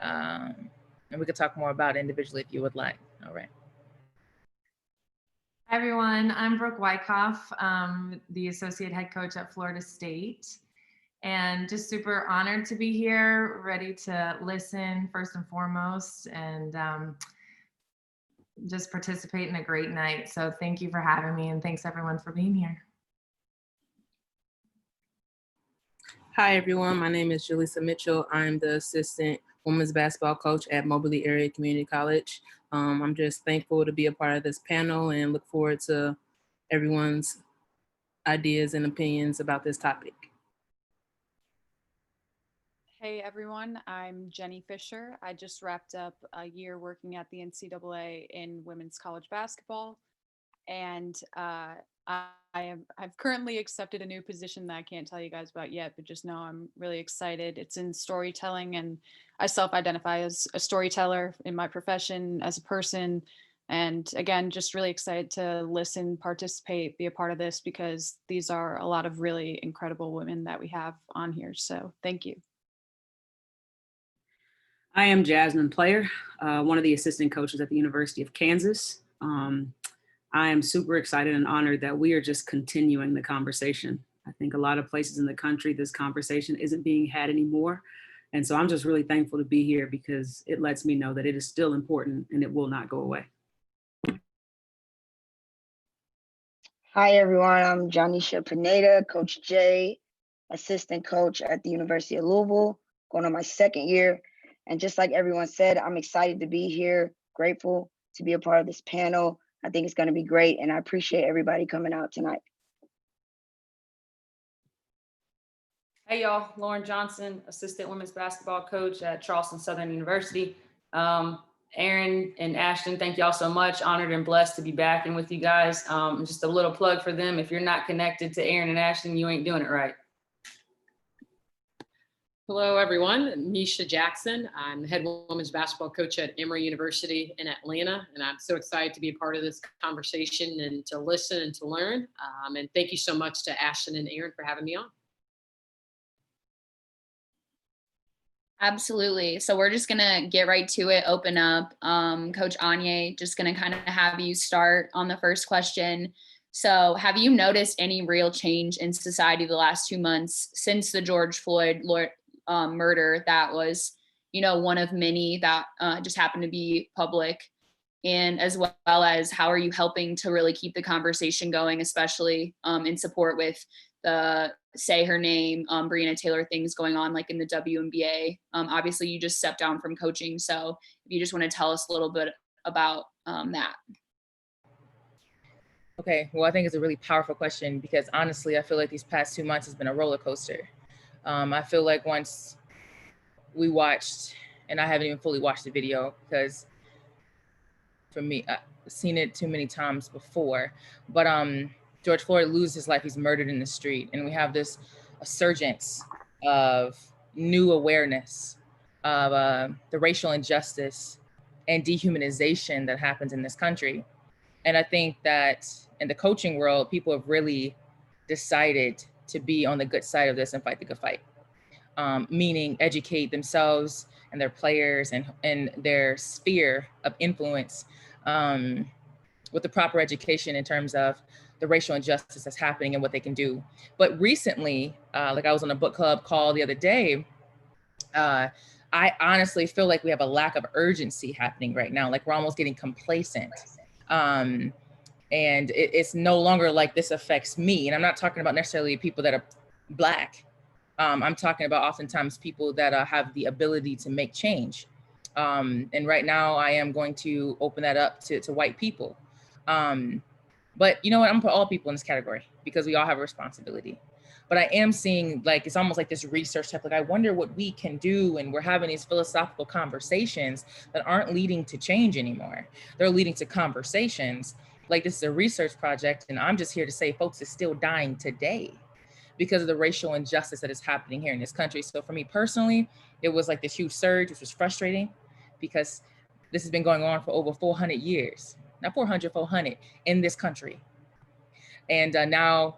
And we could talk more about it individually if you would like. All right. Hi, everyone. I'm Brooke Wyckoff, the associate head coach at Florida State, and just super honored to be here, ready to listen first and foremost, and just participate in a great night. So thank you for having me, and thanks everyone for being here. Hi, everyone. My name is Jalisha Mitchell. I'm the assistant women's basketball coach at Moberly Area Community College. I'm just thankful to be a part of this panel and look forward to everyone's ideas and opinions about this topic. Hey everyone, I'm Jenny Fischer. I just wrapped up a year working at the NCAA in women's college basketball, and I've currently accepted a new position that I can't tell you guys about yet, but just know I'm really excited. It's in storytelling, and I self-identify as a storyteller in my profession as a person. And again, just really excited to listen, participate, be a part of this, because these are a lot of really incredible women that we have on here. So thank you. I am Jhasmine Player, one of the assistant coaches at the University of Kansas. I am super excited and honored that we are just continuing the conversation. I think a lot of places in the country, this conversation isn't being had anymore. And so I'm just really thankful to be here because it lets me know that it is still important and it will not go away. Hi, everyone. I'm Jonneshia Pineda, Coach J, assistant coach at the University of Louisville, going on my second year. And just like everyone said, I'm excited to be here, grateful to be a part of this panel. I think it's going to be great, and I appreciate everybody coming out tonight. Hey y'all, Lauren Johnson, assistant women's basketball coach at Charleston Southern University. Erin and Ashton, thank y'all so much. Honored and blessed to be back in with you guys. Just a little plug for them. If you're not connected to Erin and Ashton, you ain't doing it right. Hello, everyone. Misha Jackson. I'm the head women's basketball coach at Emory University in Atlanta, and I'm so excited to be a part of this conversation and to listen and to learn. And thank you so much to Ashton and Erin for having me on. Absolutely. So we're just going to get right to it, open up. Coach Anya, just going to kind of have you start on the first question. So have you noticed any real change in society the last 2 months since the George Floyd murder that was, one of many that just happened to be public? And as well as how are you helping to really keep the conversation going, especially in support with the Say Her Name, Breonna Taylor things going on like in the WNBA? Obviously you just stepped down from coaching. So if you just want to tell us a little bit about that. Okay, well, I think it's a really powerful question because honestly, I feel like these past 2 months has been a roller coaster. I feel like once we watched, and I haven't even fully watched the video because for me, I've seen it too many times before, but George Floyd loses his life, he's murdered in the street. And we have this resurgence of new awareness of the racial injustice and dehumanization that happens in this country. And I think that in the coaching world, people have really decided to be on the good side of this and fight the good fight, meaning educate themselves and their players and their sphere of influence with the proper education in terms of the racial injustice that's happening and what they can do. But recently, like I was on a book club call the other day, I honestly feel like we have a lack of urgency happening right now. Like we're almost getting complacent. And it's no longer like this affects me. And I'm not talking about necessarily people that are Black. I'm talking about oftentimes people that have the ability to make change. And right now I am going to open that up to white people. But you know what, I'm gonna put all people in this category because we all have a responsibility. But I am seeing like, it's almost like this research type, like I wonder what we can do. And we're having these philosophical conversations that aren't leading to change anymore. They're leading to conversations. Like this is a research project. And I'm just here to say folks are still dying today because of the racial injustice that is happening here in this country. So for me personally, it was like this huge surge, which was frustrating because this has been going on for over 400 years, not 400, 400 in this country. And now,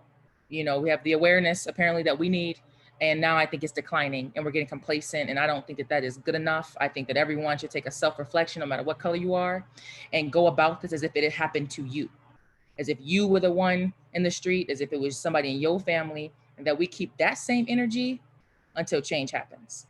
you know, we have the awareness apparently that we need, And now I think it's declining and we're getting complacent. And I don't think that that is good enough. I think that everyone should take a self-reflection, no matter what color you are, and go about this as if it had happened to you, as if you were the one in the street, as if it was somebody in your family, and that we keep that same energy until change happens.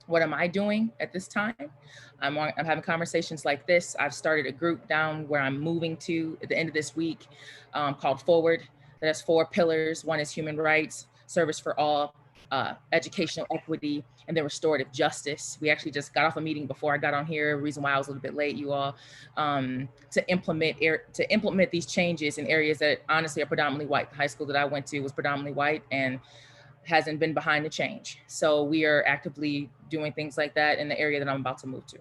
What am I doing at this time? I'm having conversations like this. I've started a group down where I'm moving to at the end of this week called Forward. That has 4 pillars. One is human rights, service for all, educational equity, and then restorative justice. We actually just got off a meeting before I got on here. Reason why I was a little bit late, you all, to implement these changes in areas that honestly are predominantly white. The high school that I went to was predominantly white and hasn't been behind the change. So we are actively doing things like that in the area that I'm about to move to.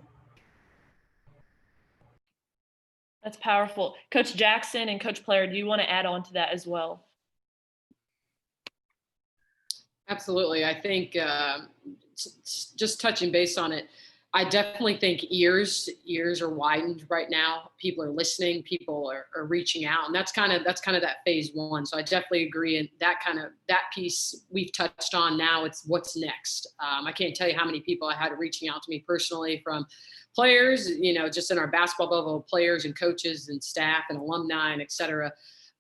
That's powerful. Coach Jackson and Coach Player, do you want to add on to that as well? Absolutely. I think just touching base on it, I definitely think ears are widened right now. People are listening, people are reaching out, and that's kind of that phase 1. So I definitely agree. And that piece we've touched on. Now it's what's next. I can't tell you how many people I had reaching out to me personally, from players, just in our basketball bubble, players and coaches and staff and alumni and et cetera.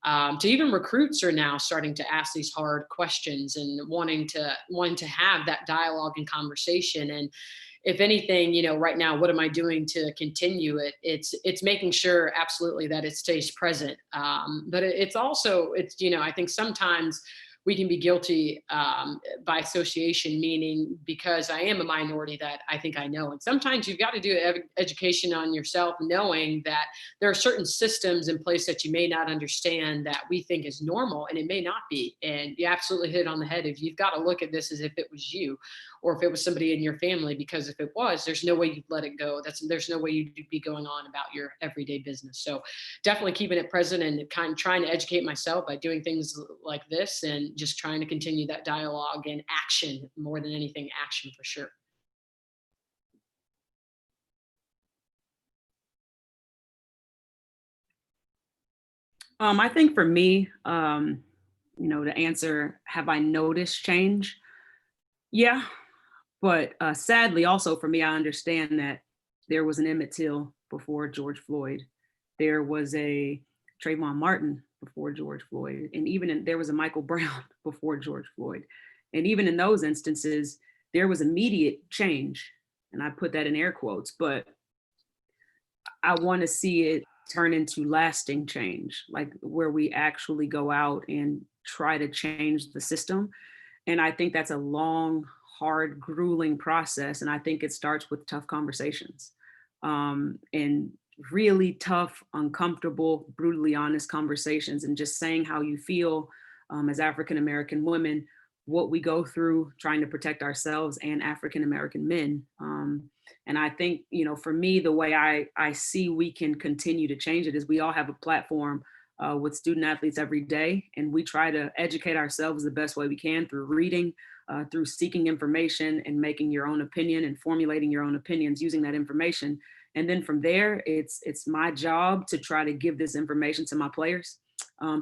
To even recruits are now starting to ask these hard questions and wanting to have that dialogue and conversation. And if anything, right now, what am I doing to continue it? It's making sure absolutely that it stays present. But it's also, I think sometimes we can be guilty by association, meaning because I am a minority that I think I know. And sometimes you've got to do education on yourself, knowing that there are certain systems in place that you may not understand that we think is normal, and it may not be. And you absolutely hit it on the head. If you've got to look at this as if it was you, or if it was somebody in your family, because if it was, there's no way you'd let it go. There's no way you'd be going on about your everyday business. So definitely keeping it present and kind of trying to educate myself by doing things like this, and just trying to continue that dialogue and action, more than anything, action for sure. I think for me, to answer, have I noticed change? Yeah. But sadly, also for me, I understand that there was an Emmett Till before George Floyd. There was a Trayvon Martin before George Floyd. And there was a Michael Brown before George Floyd. And even in those instances, there was immediate change. And I put that in air quotes, but I want to see it turn into lasting change, like where we actually go out and try to change the system. And I think that's a long, hard, grueling process. And I think it starts with tough conversations, and really tough, uncomfortable, brutally honest conversations, and just saying how you feel as African-American women, what we go through trying to protect ourselves and African-American men. And I think, for me, the way I see we can continue to change it is we all have a platform with student athletes every day, and we try to educate ourselves the best way we can through reading, through seeking information and making your own opinion and formulating your own opinions using that information. And then from there, it's my job to try to give this information to my players.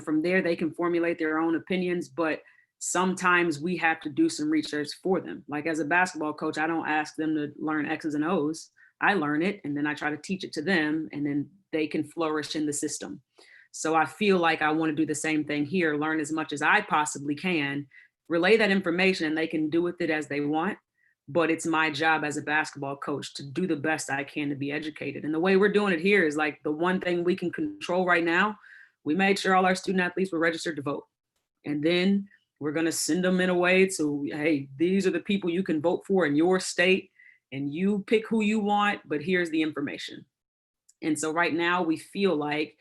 From there, they can formulate their own opinions, but sometimes we have to do some research for them. Like as a basketball coach, I don't ask them to learn X's and O's. I learn it, and then I try to teach it to them, and then they can flourish in the system. So I feel like I want to do the same thing here, learn as much as I possibly can, relay that information, and they can do with it as they want. But it's my job as a basketball coach to do the best I can to be educated. And the way we're doing it here is like the one thing we can control right now. We made sure all our student athletes were registered to vote. And then we're going to send them in a way to, hey, these are the people you can vote for in your state, and you pick who you want, but here's the information. And so right now we feel like,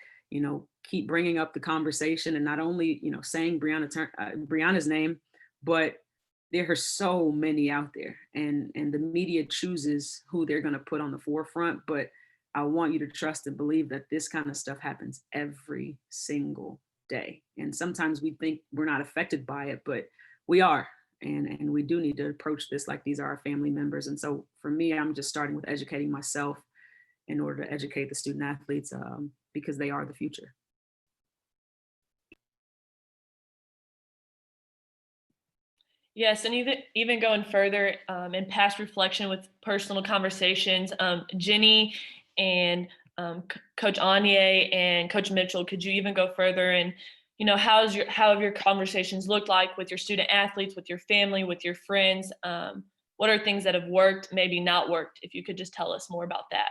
keep bringing up the conversation, and not only, saying Breonna's name, but there are so many out there, and the media chooses who they're going to put on the forefront. But I want you to trust and believe that this kind of stuff happens every single day. And sometimes we think we're not affected by it, but we are. And we do need to approach this like these are our family members. And so for me, I'm just starting with educating myself in order to educate the student athletes, because they are the future. Yes, and even going further in past reflection with personal conversations, Jenny and Coach Anya and Coach Mitchell, could you even go further and how have your conversations looked like with your student athletes, with your family, with your friends? What are things that have worked, maybe not worked? If you could just tell us more about that.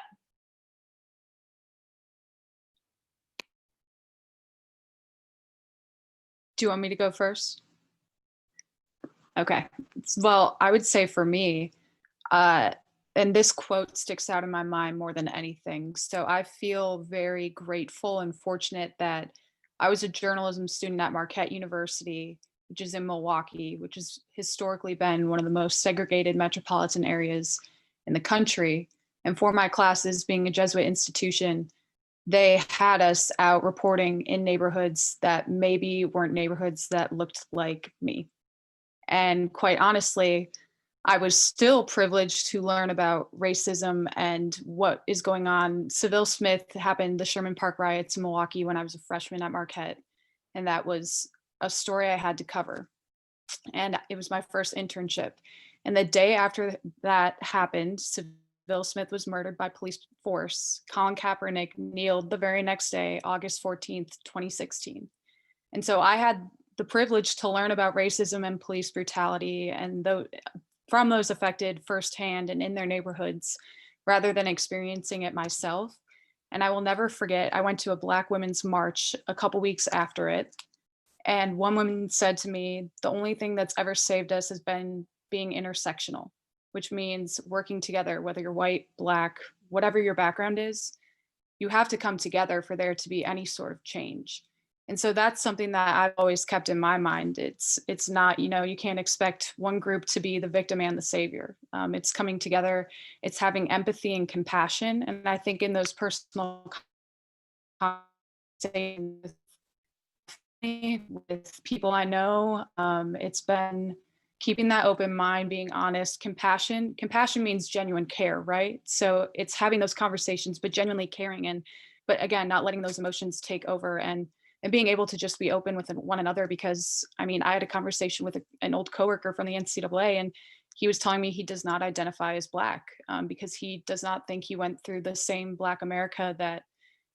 Do you want me to go first? Okay. Well, I would say for me, and this quote sticks out in my mind more than anything. So I feel very grateful and fortunate that I was a journalism student at Marquette University, which is in Milwaukee, which has historically been one of the most segregated metropolitan areas in the country. And for my classes, being a Jesuit institution, they had us out reporting in neighborhoods that maybe weren't neighborhoods that looked like me. And quite honestly, I was still privileged to learn about racism and what is going on. Seville Smith happened, the Sherman Park riots in Milwaukee, when I was a freshman at Marquette. And that was a story I had to cover. And it was my first internship. And the day after that happened, Seville Smith was murdered by police force. Colin Kaepernick kneeled the very next day, August 14th, 2016. And so I had the privilege to learn about racism and police brutality and from those affected firsthand and in their neighborhoods, rather than experiencing it myself. And I will never forget, I went to a Black Women's March a couple weeks after it. And one woman said to me, the only thing that's ever saved us has been being intersectional, which means working together, whether you're white, Black, whatever your background is, you have to come together for there to be any sort of change. And so that's something that I've always kept in my mind. It's not, you can't expect one group to be the victim and the savior. It's coming together. It's having empathy and compassion. And I think in those personal conversations with people I know, it's been keeping that open mind, being honest, compassion. Compassion means genuine care, right? So it's having those conversations, but genuinely caring, but again, not letting those emotions take over and being able to just be open with one another. Because I had a conversation with an old coworker from the NCAA, and he was telling me he does not identify as Black because he does not think he went through the same Black America that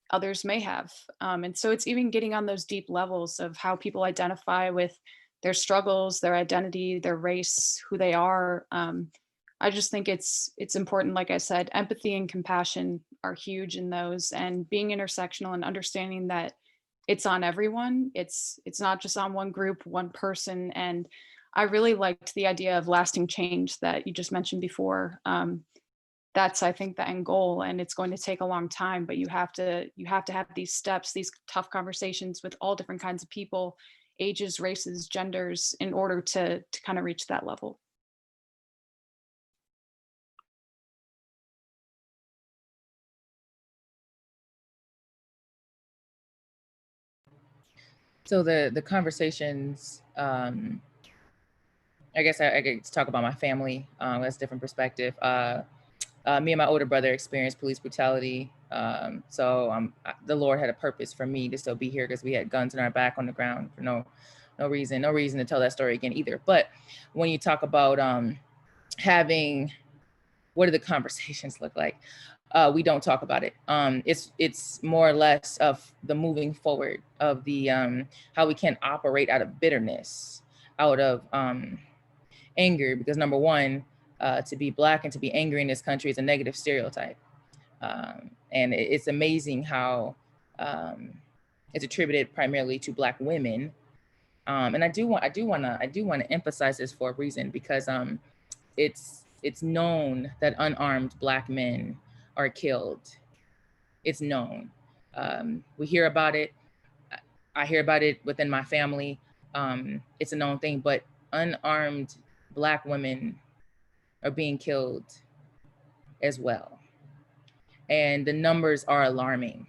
others may have. And so it's even getting on those deep levels of how people identify with their struggles, their identity, their race, who they are. I just think it's important. Like I said, empathy and compassion are huge in those, and being intersectional and understanding that it's on everyone. It's not just on one group, one person. And I really liked the idea of lasting change that you just mentioned before. That's, I think, the end goal, and it's going to take a long time, but you have to have these steps, these tough conversations with all different kinds of people, ages, races, genders, in order to kind of reach that level. So the conversations, I guess I get to talk about my family. That's a different perspective. Me and my older brother experienced police brutality. So the Lord had a purpose for me to still be here, because we had guns in our back on the ground for no reason to tell that story again either. But when you talk about what do the conversations look like? We don't talk about it. It's more or less of the moving forward of the how we can operate out of bitterness, out of anger, because number one, to be Black and to be angry in this country is a negative stereotype, and it's amazing how it's attributed primarily to Black women. And I do want to emphasize this for a reason, because it's known that unarmed Black men are killed. It's known. We hear about it. I hear about it within my family. It's a known thing, but unarmed Black women are being killed as well. And the numbers are alarming.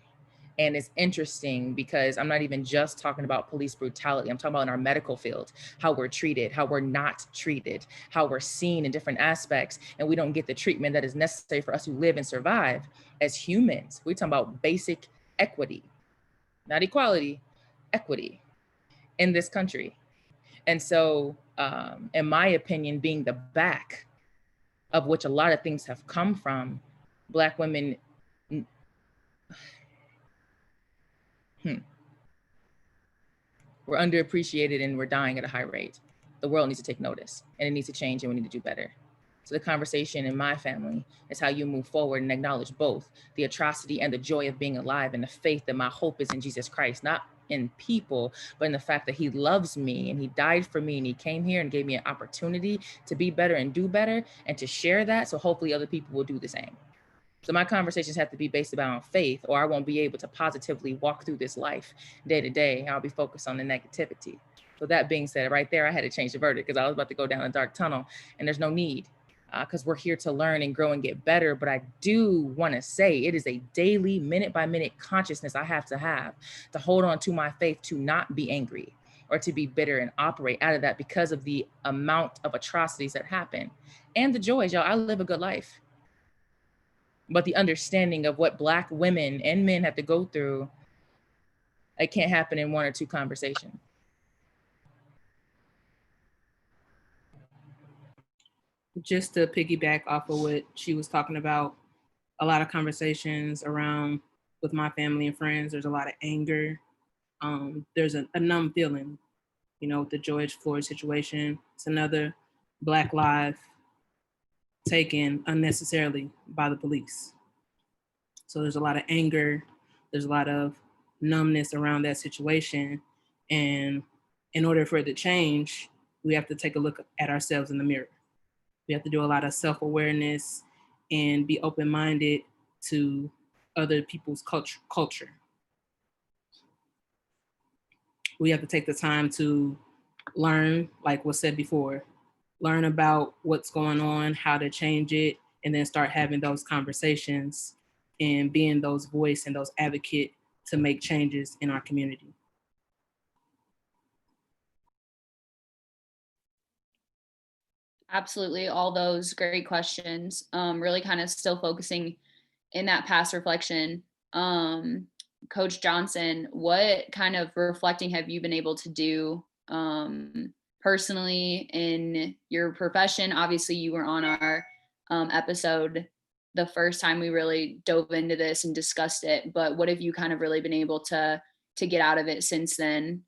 And it's interesting because I'm not even just talking about police brutality. I'm talking about in our medical field, how we're treated, how we're not treated, how we're seen in different aspects, and we don't get the treatment that is necessary for us to live and survive as humans. We're talking about basic equity, not equality, equity in this country. And so in my opinion, being the back of which a lot of things have come from, Black women, we're underappreciated and we're dying at a high rate. The world needs to take notice and it needs to change and we need to do better. So the conversation in my family is how you move forward and acknowledge both the atrocity and the joy of being alive and the faith that my hope is in Jesus Christ, not in people, but in the fact that he loves me and he died for me and he came here and gave me an opportunity to be better and do better and to share that. So hopefully other people will do the same. So my conversations have to be based about faith, or I won't be able to positively walk through this life day to day. I'll be focused on the negativity. So that being said, right there, I had to change the verdict because I was about to go down a dark tunnel and there's no need because we're here to learn and grow and get better. But I do want to say it is a daily, minute by minute consciousness I have to hold on to my faith, to not be angry or to be bitter and operate out of that because of the amount of atrocities that happen and the joys, y'all. I live a good life. But the understanding of what Black women and men have to go through, it can't happen in one or two conversations. Just to piggyback off of what she was talking about, a lot of conversations around with my family and friends, there's a lot of anger. There's a numb feeling, you know, with the George Floyd situation. It's another Black life taken unnecessarily by the police. So there's a lot of anger, there's a lot of numbness around that situation. And in order for it to change, we have to take a look at ourselves in the mirror. We have to do a lot of self-awareness and be open-minded to other people's culture. We have to take the time to learn, like was said before, learn about what's going on, how to change it, and then start having those conversations and being those voice and those advocate to make changes in our community. Absolutely, all those great questions. Really kind of still focusing in that past reflection. Coach Johnson, what kind of reflecting have you been able to do personally in your profession? Obviously, you were on our episode the first time we really dove into this and discussed it, but what have you kind of really been able to get out of it since then?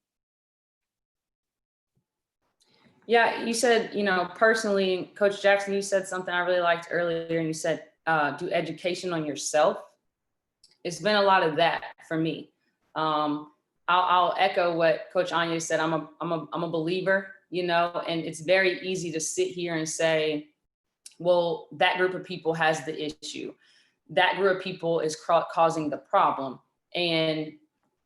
Yeah, you said, you know, personally, Coach Jackson, you said something I really liked earlier, and you said, do education on yourself. It's been a lot of that for me. I'll echo what Coach Anya said. I'm a believer, you know, and it's very easy to sit here and say, well, that group of people has the issue. That group of people is causing the problem. And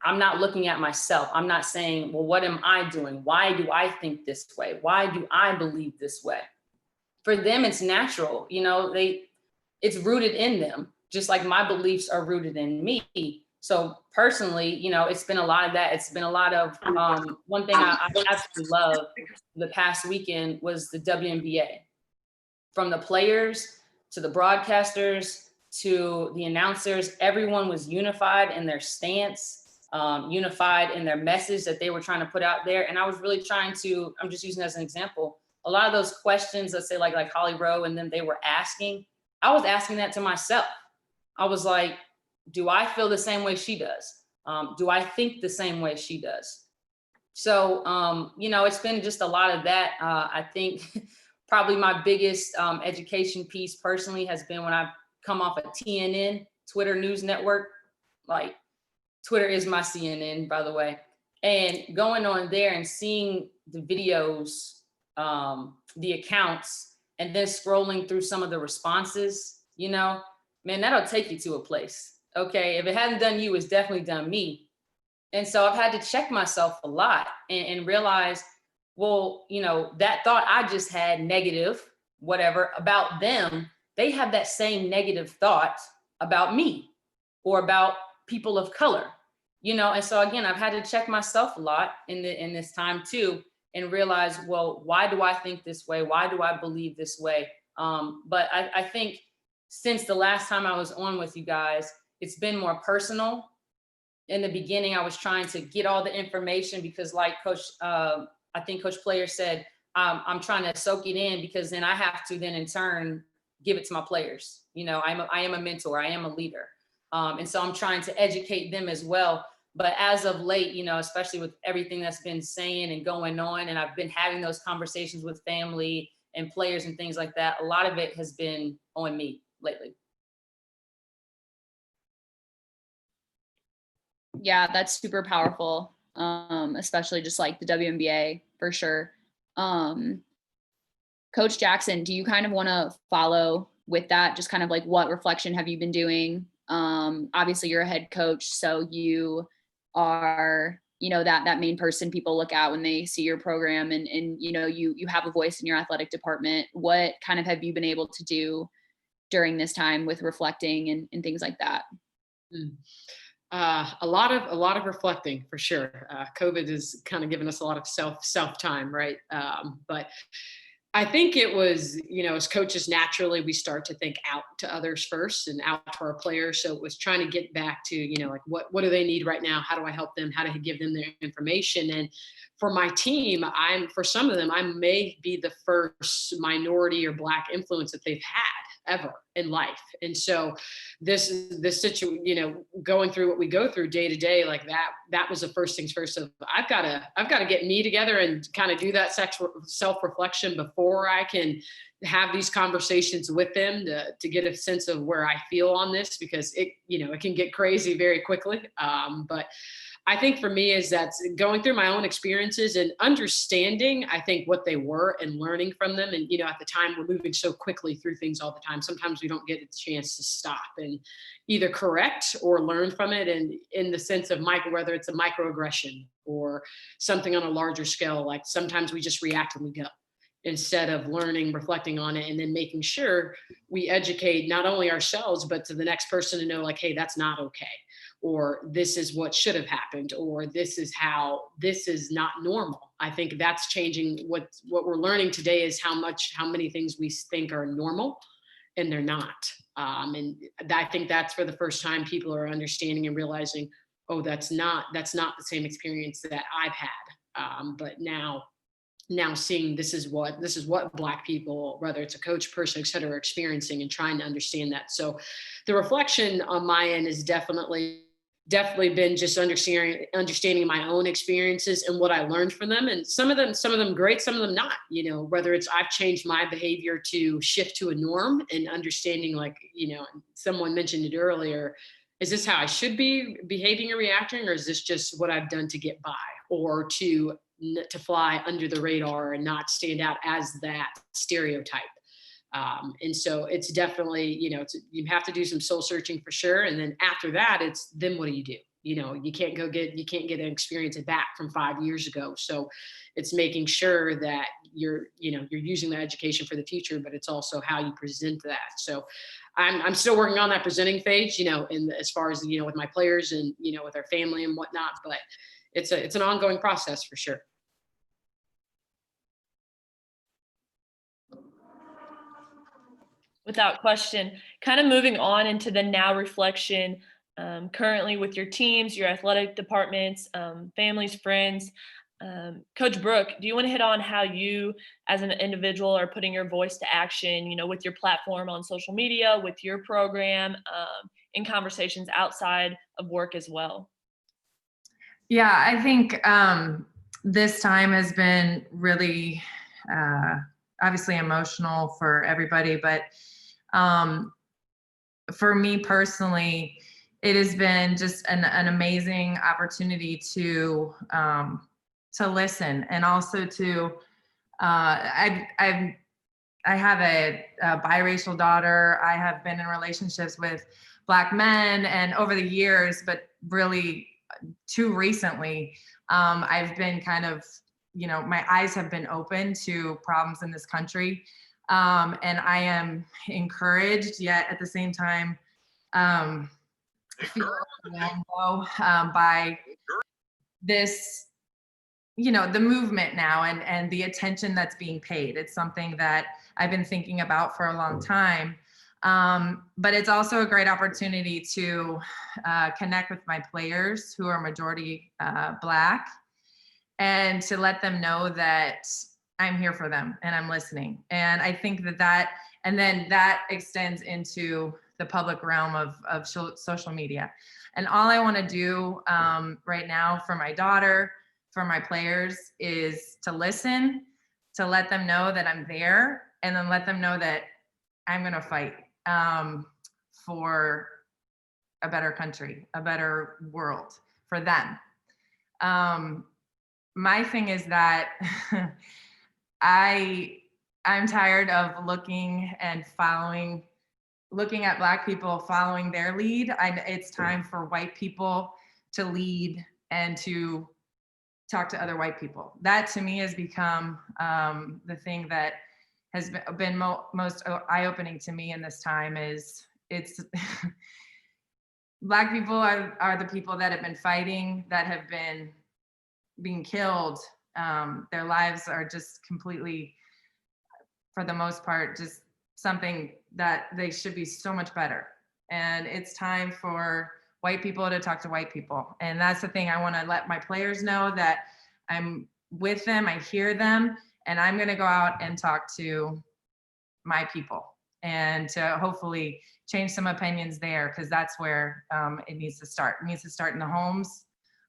I'm not looking at myself. I'm not saying, well, what am I doing? Why do I think this way? Why do I believe this way? For them, it's natural. You know, it's rooted in them, just like my beliefs are rooted in me. So personally, you know, it's been a lot of that. It's been a lot of, one thing I absolutely love the past weekend was the WNBA. From the players to the broadcasters to the announcers, everyone was unified in their stance, unified in their message that they were trying to put out there. And I was really trying to, I'm just using as an example, a lot of those questions, let's say like Holly Rowe, and then they were asking, I was asking that to myself. I was like, do I feel the same way she does? Do I think the same way she does? So, you know, it's been just a lot of that. I think probably my biggest education piece personally has been when I've come off of TNN, Twitter News Network. Like, Twitter is my CNN, by the way. And going on there and seeing the videos, the accounts, and then scrolling through some of the responses, you know, man, that'll take you to a place. Okay, if it hadn't done you, it's definitely done me. And so I've had to check myself a lot and realize, well, you know, that thought I just had negative, whatever, about them, they have that same negative thought about me or about people of color, you know? And so again, I've had to check myself a lot in this time too, and realize, well, why do I think this way? Why do I believe this way? But I think since the last time I was on with you guys, it's been more personal. In the beginning, I was trying to get all the information because like Coach, I think Coach Player said, I'm trying to soak it in, because then I have to then in turn give it to my players. You know, I am a mentor, I am a leader. And so I'm trying to educate them as well. But as of late, you know, especially with everything that's been saying and going on, and I've been having those conversations with family and players and things like that, a lot of it has been on me lately. Yeah, that's super powerful. Especially just like the WNBA for sure. Coach Jackson, do you kind of want to follow with that? Just kind of like, what reflection have you been doing? Obviously you're a head coach, so you are, you know, that main person people look at when they see your program, and you know, you have a voice in your athletic department. What kind of have you been able to do during this time with reflecting and things like that? A lot of reflecting for sure. COVID has kind of given us a lot of self time, right? But I think it was, you know, as coaches, naturally we start to think out to others first and out to our players. So it was trying to get back to, you know, like what do they need right now? How do I help them? How do I give them their information? And for my team, for some of them, I may be the first minority or Black influence that they've had ever in life. And so this situation, you know, going through what we go through day to day, like that was the first things first. So I've got to get me together and kind of do that self-reflection before I can have these conversations with them to get a sense of where I feel on this, because it, you know, it can get crazy very quickly. But I think for me is that going through my own experiences and understanding, I think, what they were and learning from them. And, you know, at the time we're moving so quickly through things all the time. Sometimes we don't get a chance to stop and either correct or learn from it. And in the sense of whether it's a microaggression or something on a larger scale, like sometimes we just react when we go, instead of learning, reflecting on it, and then making sure we educate not only ourselves, but to the next person to know, like, hey, that's not okay. Or this is what should have happened, or this is not normal. I think that's changing. What we're learning today is how many things we think are normal and they're not. And I think that's for the first time people are understanding and realizing, oh, that's not the same experience that I've had. But now seeing this is what Black people, whether it's a coach, person, et cetera, are experiencing, and trying to understand that. So the reflection on my end is definitely been just understanding my own experiences and what I learned from them. And some of them great, some of them not, you know, whether it's I've changed my behavior to shift to a norm, and understanding, like, you know, someone mentioned it earlier, is this how I should be behaving or reacting, or is this just what I've done to get by, or to fly under the radar and not stand out as that stereotype? And so it's definitely, you know, you have to do some soul searching for sure. And then after that, then what do? You know, you can't get an experience back from 5 years ago. So it's making sure that you're using that education for the future, but it's also how you present that. So I'm still working on that presenting phase, you know, as far as, you know, with my players and, you know, with our family and whatnot, but it's an ongoing process for sure. Without question. Kind of moving on into the now reflection, currently with your teams, your athletic departments, families, friends. Coach Brooke, do you want to hit on how you as an individual are putting your voice to action, you know, with your platform on social media, with your program, in conversations outside of work as well? Yeah, I think this time has been really obviously emotional for everybody, but for me personally, it has been just an amazing opportunity to listen, and also to I have a biracial daughter. I have been in relationships with Black men, and over the years, but really too recently, I've been kind of, you know, my eyes have been open to problems in this country. And I am encouraged, yet at the same time, feel overwhelmed by this, you know, the movement now and the attention that's being paid. It's something that I've been thinking about for a long time. But it's also a great opportunity to connect with my players who are majority Black, and to let them know that I'm here for them and I'm listening. And I think and then that extends into the public realm of social media. And all I want to do right now for my daughter, for my players, is to listen, to let them know that I'm there, and then let them know that I'm going to fight for a better country, a better world for them. My thing is that I'm tired of looking at Black people following their lead. It's time for white people to lead and to talk to other white people. That to me has become the thing that has been most eye-opening to me in this time. Is it's Black people are the people that have been fighting, that have been being killed. Their lives are just completely, for the most part, just something that they should be so much better. And it's time for white people to talk to white people. And that's the thing I want to let my players know, that I'm with them, I hear them, and I'm going to go out and talk to my people and to hopefully change some opinions there, because that's where it needs to start. It needs to start in the homes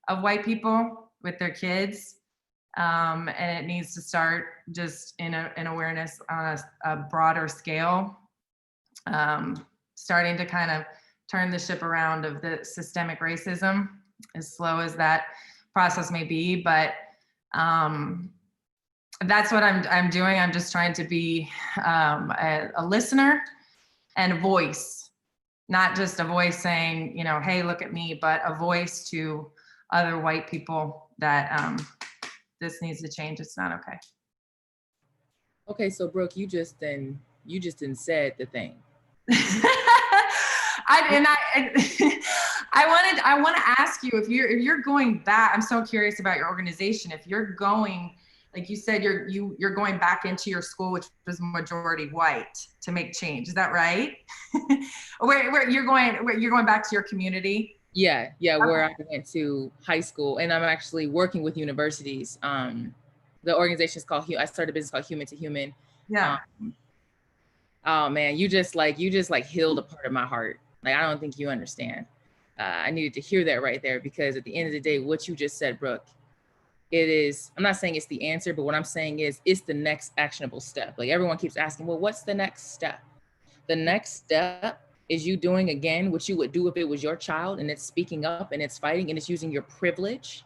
of white people with their kids. And it needs to start just in awareness on a broader scale, starting to kind of turn the ship around of the systemic racism, as slow as that process may be. But that's what I'm doing. I'm just trying to be a listener and a voice, not just a voice saying, you know, hey, look at me, but a voice to other white people that this needs to change. It's not okay. Okay, so Brooke, you just then said the thing. I want to ask you, if you're going back, I'm so curious about your organization. If you're going, like you said, you're going back into your school, which was majority white, to make change. Is that right? where you're going back to your community? Yeah, okay. Where I went to high school, and I'm actually working with universities. The organization is called, I started a business called Human to Human. Yeah. Oh man, you just healed a part of my heart. Like, I don't think you understand. I needed to hear that right there, because at the end of the day, what you just said, Brooke, I'm not saying it's the answer, but what I'm saying is it's the next actionable step. Like, everyone keeps asking, well, what's the next step? The next step is you doing again what you would do if it was your child, and it's speaking up and it's fighting and it's using your privilege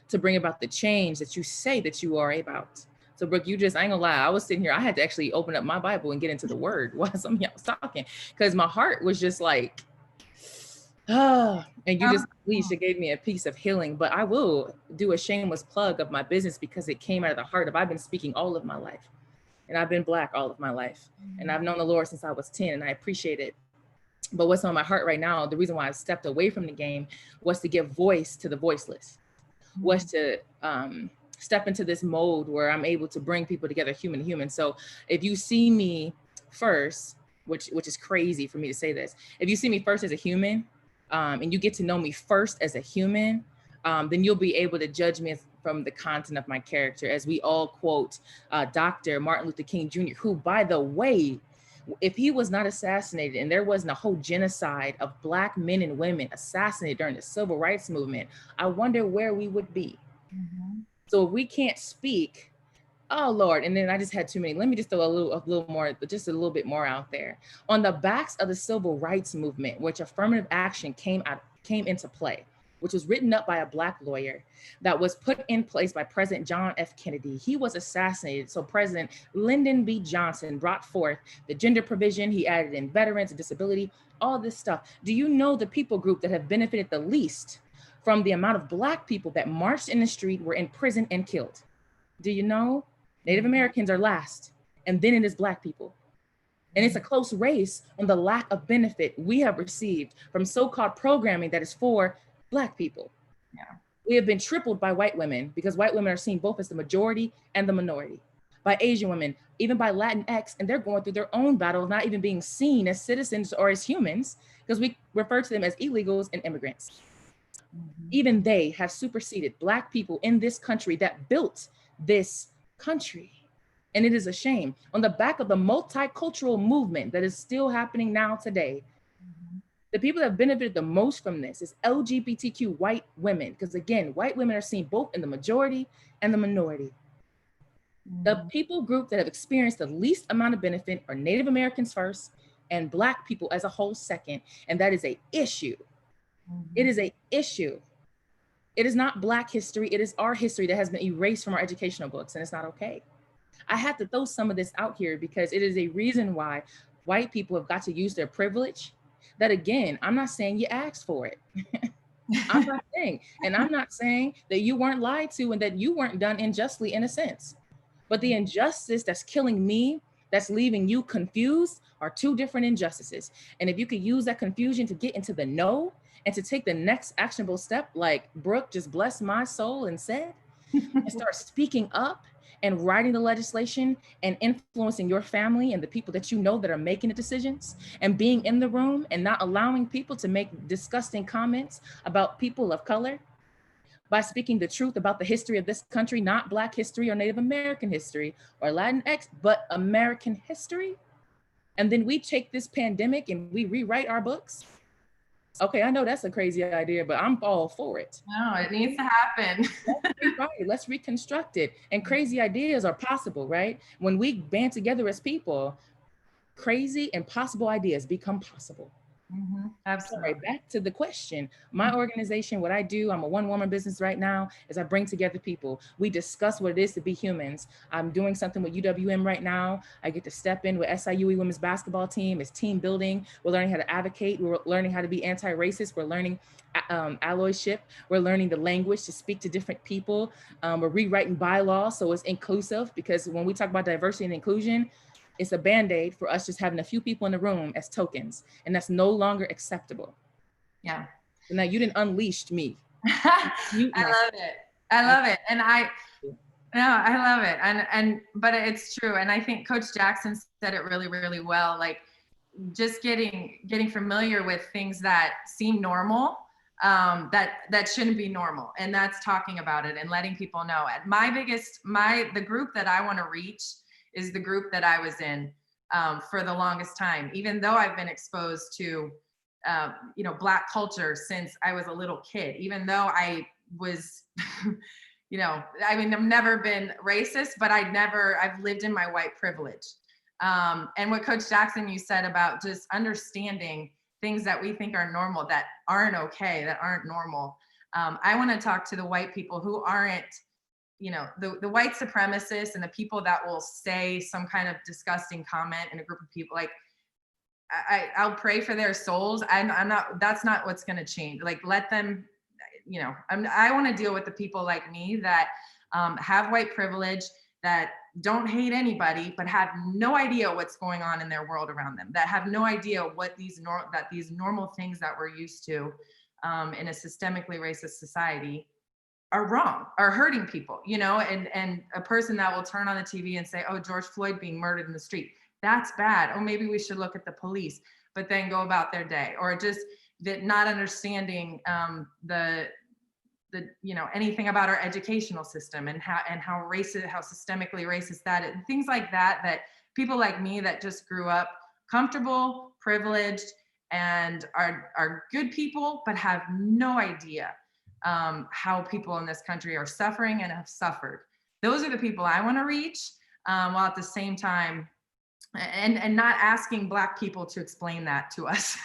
to bring about the change that you say that you are about. So Brooke, I ain't gonna lie, I was sitting here, I had to actually open up my Bible and get into the word while some of y'all was talking, because my heart was just like, and Jhasmine gave me a piece of healing. But I will do a shameless plug of my business, because it came out of the heart of, I've been speaking all of my life, and I've been Black all of my life, and I've known the Lord since I was 10, and I appreciate it. But what's on my heart right now, the reason why I stepped away from the game, was to give voice to the voiceless, was to step into this mode where I'm able to bring people together, human to human. So if you see me first, which is crazy for me to say this, if you see me first as a human, and you get to know me first as a human, then you'll be able to judge me from the content of my character. As we all quote Dr. Martin Luther King Jr., who, by the way, if he was not assassinated and there wasn't a whole genocide of Black men and women assassinated during the civil rights movement, I wonder where we would be. Mm-hmm. So if we can't speak, oh Lord, and then I just had too many. Let me just throw a little more, just a little bit more out there. On the backs of the civil rights movement, which affirmative action came into play, which was written up by a Black lawyer that was put in place by President John F. Kennedy. He was assassinated. So President Lyndon B. Johnson brought forth the gender provision. He added in veterans and disability, all this stuff. Do you know the people group that have benefited the least from the amount of Black people that marched in the street, were in prison and killed? Do you know? Native Americans are last, and then it is Black people. And it's a close race on the lack of benefit we have received from so-called programming that is for Black people. Yeah. We have been tripled by white women, because white women are seen both as the majority and the minority. By Asian women, even by Latinx, and they're going through their own battle of not even being seen as citizens or as humans, because we refer to them as illegals and immigrants. Mm-hmm. Even they have superseded Black people in this country that built this country. And it is a shame. On the back of the multicultural movement that is still happening now today, the people that have benefited the most from this is LGBTQ white women. Because again, white women are seen both in the majority and the minority. The people group that have experienced the least amount of benefit are Native Americans first and Black people as a whole second. And that is an issue. It is an issue. It is not Black history. It is our history that has been erased from our educational books, and it's not okay. I had to throw some of this out here because it is a reason why white people have got to use their privilege. That again, I'm not saying you asked for it. I'm not saying, and I'm not saying that you weren't lied to and that you weren't done unjustly in a sense. But the injustice that's killing me, that's leaving you confused, are two different injustices. And if you could use that confusion to get into the know and to take the next actionable step, like Brooke just blessed my soul and said, and start speaking up and writing the legislation and influencing your family and the people that you know that are making the decisions, and being in the room and not allowing people to make disgusting comments about people of color, by speaking the truth about the history of this country, not Black history or Native American history or Latinx, but American history. And then we take this pandemic and we rewrite our books. Okay, I know that's a crazy idea, but I'm all for it. No, it needs to happen. Let's rewrite it. Let's reconstruct it. And crazy ideas are possible, right? When we band together as people, crazy and possible ideas become possible. Absolutely. All right, back to the question. My organization, what I do, I'm a one-woman business right now, is I bring together people. We discuss what it is to be humans. I'm doing something with UWM right now. I get to step in with SIUE women's basketball team. It's team building. We're learning how to advocate. We're learning how to be anti-racist. We're learning allyship. We're learning the language to speak to different people. We're rewriting bylaws so it's inclusive, because when we talk about diversity and inclusion, it's a Band-Aid for us just having a few people in the room as tokens, and that's no longer acceptable. Yeah. So now you didn't unleash me. I love it. I love it. And I love it. But it's true. And I think Coach Jackson said it really, really well. Like just getting familiar with things that seem normal, that shouldn't be normal. And that's talking about it and letting people know. And the group that I want to reach is the group that I was in for the longest time, even though I've been exposed to, Black culture since I was a little kid, even though I was, I've never been racist, but I've lived in my white privilege. And what Coach Jackson, you said about just understanding things that we think are normal, that aren't okay, that aren't normal. I want to talk to the white people who aren't, the white supremacists and the people that will say some kind of disgusting comment in a group of people. Like, I'll pray for their souls. That's not what's going to change. Like, let them, I want to deal with the people like me that have white privilege, that don't hate anybody, but have no idea what's going on in their world around them, that have no idea what these normal things that we're used to in a systemically racist society are wrong, are hurting people, and a person that will turn on the TV and say, oh, George Floyd being murdered in the street, that's bad. Oh, maybe we should look at the police, but then go about their day. Or just that not understanding anything about our educational system and how racist, how systemically racist that is, and things like that, that people like me that just grew up comfortable, privileged, and are good people, but have no idea how people in this country are suffering and have suffered. Those are the people I want to reach, while at the same time, and not asking Black people to explain that to us.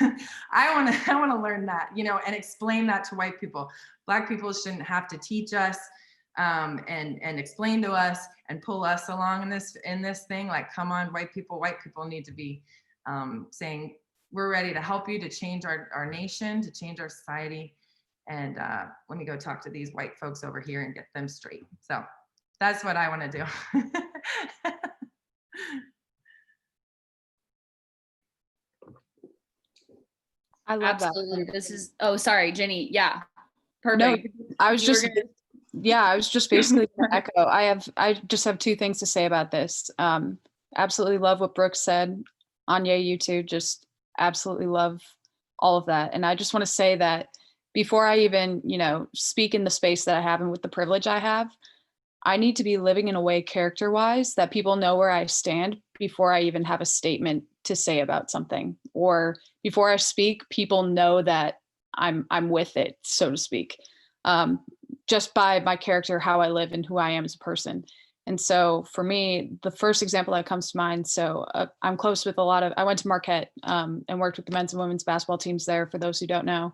I want to learn that, and explain that to white people. Black people shouldn't have to teach us and explain to us and pull us along in this thing. Like, come on, white people need to be saying, we're ready to help you to change our nation, to change our society. And let me go talk to these white folks over here and get them straight. So that's what I want to do. I love Absolutely. that. This is, oh, sorry, Jenny. Yeah. Perfect. No, I was just basically gonna echo. I just have two things to say about this. Absolutely love what Brooke said. Anya, you too, just absolutely love all of that. And I just want to say that before I even, speak in the space that I have and with the privilege I have, I need to be living in a way character-wise that people know where I stand before I even have a statement to say about something, or before I speak, people know that I'm with it, so to speak, just by my character, how I live, and who I am as a person. And so for me, the first example that comes to mind, so I'm close with I went to Marquette and worked with the men's and women's basketball teams there, for those who don't know.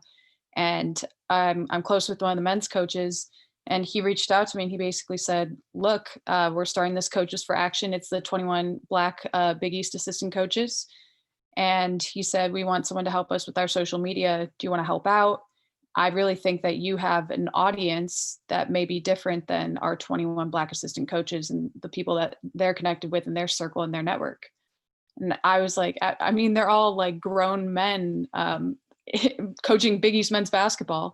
And I'm close with one of the men's coaches, and he reached out to me and he basically said, look, we're starting this Coaches for Action. It's the 21 Black Big East assistant coaches. And he said, we want someone to help us with our social media. Do you want to help out? I really think that you have an audience that may be different than our 21 Black assistant coaches and the people that they're connected with in their circle and their network. And I was like, I mean, they're all like grown men coaching Big East men's basketball.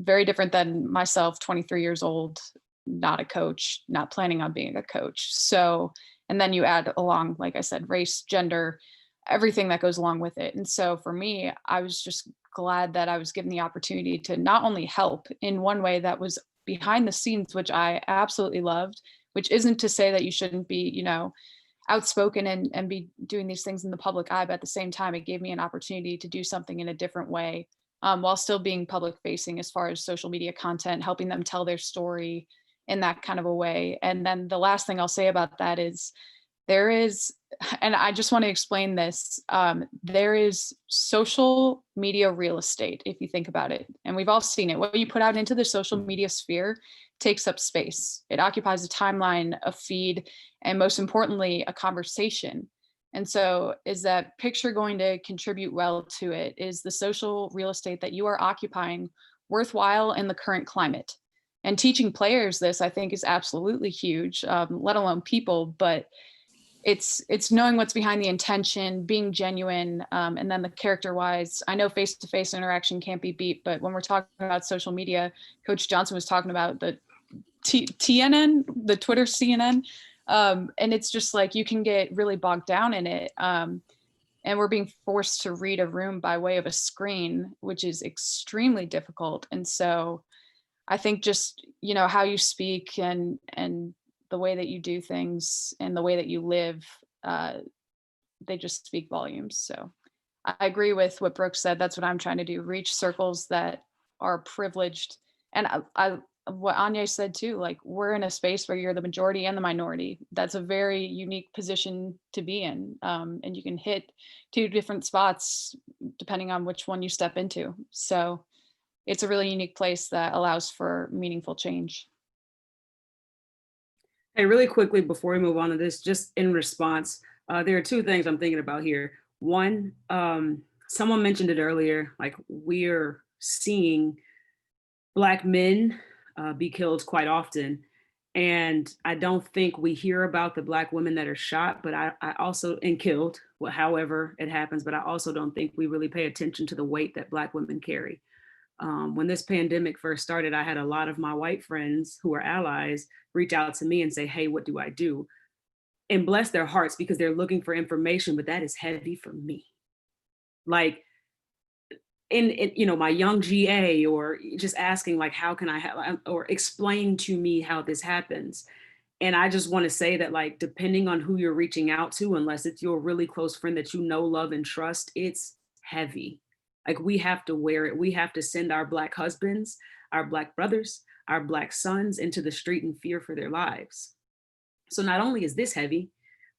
Very different than myself, 23 years old, not a coach, not planning on being a coach. So, and then you add along, like I said, race, gender, everything that goes along with it. And so for me, I was just glad that I was given the opportunity to not only help in one way that was behind the scenes, which I absolutely loved, which isn't to say that you shouldn't be, you know, outspoken and be doing these things in the public eye, but at the same time, it gave me an opportunity to do something in a different way, while still being public facing as far as social media content, helping them tell their story in that kind of a way. And then the last thing I'll say about that is there is, and I just want to explain this, there is social media real estate, if you think about it. And we've all seen it. What you put out into the social media sphere takes up space. It occupies a timeline, a feed, and most importantly, a conversation. And so is that picture going to contribute well to it? Is the social real estate that you are occupying worthwhile in the current climate? And teaching players this, I think, is absolutely huge, let alone people, but it's knowing what's behind the intention, being genuine, and then the character wise. I know face-to-face interaction can't be beat, but when we're talking about social media, Coach Johnson was talking about the TNN, the Twitter CNN, and it's just like you can get really bogged down in it, and we're being forced to read a room by way of a screen, which is extremely difficult. And so I think just, you know, how you speak and the way that you do things and the way that you live, they just speak volumes. So I agree with what Brooke said. That's what I'm trying to do, reach circles that are privileged. And I what Anya said too, like we're in a space where you're the majority and the minority. That's a very unique position to be in. And you can hit two different spots depending on which one you step into. So it's a really unique place that allows for meaningful change. Hey, really quickly before we move on to this, just in response, there are two things I'm thinking about here. One, someone mentioned it earlier, like we're seeing Black men be killed quite often. And I don't think we hear about the Black women that are shot, but I also, and killed, however it happens, but I also don't think we really pay attention to the weight that Black women carry. When this pandemic first started, I had a lot of my white friends who are allies reach out to me and say, hey, what do I do? And bless their hearts because they're looking for information, but that is heavy for me. Like in you know, my young GA, or just asking like, how can I help, or explain to me how this happens. And I just want to say that, like, depending on who you're reaching out to, unless it's your really close friend that you know, love, and trust, it's heavy. Like we have to wear it. We have to send our Black husbands, our Black brothers, our Black sons into the street in fear for their lives. So not only is this heavy,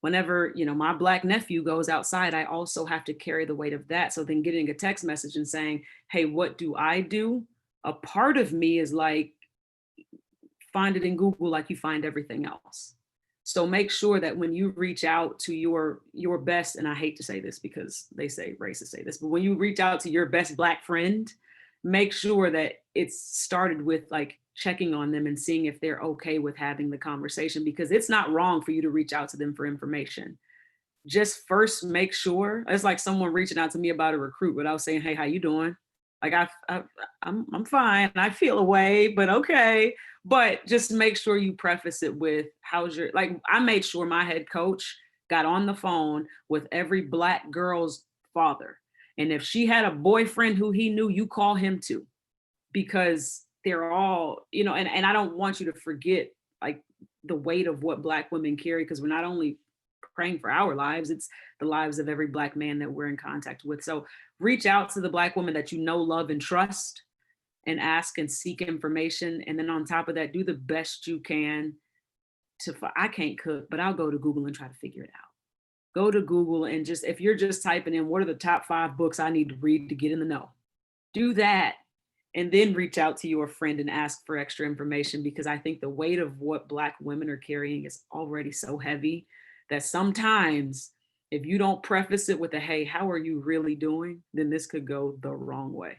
whenever, you know, my Black nephew goes outside, I also have to carry the weight of that. So then getting a text message and saying, hey, what do I do? A part of me is like, find it in Google like you find everything else. So make sure that when you reach out to your best, and I hate to say this because they say racists say this, but when you reach out to your best Black friend, make sure that it's started with like checking on them and seeing if they're okay with having the conversation, because it's not wrong for you to reach out to them for information. Just first make sure. It's like someone reaching out to me about a recruit without saying, hey, how you doing? Like I'm fine. I feel away, but okay. But just make sure you preface it with how's your, like I made sure my head coach got on the phone with every Black girl's father. And if she had a boyfriend who he knew, you call him too, because they're all, you know, and I don't want you to forget, like the weight of what Black women carry, because we're not only praying for our lives, it's the lives of every Black man that we're in contact with. So reach out to the Black woman that you know, love, and trust, and ask and seek information. And then on top of that, do the best you can I can't cook, but I'll go to Google and try to figure it out. Go to Google and just, if you're just typing in, what are the top 5 books I need to read to get in the know? Do that. And then reach out to your friend and ask for extra information, because I think the weight of what Black women are carrying is already so heavy that sometimes if you don't preface it with a, hey, how are you really doing? Then this could go the wrong way.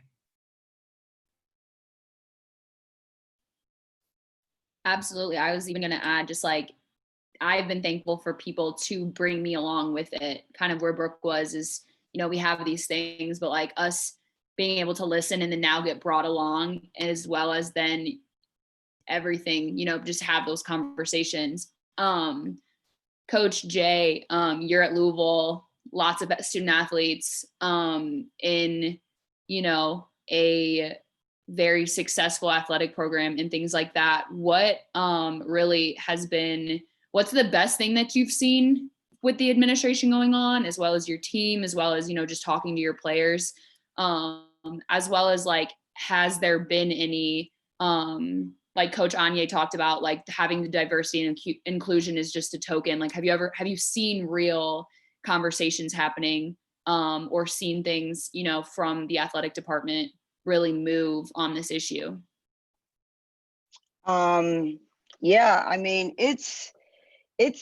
Absolutely. I was even going to add, just like, I've been thankful for people to bring me along with it. Kind of where Brooke was is, you know, we have these things, but like us being able to listen and then now get brought along, as well as then everything, you know, just have those conversations. Coach Jay, you're at Louisville, lots of student athletes in, you know, a very successful athletic program and things like that. What really has been, what's the best thing that you've seen with the administration going on, as well as your team, as well as, you know, just talking to your players, as well as like, has there been any, like Coach Anya talked about, like having the diversity and inclusion is just a token. Like, have you seen real conversations happening or seen things, you know, from the athletic department really move on this issue? Yeah, I mean, it's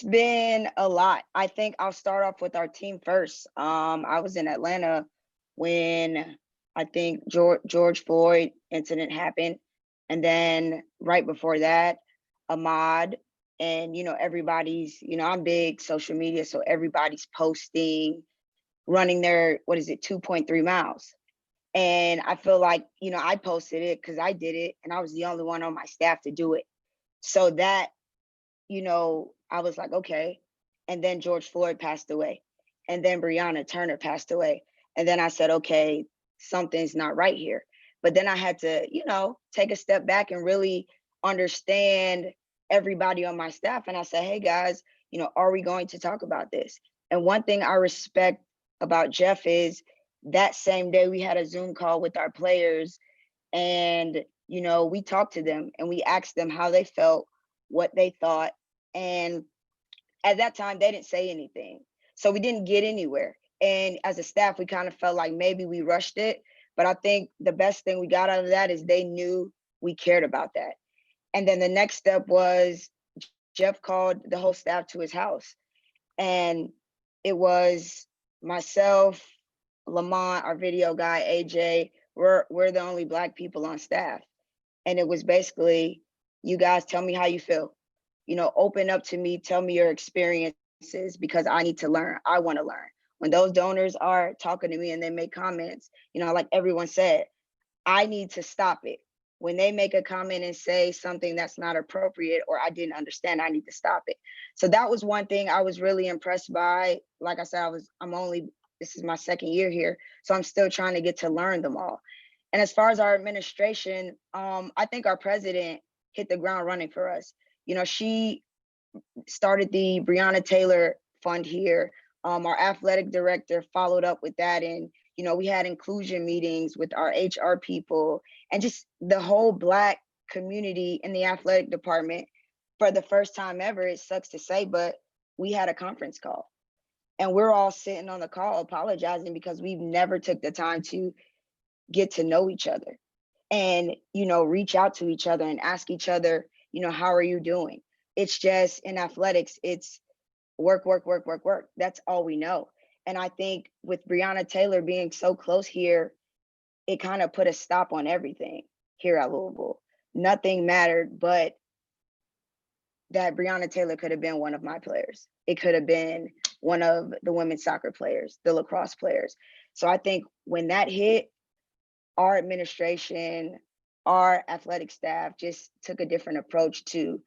been a lot. I think I'll start off with our team first. I was in Atlanta when I think George Floyd incident happened. And then right before that, Ahmaud, and, you know, everybody's, you know, I'm big social media, so everybody's posting, running their, 2.3 miles. And I feel like, you know, I posted it because I did it and I was the only one on my staff to do it. So that, you know, I was like, okay. And then George Floyd passed away. And then Breonna Turner passed away. And then I said, okay, something's not right here. But then I had to, you know, take a step back and really understand everybody on my staff. And I said, hey guys, you know, are we going to talk about this? And one thing I respect about Jeff is that same day we had a Zoom call with our players, and, you know, we talked to them and we asked them how they felt, what they thought. And at that time, they didn't say anything. So we didn't get anywhere. And as a staff, we kind of felt like maybe we rushed it. But I think the best thing we got out of that is they knew we cared about that. And then the next step was Jeff called the whole staff to his house. And it was myself, Lamont, our video guy, AJ, we're the only Black people on staff. And it was basically, you guys tell me how you feel. You know, open up to me, tell me your experiences, because I need to learn. I want to learn. When those donors are talking to me and they make comments, you know, like everyone said, I need to stop it. When they make a comment and say something that's not appropriate or I didn't understand, I need to stop it. So that was one thing I was really impressed by. Like I said, this is my second year here, so I'm still trying to get to learn them all. And as far as our administration, I think our president hit the ground running for us. You know, she started the Breonna Taylor Fund here. Our athletic director followed up with that. And, you know, we had inclusion meetings with our HR people and just the whole Black community in the athletic department. For the first time ever, it sucks to say, but we had a conference call. And we're all sitting on the call apologizing because we've never took the time to get to know each other and, you know, reach out to each other and ask each other, you know, how are you doing? It's just in athletics, it's work, work, work, work, work. That's all we know. And I think with Breonna Taylor being so close here, it kind of put a stop on everything here at Louisville. Nothing mattered but that Breonna Taylor could have been one of my players. It could have been one of the women's soccer players, the lacrosse players. So I think when that hit, our administration, our athletic staff just took a different approach to,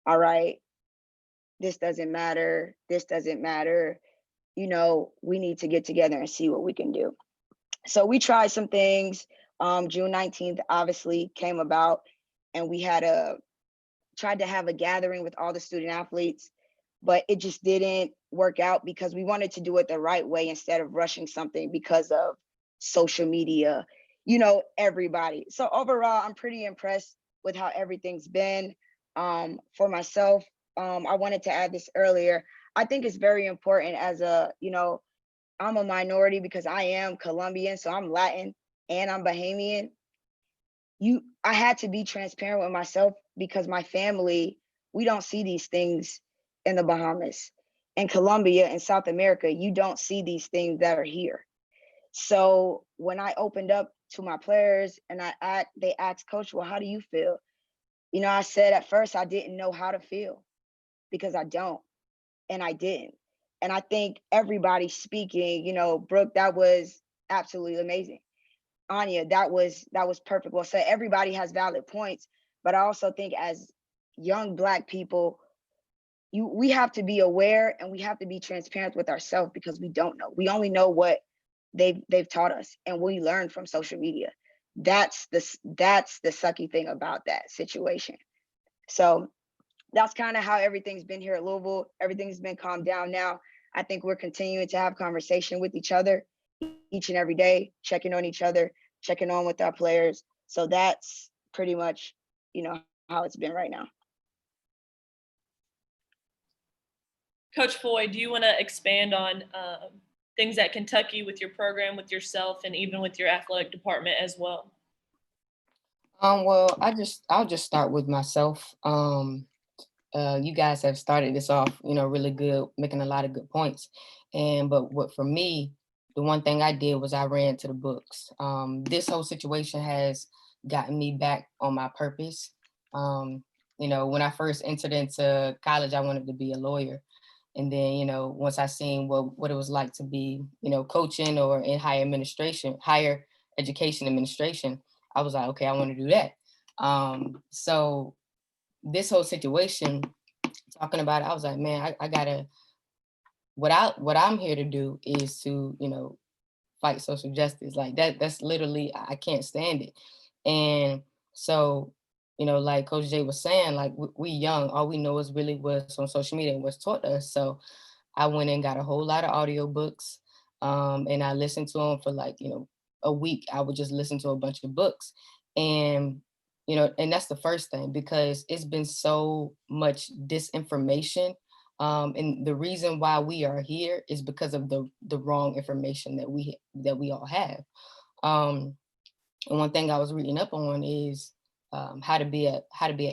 all right, this doesn't matter, this doesn't matter. You know, we need to get together and see what we can do. So we tried some things. June 19th obviously came about and we had a tried to have a gathering with all the student athletes, but it just didn't work out because we wanted to do it the right way instead of rushing something because of social media, everybody. So overall, I'm pretty impressed with how everything's been. For myself, I wanted to add this earlier. I think it's very important as I'm a minority because I am Colombian, so I'm Latin and I'm Bahamian. I had to be transparent with myself because my family, we don't see these things in the Bahamas. In Colombia and South America, you don't see these things that are here. So when I opened up to my players and they asked, Coach, well, how do you feel? I said at first I didn't know how to feel because I don't, and I didn't. And I think everybody speaking, Brooke, that was absolutely amazing. Anya, that was perfect. Well, so everybody has valid points, but I also think as young Black people, we have to be aware and we have to be transparent with ourselves because we don't know. We only know what they've taught us and we learn from social media. That's the sucky thing about that situation. So that's kind of how everything's been here at Louisville. Everything's been calmed down now. I think we're continuing to have conversation with each other each and every day, checking on each other, checking on with our players. So that's pretty much, how it's been right now. Coach Floyd, do you want to expand on things at Kentucky with your program, with yourself, and even with your athletic department as well? Well, I'll just start with myself. You guys have started this off, really good, making a lot of good points. But for me, the one thing I did was I ran to the books. This whole situation has gotten me back on my purpose. When I first entered into college, I wanted to be a lawyer. And then, once I seen what it was like to be, coaching or in higher education administration, I was like, okay, I want to do that. So this whole situation, talking about it, I was like, man, I gotta, what I'm here to do is to, fight social justice. Like that's literally, I can't stand it. And so, like Coach Jay was saying, like we young, all we know is really what's on social media and what's taught us. So I went and got a whole lot of audiobooks, and I listened to them for like, a week. I would just listen to a bunch of books. And, and that's the first thing, because it's been so much disinformation. And the reason why we are here is because of the wrong information that we all have. And one thing I was reading up on is how to be an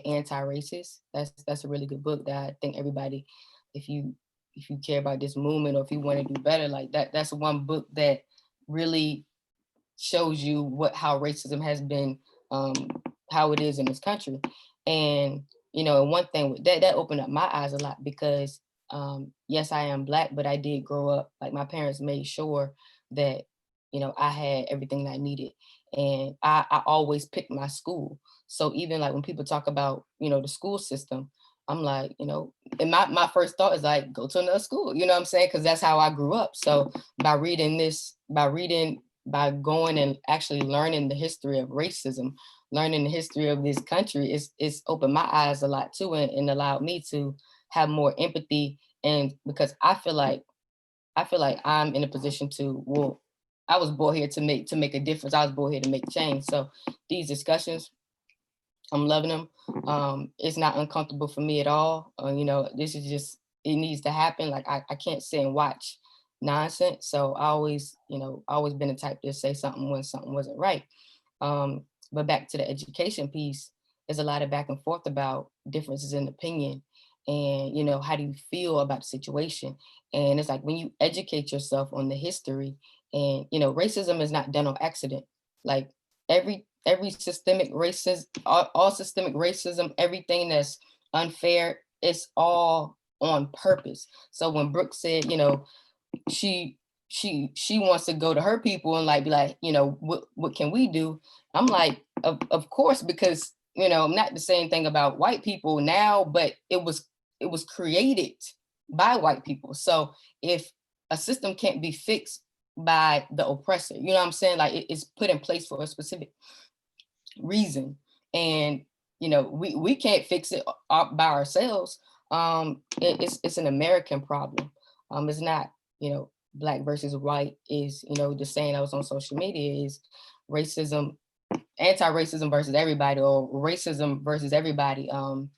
anti-racist. That's a really good book that I think everybody, if you care about this movement or if you want to do better, like that's one book that really shows you how racism has been, how it is in this country. And one thing that opened up my eyes a lot, because yes, I am Black, but I did grow up, like my parents made sure that I had everything that I needed, and I always picked my school. So even like when people talk about the school system, I'm like, and my first thought is like, go to another school, you know what I'm saying? Because that's how I grew up. So by going and actually learning the history of racism, learning the history of this country, it's opened my eyes a lot too, and allowed me to have more empathy. And because I feel like I'm in a position to, well, I was born here to make a difference. I was born here to make change. So these discussions, I'm loving them. It's not uncomfortable for me at all. This is just, it needs to happen. Like I can't sit and watch nonsense. So I always been the type to say something when something wasn't right. But back to the education piece, there's a lot of back and forth about differences in opinion and, how do you feel about the situation? And it's like when you educate yourself on the history and, racism is not done on accident. Like every systemic racism, all systemic racism, everything that's unfair, it's all on purpose. So when Brooke said, she wants to go to her people and like be like, what can we do? I'm like, of course, because I'm not the same thing about white people now, but it was created by white people. So if a system can't be fixed by the oppressor, you know what I'm saying? Like it's put in place for a specific reason. And we can't fix it by ourselves. It's an American problem. It's not, black versus white. Is, the saying that was on social media is racism, anti-racism versus everybody, or racism versus everybody. And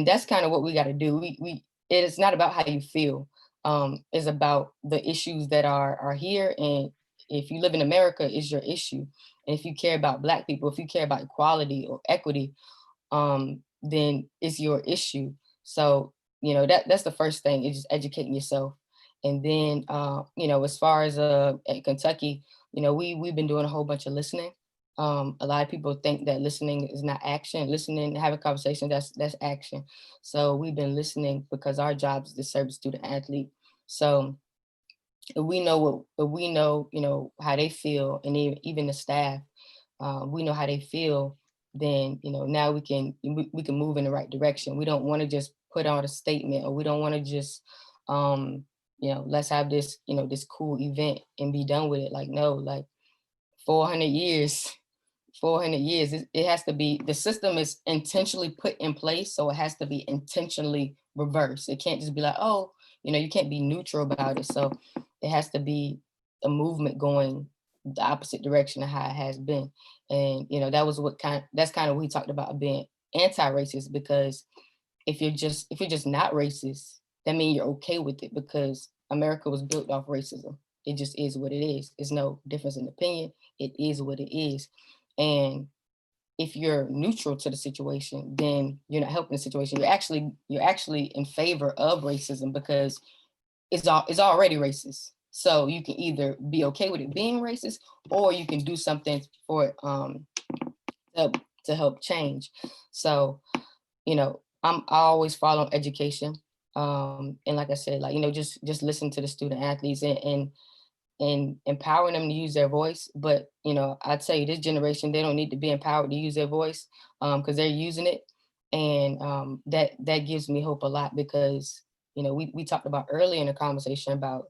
that's kind of what we got to do. It's not about how you feel. It's about the issues that are here. And if you live in America, it's your issue. And if you care about Black people, if you care about equality or equity, then it's your issue. So, that's the first thing, is just educating yourself. And then, as far as at Kentucky, we've been doing a whole bunch of listening. A lot of people think that listening is not action. Listening, having a conversation, that's action. So we've been listening because our job is to serve the student athlete. So if we know how they feel, and even the staff, we know how they feel, then, now we can move in the right direction. We don't want to just put out a statement, or we don't want to just, let's have this, this cool event and be done with it. Like, no, like 400 years, it has to be, the system is intentionally put in place. So it has to be intentionally reversed. It can't just be like, oh, you can't be neutral about it. So it has to be a movement going the opposite direction of how it has been. And, that's kind of what we talked about, being anti-racist, because if you're just not racist, that means you're okay with it, because America was built off racism. It just is what it is. There's no difference in opinion. It is what it is. And if you're neutral to the situation, then you're not helping the situation. You're actually in favor of racism, because it's already racist. So you can either be okay with it being racist, or you can do something for it to help change. So, I always follow education. And like I said, just listen to the student athletes and empowering them to use their voice. But, I tell you, this generation, they don't need to be empowered to use their voice, because they're using it. And that gives me hope a lot, because, we talked about earlier in the conversation about,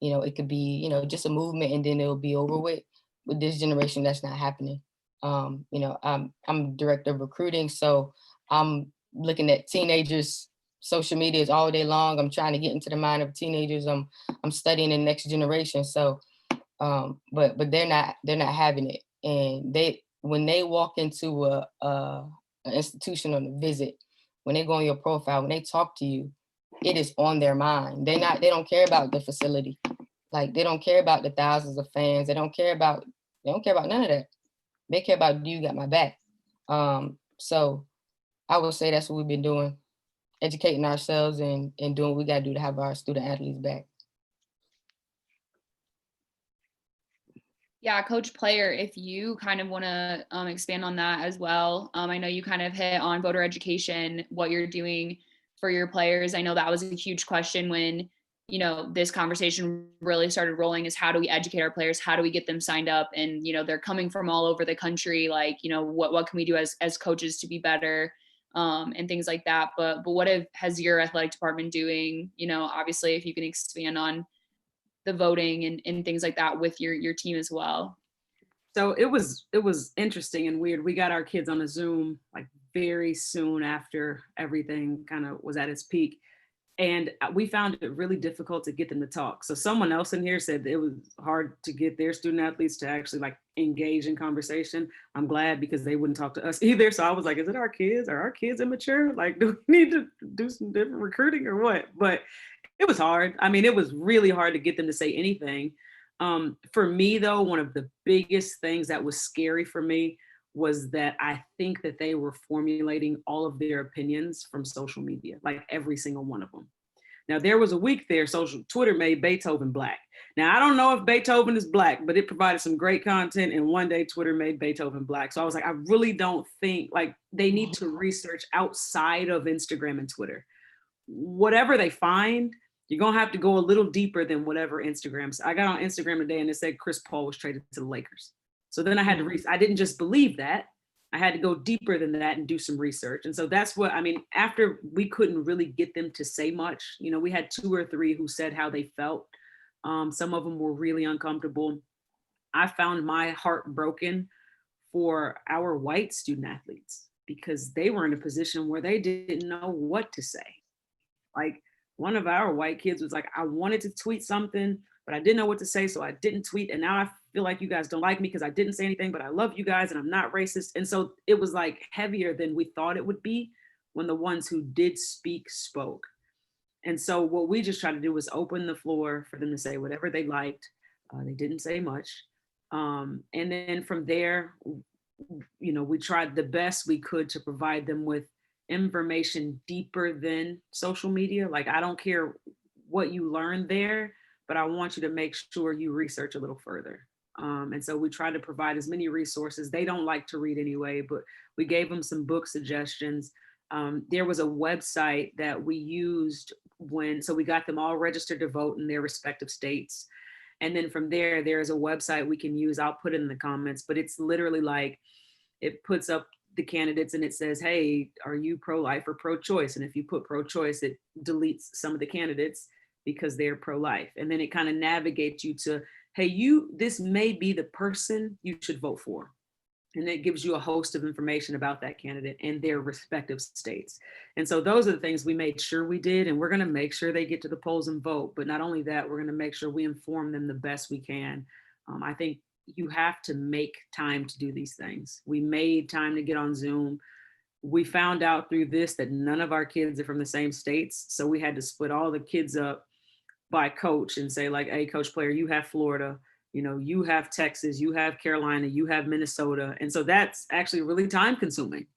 it could be, just a movement and then it'll be over with. With this generation, that's not happening. I'm director of recruiting, so I'm looking at teenagers' social medias all day long. I'm trying to get into the mind of teenagers. I'm studying the next generation. So, but they're not having it. And when they walk into an institution on a visit, when they go on your profile, when they talk to you, it is on their mind. They don't care about the facility. Like, they don't care about the thousands of fans. They don't care about none of that. They care about, do you got my back? So I would say that's what we've been doing, educating ourselves and doing what we got to do to have our student athletes back. Yeah, Coach Player, if you kind of want to expand on that as well. I know you kind of hit on voter education, what you're doing for your players. I know that was a huge question when, this conversation really started rolling, is how do we educate our players? How do we get them signed up? And, they're coming from all over the country. Like, what can we do as coaches to be better? And things like that. But what has your athletic department doing? Obviously, if you can expand on the voting and things like that with your team as well. So it was interesting and weird. We got our kids on a Zoom like very soon after everything kind of was at its peak. And we found it really difficult to get them to talk. So someone else in here said it was hard to get their student athletes to actually like engage in conversation. I'm glad, because they wouldn't talk to us either. So I was like, is it our kids? Are our kids immature? Like, do we need to do some different recruiting or what? But it was hard. I mean, it was really hard to get them to say anything. For me, though, one of the biggest things that was scary for me was that I think that they were formulating all of their opinions from social media, like every single one of them. Now, there was a week there, Twitter made Beethoven Black. Now, I don't know if Beethoven is Black, but it provided some great content. And one day Twitter made Beethoven Black. So I was like, I really don't think, like, they need to research outside of Instagram and Twitter. Whatever they find, you're going to have to go a little deeper than whatever Instagram. I got on Instagram today and it said Chris Paul was traded to the Lakers. So then I had to I didn't just believe that. I had to go deeper than that and do some research. And so that's what, I mean, after we couldn't really get them to say much, we had 2 or 3 who said how they felt. Some of them were really uncomfortable. I found my heart broken for our white student athletes, because they were in a position where they didn't know what to say. Like, one of our white kids was like, I wanted to tweet something, but I didn't know what to say, so I didn't tweet. And now I feel like you guys don't like me because I didn't say anything, but I love you guys and I'm not racist. And so it was like heavier than we thought it would be when the ones who did speak spoke. And so what we just tried to do was open the floor for them to say whatever they liked. They didn't say much. And then from there, we tried the best we could to provide them with information deeper than social media. Like, I don't care what you learn there, but I want you to make sure you research a little further. And so we tried to provide as many resources. They don't like to read anyway, but we gave them some book suggestions. There was a website that we used so we got them all registered to vote in their respective states. And then from there, there's a website we can use. I'll put it in the comments, but it's literally like, it puts up the candidates and it says, hey, are you pro-life or pro-choice? And if you put pro-choice, it deletes some of the candidates because they're pro-life. And then it kind of navigates you to, hey, this may be the person you should vote for. And it gives you a host of information about that candidate and their respective states. And so those are the things we made sure we did. And we're going to make sure they get to the polls and vote. But not only that, we're going to make sure we inform them the best we can. I think you have to make time to do these things. We made time to get on Zoom. We found out through this that none of our kids are from the same states. So we had to split all the kids up by coach and say, like, hey, coach Player, you have Florida, you have Texas, you have Carolina, you have Minnesota. And so that's actually really time consuming.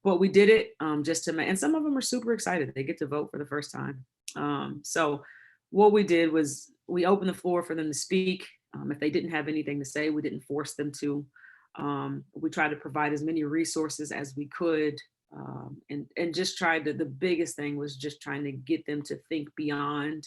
But we did it just to make, and some of them are super excited. They get to vote for the first time. So what we did was we opened the floor for them to speak. If they didn't have anything to say, we didn't force them to. We tried to provide as many resources as we could, and just tried to, the biggest thing was just trying to get them to think beyond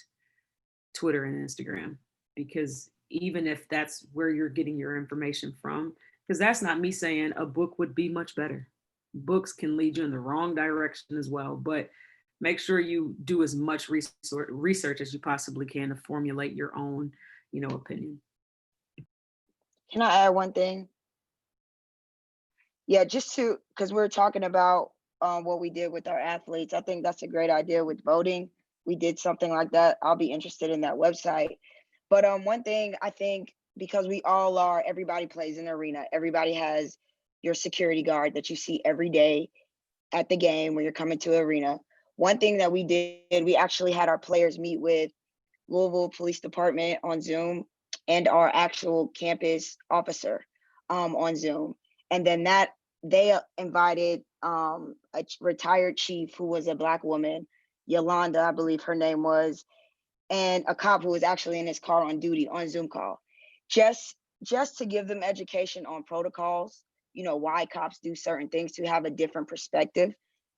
Twitter and Instagram, because even if that's where you're getting your information from, because that's not me saying a book would be much better. Books can lead you in the wrong direction as well, but make sure you do as much research as you possibly can to formulate your own, opinion. Can I add one thing? Yeah, because we're talking about what we did with our athletes. I think that's a great idea with voting. We did something like that. I'll be interested in that website. But one thing I think, because everybody plays in the arena, everybody has your security guard that you see every day at the game when you're coming to the arena. One thing that we did, we actually had our players meet with Louisville Police Department on Zoom and our actual campus officer on Zoom. And then they invited a retired chief who was a Black woman, Yolanda, I believe her name was, and a cop who was actually in his car on duty on Zoom call, just to give them education on protocols, why cops do certain things, to have a different perspective.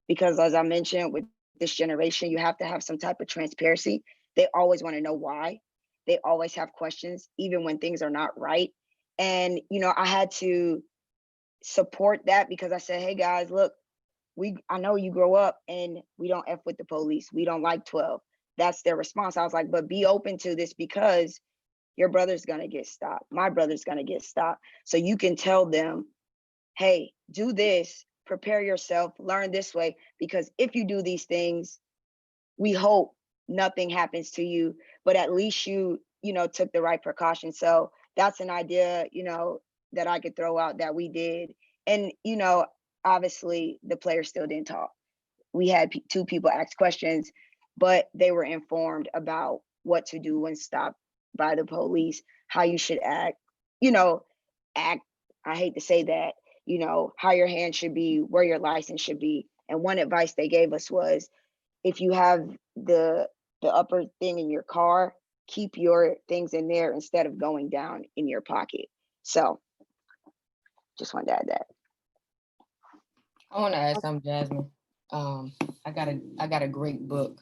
Because as I mentioned, with this generation, you have to have some type of transparency. They always want to know why. They always have questions, even when things are not right. And, I had to support that, because I said, hey guys, look, I know you grow up and we don't F with the police. We don't like 12. That's their response. I was like, but be open to this, because your brother's going to get stopped. My brother's going to get stopped. So you can tell them, hey, do this, prepare yourself, learn this way, because if you do these things, we hope nothing happens to you, but at least you took the right precautions. So that's an idea, that I could throw out that we did. And, obviously the players still didn't talk. We had two people ask questions, but they were informed about what to do when stopped by the police, how you should act, I hate to say that, how your hand should be, where your license should be. And one advice they gave us was, if you have the upper thing in your car, keep your things in there instead of going down in your pocket. So just wanted to add that. I want to add something, Jhasmine. I got a great book,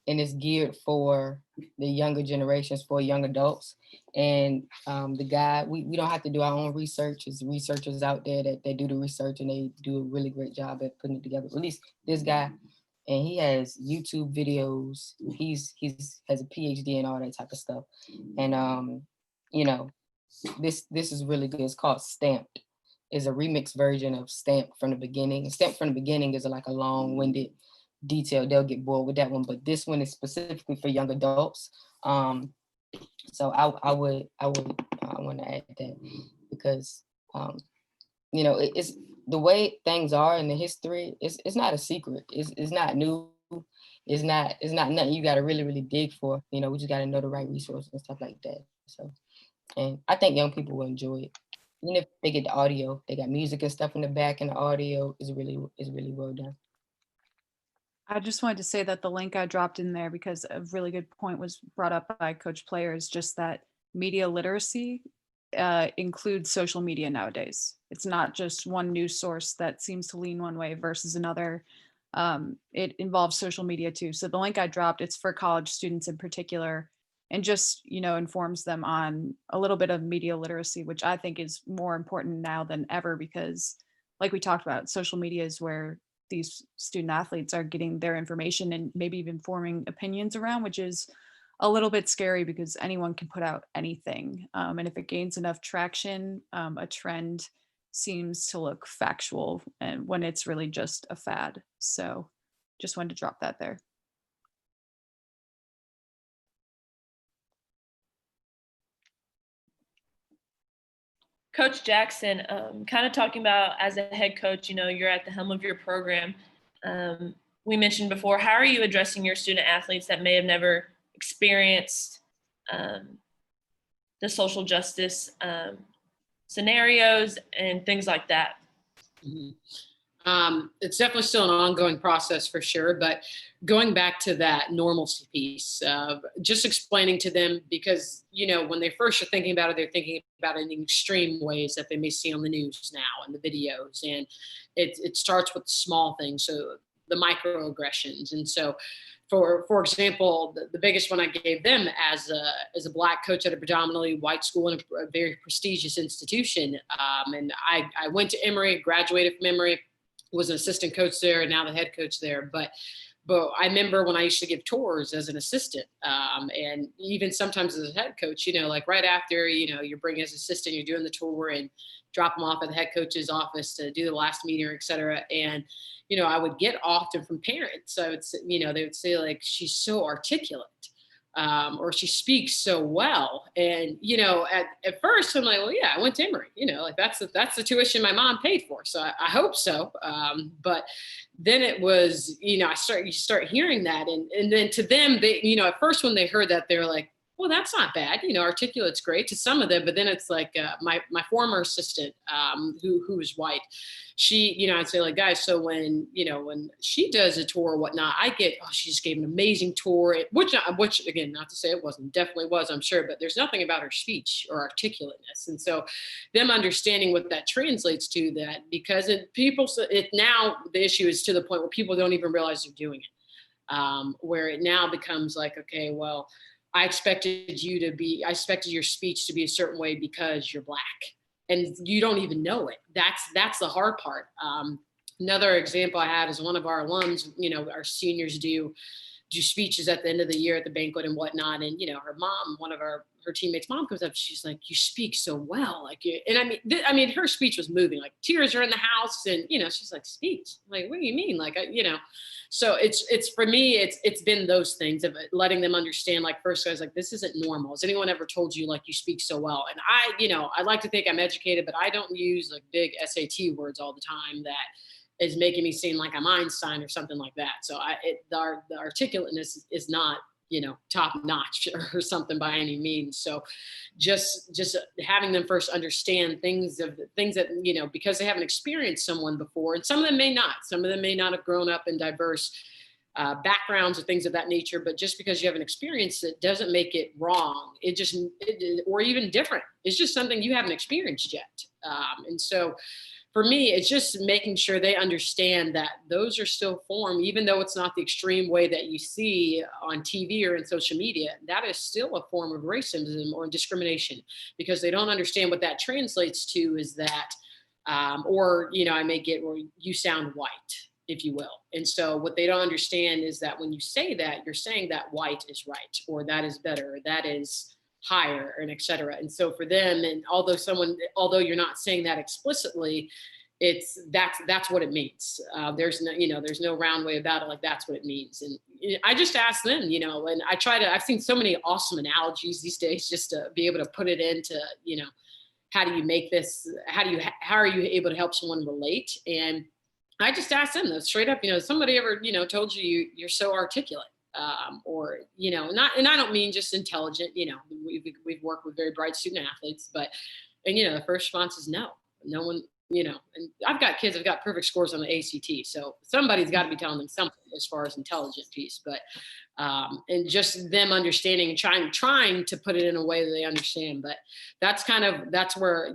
and it's geared for the younger generations, for young adults. And the guy, we don't have to do our own research. There's researchers out there that do the research, and they do a really great job at putting it together. At least this guy, and he has YouTube videos. He's has a PhD and all that type of stuff. And this is really good. It's called Stamped. is a remix version of Stamped from the Beginning. And Stamped from the Beginning is like a long-winded detail. They'll get bored with that one, but this one is specifically for young adults. So I would want to add that because you know, it's the way things are in the history. It's not a secret. It's not new. It's not nothing you got to really dig for. You know, we just got to know the right resources and stuff like that. So, and I think young people will enjoy it. Even if they get the audio, they got music and stuff in the back, and the audio is really well done. I just wanted to say that the link I dropped in there, because a really good point was brought up by Coach Player, is just that media literacy includes social media nowadays. It's not just one news source that seems to lean one way versus another. It involves social media too. So the link I dropped, it's for college students in particular, and just, you know, informs them on a little bit of media literacy, which I think is more important now than ever, because like we talked about, social media is where these student athletes are getting their information and maybe even forming opinions around, which is a little bit scary because anyone can put out anything. And if it gains enough traction, a trend seems to look factual, and when it's really just a fad. So just wanted to drop that there. Coach Jackson, kind of talking about as a head coach, you know, you're at the helm of your program. We mentioned before, how are you addressing your student athletes that may have never experienced the social justice scenarios and things like that? Mm-hmm. It's definitely still an ongoing process for sure, but going back to that normalcy piece, just explaining to them, because, you know, when they first are thinking about it, they're thinking about it in extreme ways that they may see on the news now and the videos. And it starts with small things. So the microaggressions. And so for example, the biggest one I gave them as a Black coach at a predominantly white school and a very prestigious institution. And I went to Emory, graduated from Emory, was an assistant coach there and now the head coach there. But I remember when I used to give tours as an assistant, and even sometimes as a head coach, you know, like right after, you know, you're bringing as assistant, you're doing the tour and drop them off at the head coach's office to do the last meeting, et cetera. And, you know, I would get often from parents. So it's, you know, they would say like, she's so articulate. Or she speaks so well. And, you know, at first I'm like, well, yeah, I went to Emory, you know, like that's the tuition my mom paid for. So I hope so. But then it was, you know, you start hearing that. And then to them, they, you know, at first when they heard that, they were like, well, that's not bad. You know, articulate's great to some of them, but then it's like my former assistant, who was white, she, you know, I'd say like, guys, so when she does a tour or whatnot, I get, oh, she just gave an amazing tour, which again, not to say it wasn't, definitely was, I'm sure, but there's nothing about her speech or articulateness. And so them understanding what that translates to, that because now the issue is to the point where people don't even realize they're doing it, where it now becomes like, okay, well, I expected your speech to be a certain way because you're Black, and you don't even know it. That's the hard part. Another example I had is one of our alums, you know, our seniors do speeches at the end of the year at the banquet and whatnot. And, you know, her mom, one of her teammates' mom comes up, she's like, you speak so well. Like, and I mean, her speech was moving, like tears are in the house. And, you know, she's like, speech? I'm like, what do you mean? Like, you know, so it's for me, it's been those things of letting them understand, like, first I was like, this isn't normal. Has anyone ever told you like you speak so well? And I like to think I'm educated, but I don't use like big SAT words all the time that is making me seem like I'm Einstein or something like that. So the articulateness is not, you know, top notch or something by any means. So just having them first understand things that, you know, because they haven't experienced someone before, and some of them may not have grown up in diverse backgrounds or things of that nature, but just because you haven't experienced it doesn't make it wrong. Or even different. It's just something you haven't experienced yet. And so for me, it's just making sure they understand that those are still form, even though it's not the extreme way that you see on TV or in social media, that is still a form of racism or discrimination, because they don't understand what that translates to is that, or, you know, I may get, or you sound white, if you will. And so what they don't understand is that when you say that, you're saying that white is right, or that is better, or that is higher and et cetera. And so for them, and although you're not saying that explicitly, that's what it means. There's no round way about it. Like, that's what it means. And I just ask them, and I've seen so many awesome analogies these days just to be able to put it into, how do you make this, how are you able to help someone relate? And I just ask them though, straight up, somebody ever, told you're so articulate, or, and I don't mean just intelligent, we've worked with very bright student athletes, but, and, the first response is no one, and I've got kids, I've got perfect scores on the ACT. So somebody's got to be telling them something as far as intelligent piece, but, and just them understanding and trying to put it in a way that they understand. But that's where,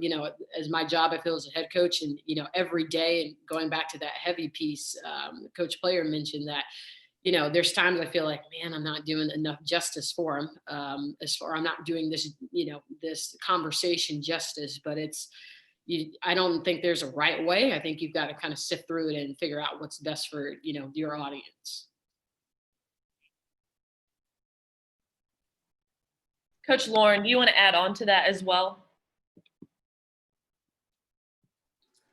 as my job, I feel, as a head coach, and, every day, and going back to that heavy piece, Coach Player mentioned that, there's times I feel like, man, I'm not doing enough justice for him. I'm not doing this, this conversation justice, but I don't think there's a right way. I think you've got to kind of sift through it and figure out what's best for, your audience. Coach Lauren, do you want to add on to that as well?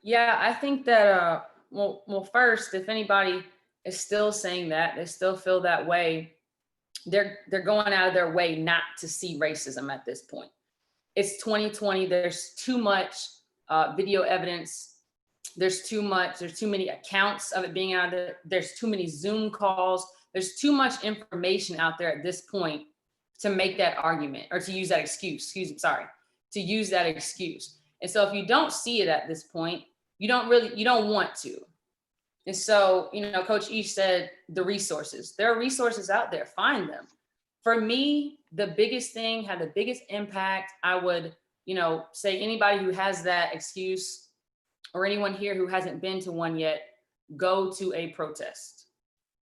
Yeah, I think that, well, first, if anybody is still saying that, they still feel that way, they're going out of their way not to see racism at this point. It's 2020. There's too much video evidence. There's too many accounts of it being out there. There's too many Zoom calls. There's too much information out there at this point to make that argument, or to use that excuse. To use that excuse. And so if you don't see it at this point, you don't want to. And so, Coach Ish said the resources. There are resources out there. Find them. For me, the biggest thing, had the biggest impact, I would, say anybody who has that excuse, or anyone here who hasn't been to one yet, go to a protest.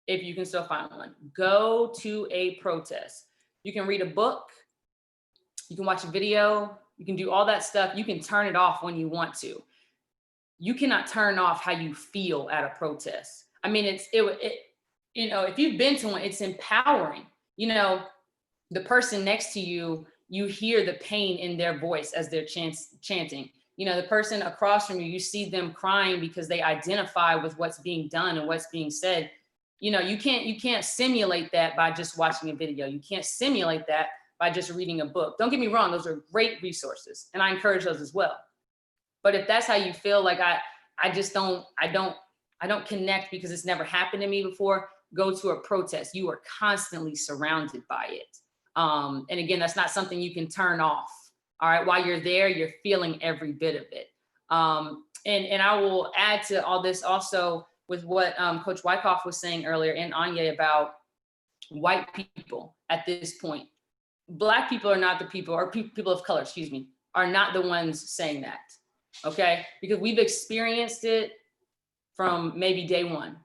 If you can still find one, go to a protest. You can read a book, you can watch a video, you can do all that stuff. You can turn it off when you want to. You cannot turn off how you feel at a protest. I mean, if you've been to one, it's empowering. The person next to you, you hear the pain in their voice as they're chanting. The person across from you, you see them crying because they identify with what's being done and what's being said. You can't simulate that by just watching a video. You can't simulate that by just reading a book. Don't get me wrong, those are great resources, and I encourage those as well. But if that's how you feel, like I don't connect because it's never happened to me before, go to a protest. You are constantly surrounded by it. And again, that's not something you can turn off. All right, while you're there, you're feeling every bit of it. And I will add to all this also with what Coach Wyckoff was saying earlier, and Anya, about white people at this point. Black people are not the people, or people of color, are not the ones saying that. Okay, because we've experienced it from maybe day one.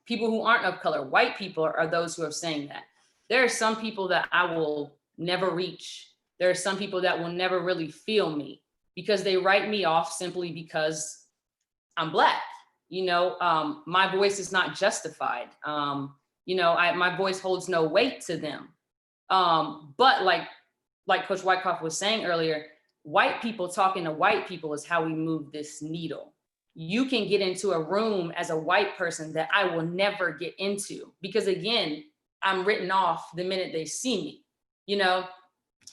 People who aren't of color, white people, are those who are saying that. There are some people that I will never reach. There are some people that will never really feel me, because they write me off simply because I'm Black. My voice is not justified. My voice holds no weight to them. But like Coach Wyckoff was saying earlier, white people talking to white people is how we move this needle. You can get into a room as a white person that I will never get into, because again, I'm written off the minute they see me,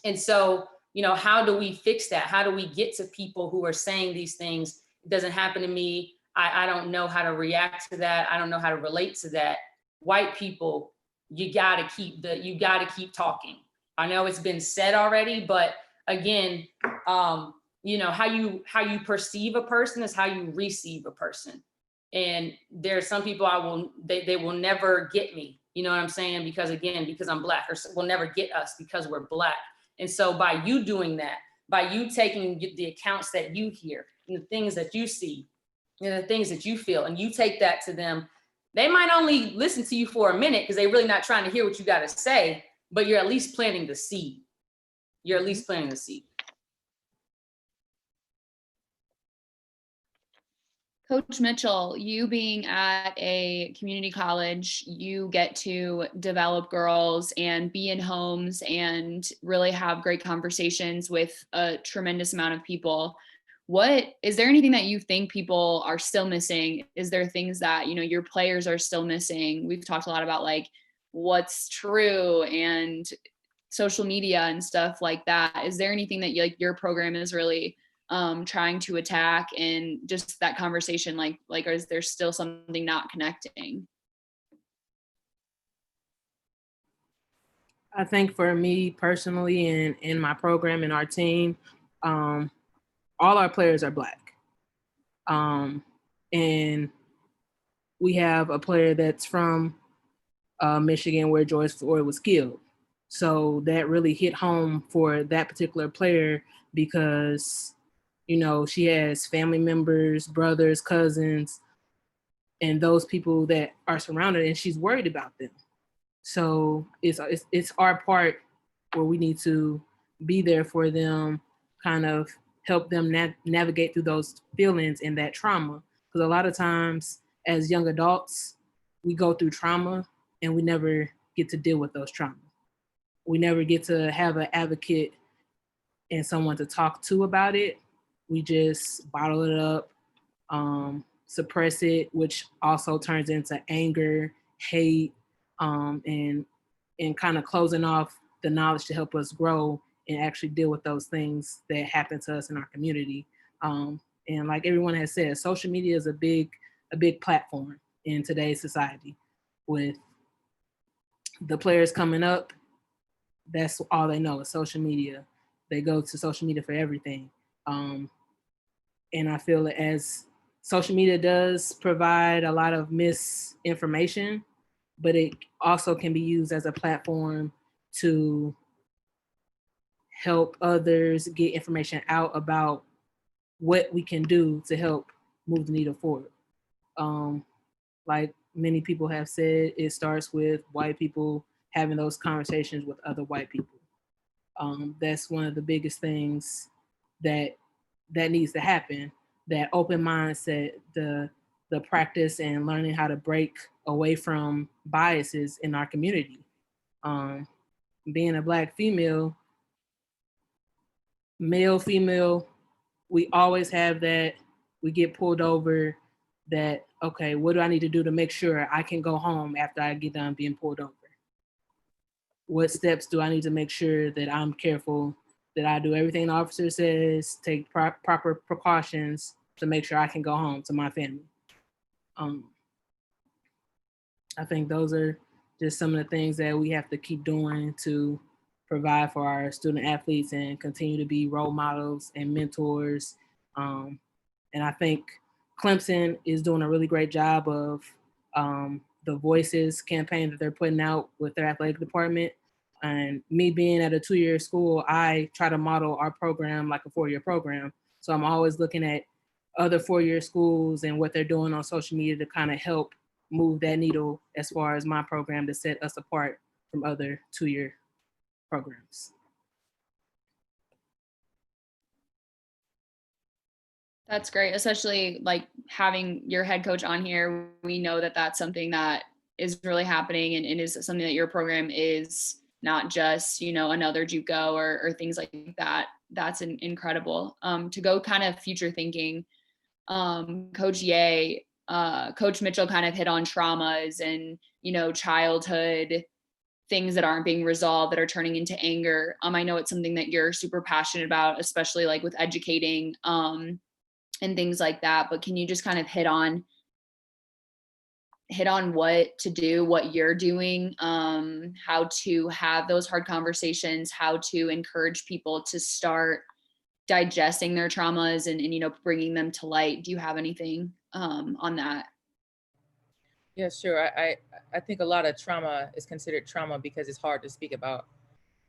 And so, how do we fix that? How do we get to people who are saying these things? It doesn't happen to me. I don't know how to react to that. I don't know how to relate to that. White people, you gotta keep talking. I know it's been said already, but again, how you perceive a person is how you receive a person. And there are some people they will never get me, you know what I'm saying? Because I'm Black, or will never get us because we're Black. And so by you doing that, by you taking the accounts that you hear and the things that you see and the things that you feel, and you take that to them, they might only listen to you for a minute because they're really not trying to hear what you got to say, but you're at least planting the seed. Coach Mitchell, you being at a community college, you get to develop girls and be in homes and really have great conversations with a tremendous amount of people. Is there anything that you think people are still missing? Is there things that, your players are still missing? We've talked a lot about like what's true and social media and stuff like that. Is there anything that your program is really trying to attack, and just that conversation, like, or is there still something not connecting? I think for me personally and in my program and our team, all our players are Black. And we have a player that's from Michigan where George Floyd was killed. So that really hit home for that particular player because, she has family members, brothers, cousins, and those people that are surrounded, and she's worried about them. So it's our part where we need to be there for them, kind of help them navigate through those feelings and that trauma. Because a lot of times as young adults, we go through trauma and we never get to deal with those traumas. We never get to have an advocate and someone to talk to about it. We just bottle it up, suppress it, which also turns into anger, hate, and kind of closing off the knowledge to help us grow and actually deal with those things that happen to us in our community. And like everyone has said, social media is a big platform in today's society. With the players coming up, that's all they know is social media. They go to social media for everything. And I feel that as social media does provide a lot of misinformation, but it also can be used as a platform to help others get information out about what we can do to help move the needle forward. Like many people have said, it starts with white people having those conversations with other white people. That's one of the biggest things that needs to happen. That open mindset, the practice and learning how to break away from biases in our community. Being a Black female, male, female, we always have that. We get pulled over. That, okay, what do I need to do to make sure I can go home after I get done being pulled over? What steps do I need to make sure that I'm careful, that I do everything the officer says, take proper precautions to make sure I can go home to my family? I think those are just some of the things that we have to keep doing to provide for our student athletes and continue to be role models and mentors. And I think Clemson is doing a really great job of the Voices campaign that they're putting out with their athletic department. And me being at a 2-year school, I try to model our program like a 4-year program. So I'm always looking at other 4-year schools and what they're doing on social media to kind of help move that needle as far as my program to set us apart from other 2-year programs. That's great, especially like having your head coach on here. We know that that's something that is really happening and is something that your program is not just, another JUCO or things like that. That's incredible. To go kind of future thinking, Coach Ye, Coach Mitchell kind of hit on traumas and, childhood things that aren't being resolved that are turning into anger. I know it's something that you're super passionate about, especially like with educating, and things like that. But can you just kind of hit on what to do, what you're doing, how to have those hard conversations, how to encourage people to start digesting their traumas and bringing them to light? Do you have anything on that? Yeah, sure. I think a lot of trauma is considered trauma because it's hard to speak about.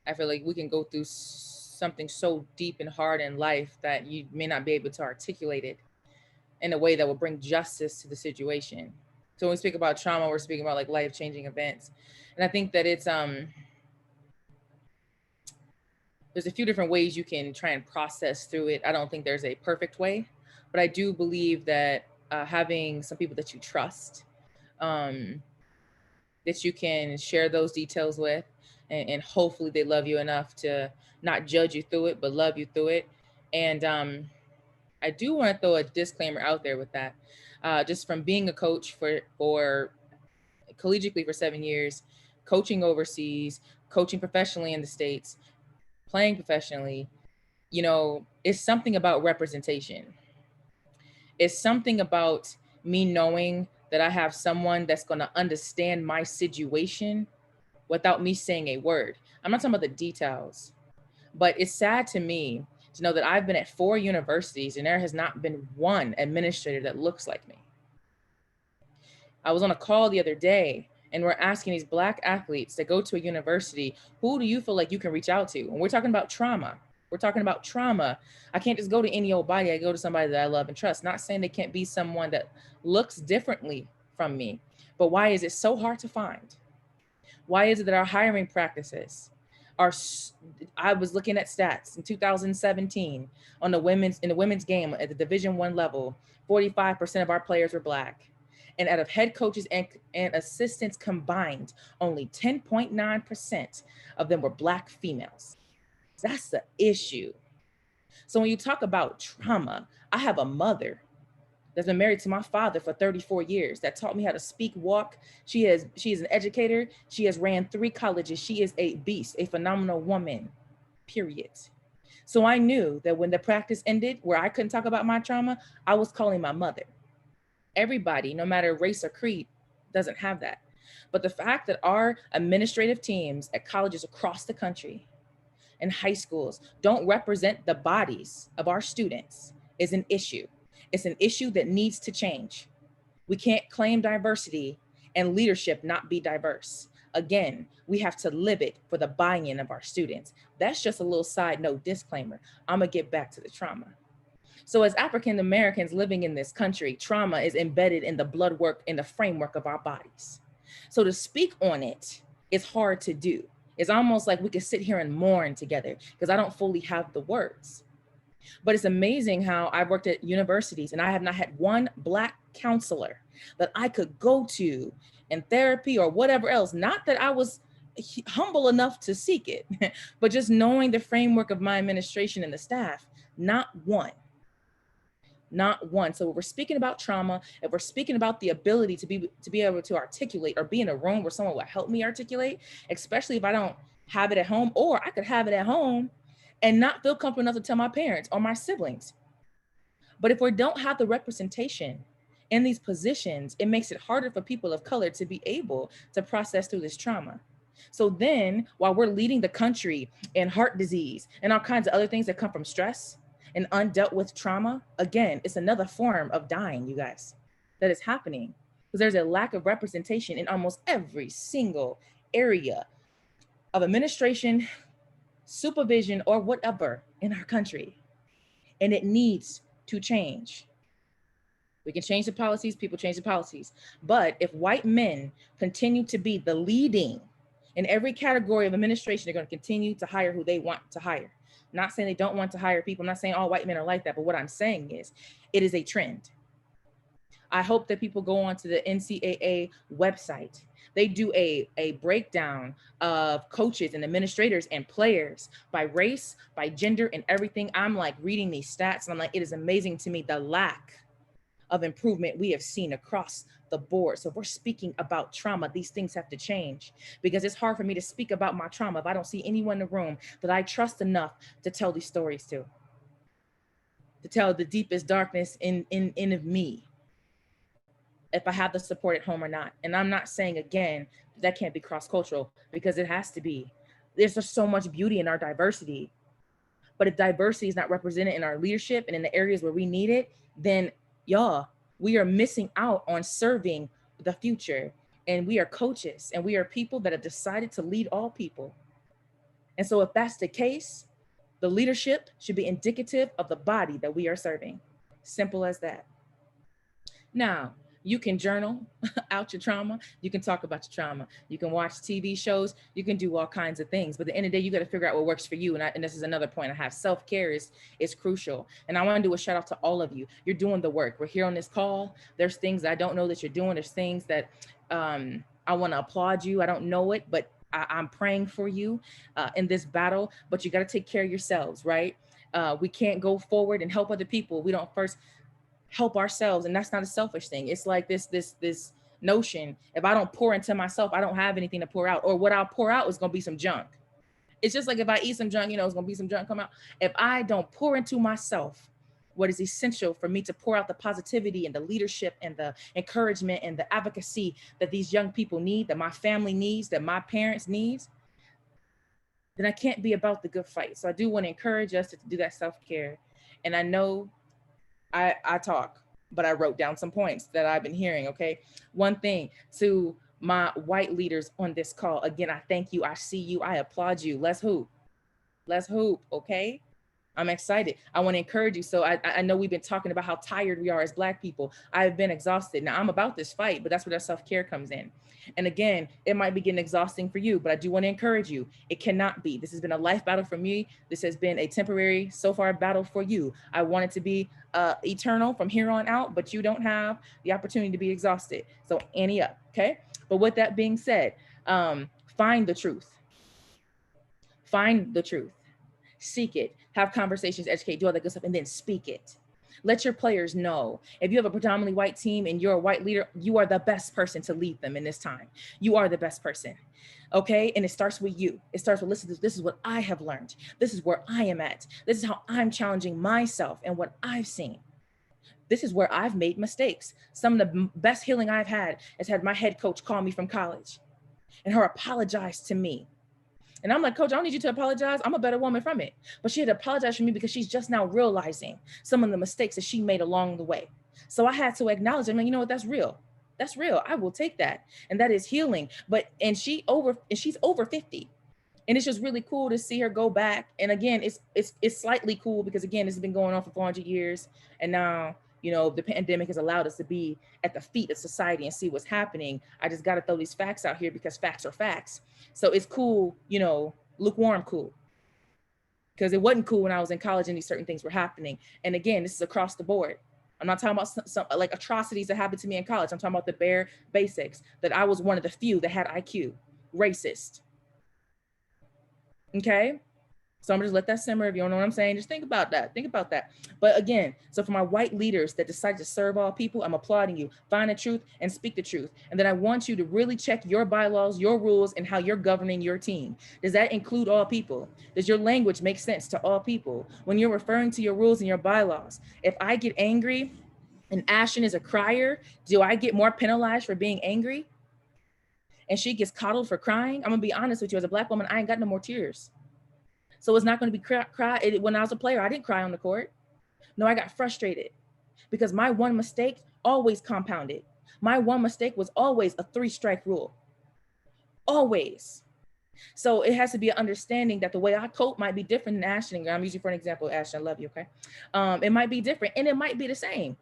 I feel like we can go through something so deep and hard in life that you may not be able to articulate it in a way that will bring justice to the situation. So when we speak about trauma, we're speaking about like life-changing events. And I think that it's there's a few different ways you can try and process through it. I don't think there's a perfect way, but I do believe that having some people that you trust, that you can share those details with, and hopefully they love you enough to not judge you through it, but love you through it. And I do want to throw a disclaimer out there with that. Just from being a coach for collegiately for 7 years, coaching overseas, coaching professionally in the States, playing professionally, you know, it's something about representation. It's something about me knowing that I have someone that's going to understand my situation without me saying a word. I'm not talking about the details, but it's sad to me to know that I've been at 4 universities and there has not been one administrator that looks like me. I was on a call the other day and we're asking these Black athletes that go to a university, who do you feel like you can reach out to? And we're talking about trauma. We're talking about trauma. I can't just go to any old body. I go to somebody that I love and trust. Not saying they can't be someone that looks differently from me, but why is it so hard to find? Why is it that our hiring practices are, I was looking at stats in 2017 in the women's game at the Division I level, 45% of our players were Black. And out of head coaches and assistants combined, only 10.9% of them were Black females. That's the issue. So when you talk about trauma, I have a mother that's been married to my father for 34 years that taught me how to speak, walk. She is an educator. She has ran 3 colleges. She is a beast, a phenomenal woman, period. So I knew that when the practice ended, where I couldn't talk about my trauma, I was calling my mother. Everybody, no matter race or creed, doesn't have that. But the fact that our administrative teams at colleges across the country and high schools don't represent the bodies of our students is an issue. It's an issue that needs to change. We can't claim diversity and leadership not be diverse. Again, we have to live it for the buy-in of our students. That's just a little side note disclaimer. I'm gonna get back to the trauma. So as African Americans living in this country, trauma is embedded in the blood work, in the framework of our bodies. So to speak on it is hard to do. It's almost like we could sit here and mourn together because I don't fully have the words. But it's amazing how I've worked at universities and I have not had one Black counselor that I could go to in therapy or whatever else. Not that I was humble enough to seek it, but just knowing the framework of my administration and the staff, not one. Not one. So if we're speaking about trauma, if we're speaking about the ability to be able to articulate or be in a room where someone will help me articulate, especially if I don't have it at home, or I could have it at home and not feel comfortable enough to tell my parents or my siblings. But if we don't have the representation in these positions, it makes it harder for people of color to be able to process through this trauma. So then while we're leading the country in heart disease and all kinds of other things that come from stress and undealt with trauma, again, it's another form of dying, you guys, that is happening because there's a lack of representation in almost every single area of administration, supervision, or whatever in our country. And it needs to change. We can change the policies, people change the policies. But if white men continue to be the leading in every category of administration, they're going to continue to hire who they want to hire. Not saying they don't want to hire people. I'm not saying all white men are like that, but what I'm saying is it is a trend. I hope that people go onto the NCAA website. They do a breakdown of coaches and administrators and players by race, by gender, and everything. I'm like reading these stats and I'm like, it is amazing to me the lack of improvement we have seen across the board. So if we're speaking about trauma, these things have to change because it's hard for me to speak about my trauma if I don't see anyone in the room that I trust enough to tell these stories to tell the deepest darkness in of me, if I have the support at home or not. And I'm not saying again, that can't be cross-cultural because it has to be. There's just so much beauty in our diversity. But if diversity is not represented in our leadership and in the areas where we need it, then y'all, we are missing out on serving the future. And we are coaches and we are people that have decided to lead all people. And so if that's the case, the leadership should be indicative of the body that we are serving. Simple as that. Now, You can journal out your trauma. You can talk about your trauma. You can watch TV shows. You can do all kinds of things. But at the end of the day, you got to figure out what works for you. And this is another point I have. Self-care is crucial. And I want to do a shout out to all of you. You're doing the work. We're here on this call. There's things I don't know that you're doing. There's things that I want to applaud you. I don't know it, but I'm praying for you in this battle. But you got to take care of yourselves, right? We can't go forward and help other people. We don't first help ourselves. And that's not a selfish thing. It's like this notion, if I don't pour into myself, I don't have anything to pour out, or what I'll pour out is going to be some junk. It's just like if I eat some junk, it's going to be some junk come out. If I don't pour into myself what is essential for me to pour out the positivity and the leadership and the encouragement and the advocacy that these young people need, that my family needs, that my parents needs, then I can't be about the good fight. So I do want to encourage us to do that self-care. And I know I talk, but I wrote down some points that I've been hearing, okay? One thing to my white leaders on this call, again, I thank you, I see you, I applaud you. Let's hoop, okay? I'm excited. I want to encourage you. So I know we've been talking about how tired we are as Black people. I've been exhausted. Now I'm about this fight, but that's where that self-care comes in. And again, it might be getting exhausting for you, but I do want to encourage you. It cannot be. This has been a life battle for me. This has been a temporary, so far, battle for you. I want it to be eternal from here on out, but you don't have the opportunity to be exhausted. So ante up, okay? But with that being said, find the truth. Find the truth. Seek it, have conversations, educate, do all that good stuff, and then speak it. Let your players know. If you have a predominantly white team and you're a white leader, you are the best person to lead them in this time. You are the best person, okay? And it starts with you. It starts with, listen, this is what I have learned. This is where I am at. This is how I'm challenging myself and what I've seen. This is where I've made mistakes. Some of the best healing I've had is had my head coach call me from college and her apologize to me. And I'm like, Coach, I don't need you to apologize. I'm a better woman from it. But she had to apologize for me because she's just now realizing some of the mistakes that she made along the way. So I had to acknowledge it. I mean, you know what? That's real. That's real. I will take that. And that is healing. And she's over 50. And it's just really cool to see her go back. And again, it's slightly cool because again, it's been going on for 400 years. And now, the pandemic has allowed us to be at the feet of society and see what's happening. I just got to throw these facts out here because facts are facts. So it's cool, lukewarm cool. Because it wasn't cool when I was in college and these certain things were happening. And again, this is across the board. I'm not talking about some like atrocities that happened to me in college. I'm talking about the bare basics, that I was one of the few that had IQ, racist. Okay? So I'm gonna just let that simmer. If you don't know what I'm saying, just think about that. But again, so for my white leaders that decided to serve all people, I'm applauding you. Find the truth and speak the truth. And then I want you to really check your bylaws, your rules, and how you're governing your team. Does that include all people? Does your language make sense to all people? When you're referring to your rules and your bylaws, if I get angry and Ashton is a crier, do I get more penalized for being angry? And she gets coddled for crying? I'm gonna be honest with you, as a Black woman, I ain't got no more tears. So it's not going to be cry. When I was a player, I didn't cry on the court. No, I got frustrated because my one mistake always compounded. My one mistake was always a 3-strike rule. Always. So it has to be an understanding that the way I cope might be different than Ashton. I'm using for an example, Ashton, I love you, okay? It might be different and it might be the same.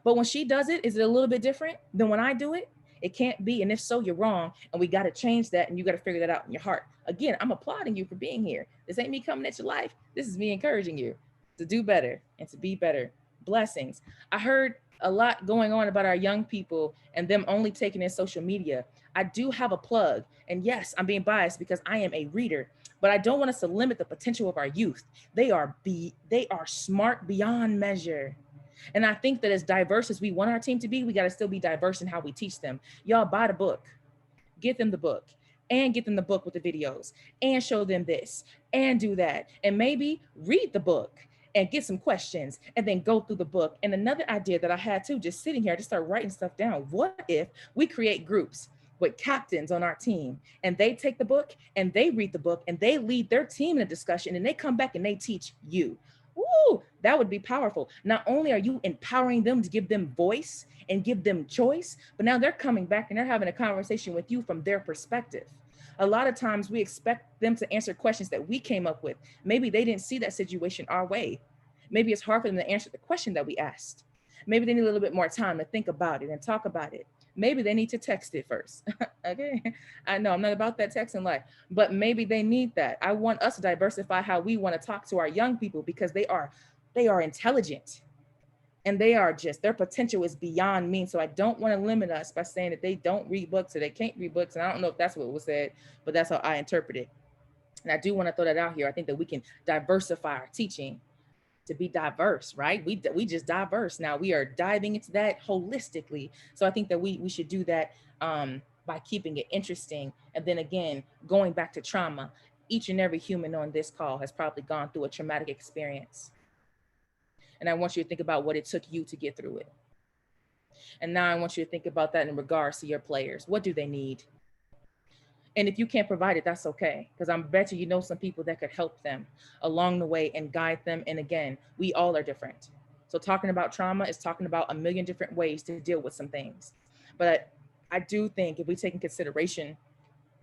But when she does it, is it a little bit different than when I do it? It can't be. And if so, you're wrong. And we got to change that. And you got to figure that out in your heart. Again, I'm applauding you for being here. This ain't me coming at your life. This is me encouraging you to do better and to be better. Blessings. I heard a lot going on about our young people and them only taking in social media. I do have a plug. And yes, I'm being biased because I am a reader, but I don't want us to limit the potential of our youth. They are smart beyond measure. And I think that as diverse as we want our team to be, we got to still be diverse in how we teach them. Y'all buy the book, get them the book, and get them the book with the videos, and show them this, and do that. And maybe read the book and get some questions, and then go through the book. And another idea that I had too, just sitting here, I just start writing stuff down. What if we create groups with captains on our team, and they take the book, and they read the book, and they lead their team in a discussion, and they come back and they teach you? Ooh, that would be powerful. Not only are you empowering them to give them voice and give them choice, but now they're coming back and they're having a conversation with you from their perspective. A lot of times we expect them to answer questions that we came up with. Maybe they didn't see that situation our way. Maybe it's hard for them to answer the question that we asked. Maybe they need a little bit more time to think about it and talk about it. Maybe they need to text it first. Okay. I know I'm not about that texting life, but maybe they need that. I want us to diversify how we want to talk to our young people, because they are intelligent, and they are just, their potential is beyond me. So I don't want to limit us by saying that they don't read books or they can't read books. And I don't know if that's what was said, but that's how I interpret it. And I do want to throw that out here. I think that we can diversify our teaching to be diverse, right? We just diverse. Now we are diving into that holistically. So I think that we should do that by keeping it interesting. And then again, going back to trauma, each and every human on this call has probably gone through a traumatic experience. And I want you to think about what it took you to get through it. And now I want you to think about that in regards to your players. What do they need? And if you can't provide it, that's okay. Because I'm bet you know some people that could help them along the way and guide them. And again, we all are different. So talking about trauma is talking about a million different ways to deal with some things. But I do think if we take in consideration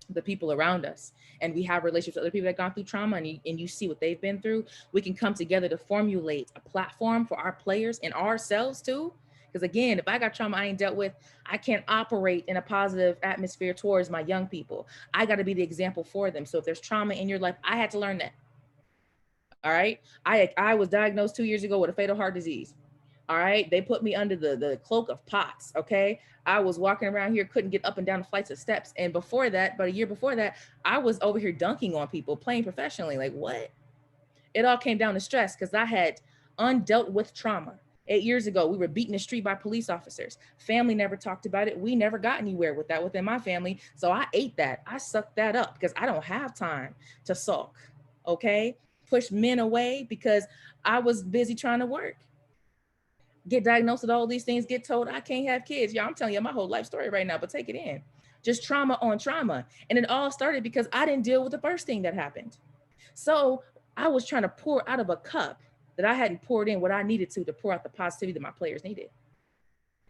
the people around us, and we have relationships with other people that have gone through trauma, and you see what they've been through, we can come together to formulate a platform for our players and ourselves too. Because again, if I got trauma I ain't dealt with, I can't operate in a positive atmosphere towards my young people. I got to be the example for them. So if there's trauma in your life, I had to learn that. All right. I was diagnosed 2 years ago with a fatal heart disease. All right. They put me under the cloak of POTS. Okay. I was walking around here, couldn't get up and down the flights of steps. And before that, about a year before that, I was over here dunking on people, playing professionally. Like what? It all came down to stress because I had undealt with trauma. 8 years ago, we were beaten in the street by police officers. Family never talked about it. We never got anywhere with that within my family. So I ate that. I sucked that up because I don't have time to sulk. Okay. Push men away because I was busy trying to work. Get diagnosed with all these things, get told I can't have kids. Y'all, I'm telling you my whole life story right now, but take it in. Just trauma on trauma. And it all started because I didn't deal with the first thing that happened. So I was trying to pour out of a cup that I hadn't poured in what I needed to pour out the positivity that my players needed.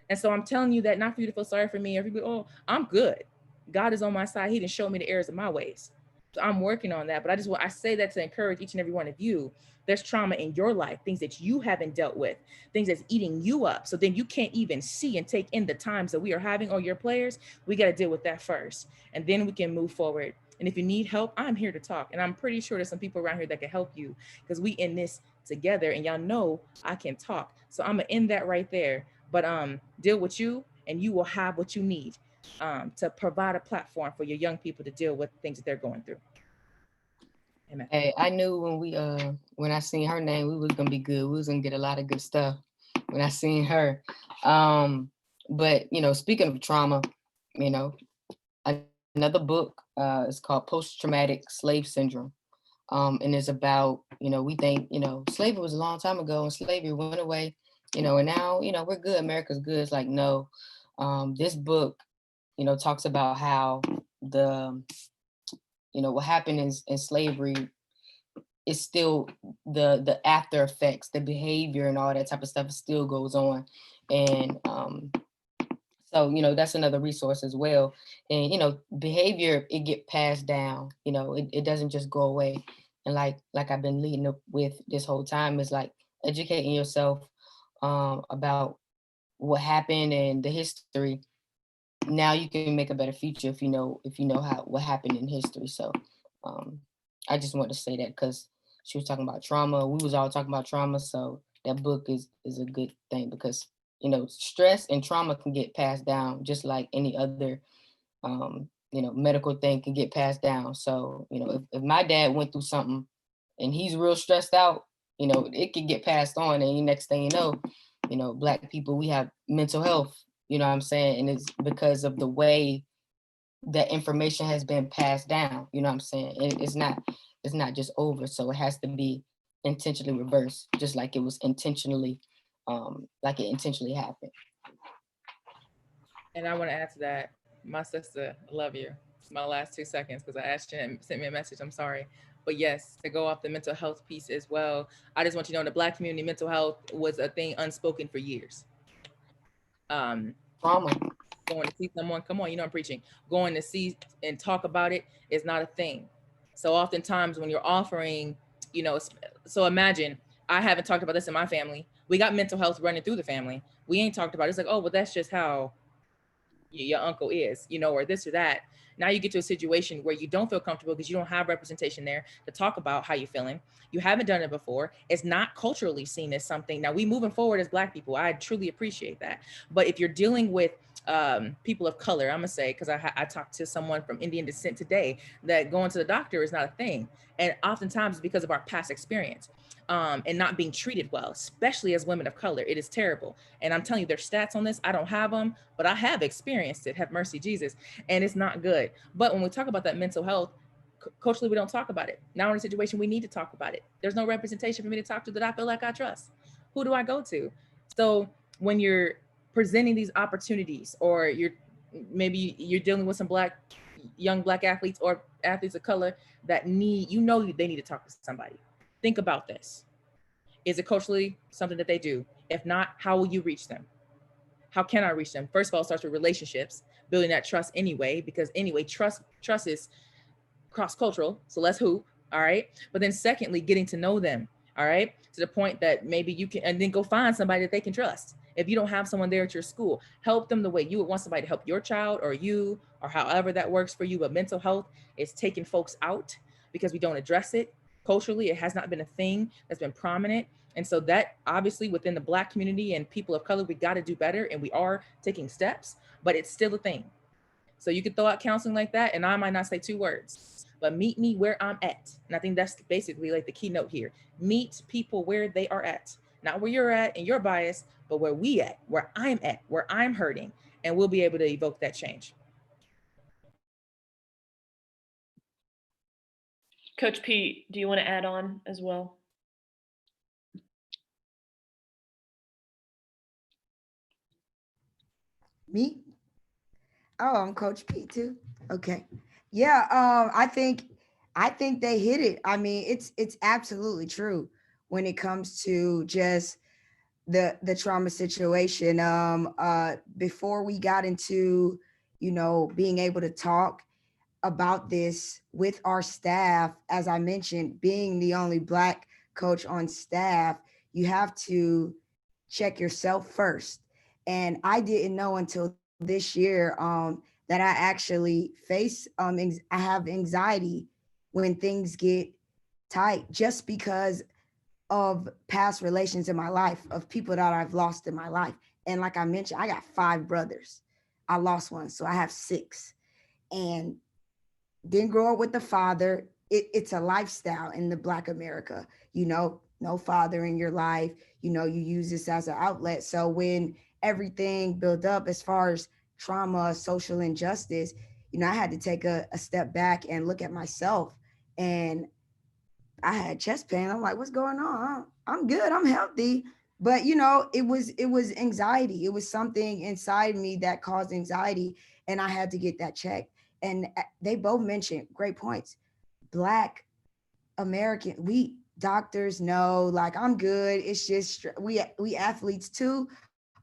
And so I'm telling you that not for you to feel sorry for me. Everybody, oh, I'm good. God is on my side. He didn't show me the errors of my ways. So I'm working on that. But I say that to encourage each and every one of you. There's trauma in your life, things that you haven't dealt with, things that's eating you up. So then you can't even see and take in the times that we are having on your players. We got to deal with that first. And then we can move forward. And if you need help, I'm here to talk. And I'm pretty sure there's some people around here that can help you because we in this together, and y'all know I can talk. So I'm gonna end that right there. But deal with you, and you will have what you need to provide a platform for your young people to deal with things that they're going through. Amen. Hey, I knew when I seen her name, we was gonna be good. We was gonna get a lot of good stuff when I seen her. But speaking of trauma, another book is called Post-Traumatic Slave Syndrome. And it's about, we think, slavery was a long time ago and slavery went away, and now, we're good. America's good. It's like, no, this book, talks about how what happened in slavery is still the after effects, the behavior and all that type of stuff still goes on. And so, that's another resource as well. And, behavior, it get passed down, it doesn't just go away. And like I've been leading up with this whole time is like educating yourself about what happened and the history. Now you can make a better future if you know what happened in history. So I just want to say that because she was talking about trauma. We was all talking about trauma. So that book is a good thing because, stress and trauma can get passed down just like any other medical thing can get passed down. So, if my dad went through something and he's real stressed out, it could get passed on. And next thing you know, Black people, we have mental health, you know what I'm saying? And it's because of the way that information has been passed down, you know what I'm saying? It's not just over. So it has to be intentionally reversed, just like it was intentionally, like it intentionally happened. And I want to add to that. My sister, I love you. It's my last 2 seconds because I asked you and sent me a message. I'm sorry. But yes, to go off the mental health piece as well, I just want you to know in the Black community, mental health was a thing unspoken for years. Trauma. Going to see someone, come on, I'm preaching. Going to see and talk about it is not a thing. So oftentimes when you're offering, so imagine, I haven't talked about this in my family, We got mental health running through the family. We ain't talked about it. It's like, oh, well, that's just how your uncle is, you know, or this or that. Now you get to a situation where you don't feel comfortable because you don't have representation there to talk about how you're feeling. You haven't done it before. It's not culturally seen as something. Now we moving forward as Black people. I truly appreciate that. But if you're dealing with people of color, I'm gonna say, because I talked to someone from Indian descent today, that going to the doctor is not a thing. And oftentimes it's because of our past experience. And not being treated well, especially as women of color. It is terrible. And I'm telling you, there's stats on this. I don't have them, but I have experienced it. Have mercy, Jesus. And it's not good. But when we talk about that mental health, culturally, we don't talk about it. Now we're in a situation we need to talk about it. There's no representation for me to talk to that I feel like I trust. Who do I go to? So when you're presenting these opportunities, or maybe you're dealing with some young Black athletes or athletes of color that need, they need to talk to somebody. Think about this. Is it culturally something that they do? If not, how will you reach them? How can I reach them? First of all, it starts with relationships, building that trust anyway, because anyway, trust is cross-cultural. So let's hoop. All right. But then secondly, getting to know them. All right. To the point that maybe you can, and then go find somebody that they can trust. If you don't have someone there at your school, help them the way you would want somebody to help your child or you, or however that works for you. But mental health is taking folks out because we don't address it. Culturally, it has not been a thing that's been prominent. And so that obviously within the Black community and people of color, we got to do better, and we are taking steps, but it's still a thing. So you could throw out counseling like that, and I might not say 2 words, but meet me where I'm at. And I think that's basically like the keynote here. Meet people where they are at, not where you're at and your bias, but where we at, where I'm hurting, and we'll be able to evoke that change. Coach Pete, do you want to add on as well? Me? Oh, I'm Coach Pete too. Okay. Yeah, I think they hit it. I mean, it's absolutely true when it comes to just the trauma situation. Before we got into, being able to talk about this with our staff, as I mentioned, being the only Black coach on staff, you have to check yourself first. And I didn't know until this year that I actually face, I have anxiety when things get tight, just because of past relations in my life, of people that I've lost in my life. And like I mentioned, I got 5 brothers. I lost one, so I have 6. And didn't grow up with the father. It's a lifestyle in the Black America, no father in your life, you use this as an outlet. So when everything built up as far as trauma, social injustice, I had to take a step back and look at myself. And I had chest pain. I'm like, what's going on? I'm good. I'm healthy. But, it was anxiety. It was something inside me that caused anxiety. And I had to get that checked. And they both mentioned great points. Black American, we doctors know, like, I'm good. It's just, we athletes too.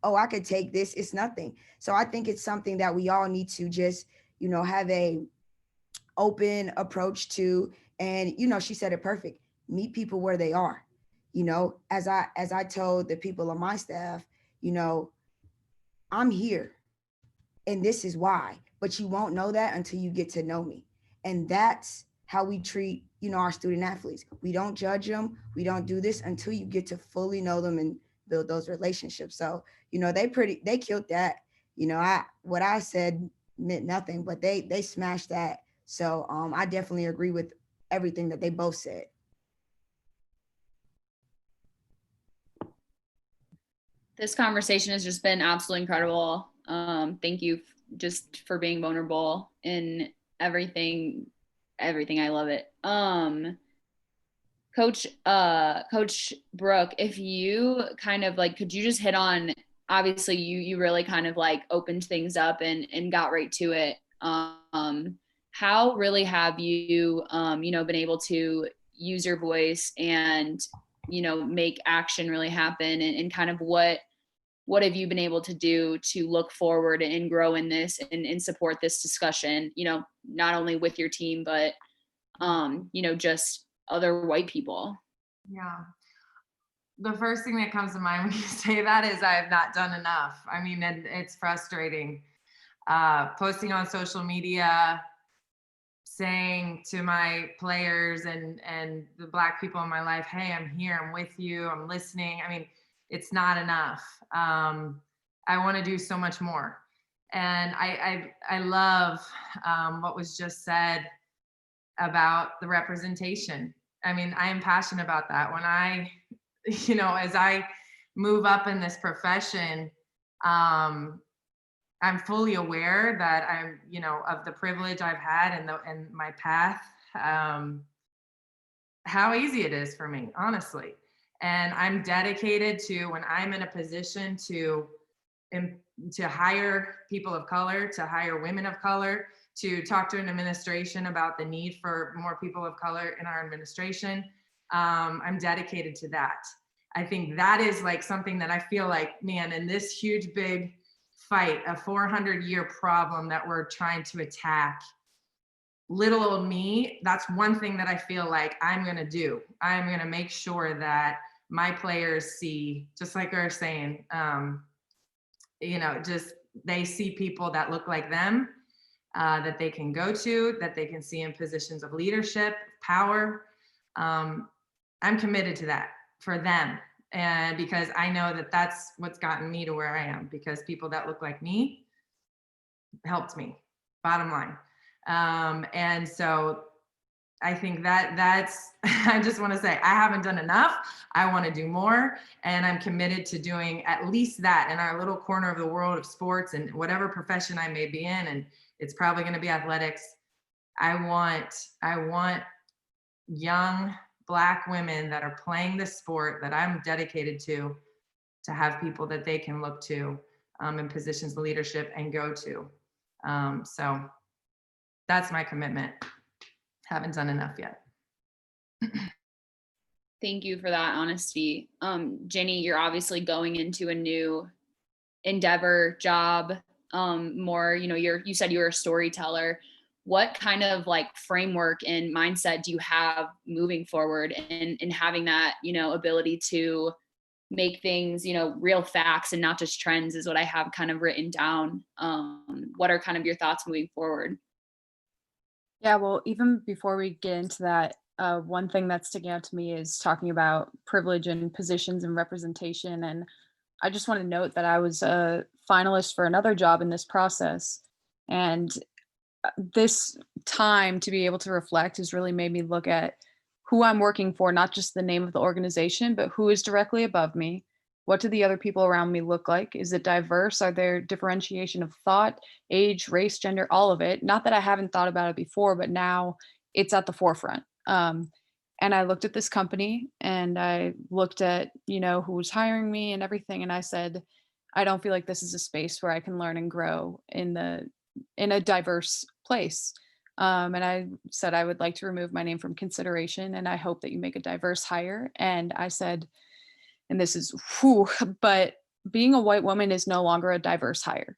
Oh, I could take this. It's nothing. So I think it's something that we all need to just, have a open approach to. And, she said it perfect. Meet people where they are. As I told the people on my staff, I'm here and this is why, but you won't know that until you get to know me. And that's how we treat, our student athletes. We don't judge them. We don't do this until you get to fully know them and build those relationships. So, they killed that. What I said meant nothing, but they smashed that. So I definitely agree with everything that they both said. This conversation has just been absolutely incredible. Thank you just for being vulnerable in everything. I love it. Coach Brooke, if you kind of like, could you just hit on, obviously you really kind of like opened things up and got right to it. How really have you, been able to use your voice and, make action really happen, and kind of what have you been able to do to look forward and grow in this and support this discussion, not only with your team, but, just other white people? Yeah. the first thing that comes to mind when you say that is I have not done enough. I mean, it's frustrating. Posting on social media, saying to my players and the Black people in my life, hey, I'm here, I'm with you, I'm listening. I mean, it's not enough. I want to do so much more. And I love what was just said about the representation. I mean, I am passionate about that. When I, as I move up in this profession, I'm fully aware that I'm, of the privilege I've had and my path, how easy it is for me, honestly. And I'm dedicated to, when I'm in a position to hire people of color, to hire women of color, to talk to an administration about the need for more people of color in our administration. I'm dedicated to that. I think that is like something that I feel like, man, in this huge, big fight, a 400-year problem that we're trying to attack, little old me, that's one thing that I feel like I'm gonna do. I'm gonna make sure that my players see, just like we were saying, just they see people that look like them, that they can go to, that they can see in positions of leadership, power. I'm committed to that for them. And because I know that that's what's gotten me to where I am, because people that look like me helped me, bottom line. And so I think that's, I just want to say, I haven't done enough. I want to do more. And I'm committed to doing at least that in our little corner of the world of sports and whatever profession I may be in. And it's probably going to be athletics. I want young Black women that are playing this sport that I'm dedicated to have people that they can look to in positions of leadership and go to. So that's my commitment. Haven't done enough yet. Thank you for that honesty. Jenny, you're obviously going into a new endeavor, job, more, you said you were a storyteller. What kind of like framework and mindset do you have moving forward and having that, ability to make things, real facts and not just trends is what I have kind of written down. What are kind of your thoughts moving forward? Yeah, well, even before we get into that, one thing that's sticking out to me is talking about privilege and positions and representation. And I just want to note that I was a finalist for another job in this process. And this time to be able to reflect has really made me look at who I'm working for, not just the name of the organization, but who is directly above me. What do the other people around me look like? Is it diverse? Are there differentiation of thought, age, race, gender, all of it? Not that I haven't thought about it before, but now it's at the forefront. And I looked at this company and I looked at, who was hiring me and everything. And I said, I don't feel like this is a space where I can learn and grow in a diverse place. And I said, I would like to remove my name from consideration. And I hope that you make a diverse hire. And I said, and this is, but being a white woman is no longer a diverse hire.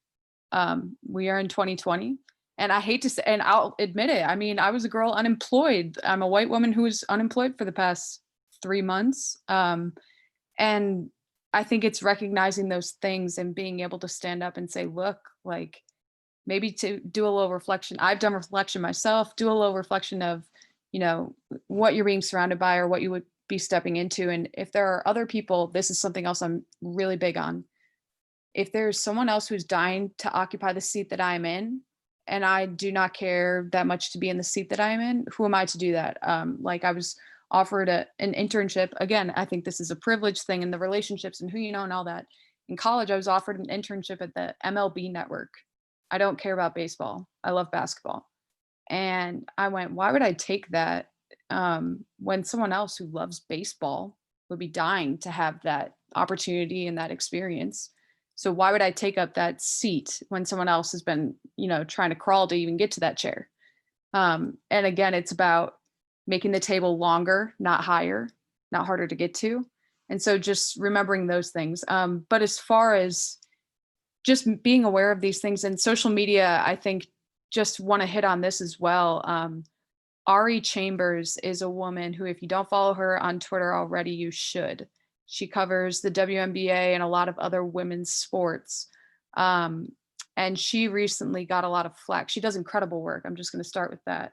We are in 2020. And I hate to say, and I'll admit it. I mean, I was a girl unemployed. I'm a white woman who was unemployed for the past 3 months. And I think it's recognizing those things and being able to stand up and say, look, like maybe to do a little reflection. I've done reflection myself, do a little reflection of, what you're being surrounded by or what you would be stepping into. And if there are other people, this is something else I'm really big on. If there's someone else who's dying to occupy the seat that I'm in, and I do not care that much to be in the seat that I'm in, who am I to do that? Like I was offered an internship. Again, I think this is a privilege thing in the relationships and who you know and all that. In college, I was offered an internship at the MLB network. I don't care about baseball. I love basketball. And I went, why would I take that when someone else who loves baseball would be dying to have that opportunity and that experience? So why would I take up that seat when someone else has been, trying to crawl to even get to that chair? And again, it's about making the table longer, not higher, not harder to get to. And so just remembering those things. But as far as just being aware of these things and social media, I think just want to hit on this as well. Ari Chambers is a woman who, if you don't follow her on Twitter already, you should. She covers the WNBA and a lot of other women's sports. And she recently got a lot of flack. She does incredible work. I'm just going to start with that.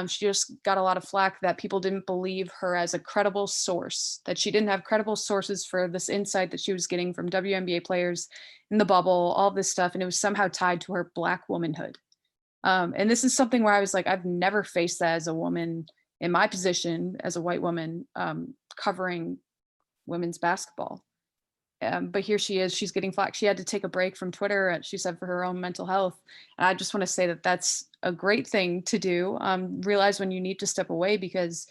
She just got a lot of flack that people didn't believe her as a credible source, that she didn't have credible sources for this insight that she was getting from WNBA players in the bubble, all this stuff. And it was somehow tied to her Black womanhood. And this is something where I was like, I've never faced that as a woman in my position as a white woman covering women's basketball. But here she is, she's getting flack. She had to take a break from Twitter, she said, for her own mental health. And I just want to say that that's a great thing to do. Realize when you need to step away, because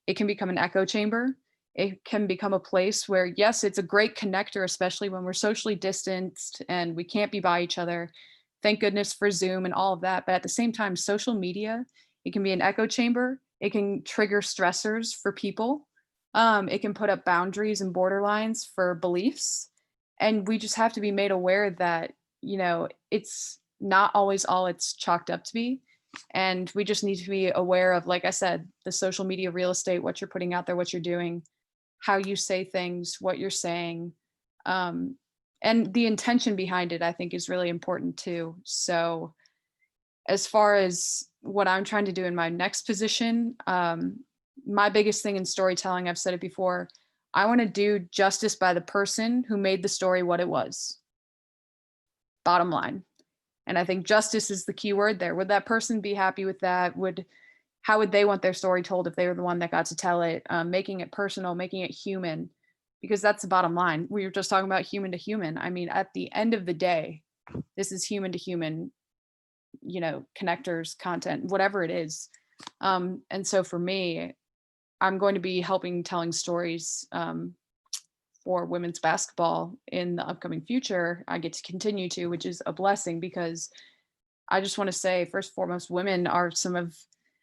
it can become an echo chamber. It can become a place where, yes, it's a great connector, especially when we're socially distanced and we can't be by each other. Thank goodness for Zoom and all of that. But at the same time, social media, it can be an echo chamber. It can trigger stressors for people. It can put up boundaries and borderlines for beliefs. And we just have to be made aware that, you know, it's not always all it's chalked up to be. And we just need to be aware of, like I said, the social media real estate, what you're putting out there, what you're doing, how you say things, what you're saying. And the intention behind it, I think, is really important too. So as far as what I'm trying to do in my next position, my biggest thing in storytelling, I've said it before, I want to do justice by the person who made the story what it was. Bottom line. And I think justice is the key word there. Would that person be happy with that? How would they want their story told if they were the one that got to tell it? Making it personal, making it human, because that's the bottom line. We were just talking about human to human. I mean, at the end of the day, this is human to human, you know, connectors, content, whatever it is. And so for me, I'm going to be telling stories for women's basketball in the upcoming future. I get to continue to, which is a blessing, because I just want to say, first and foremost, women are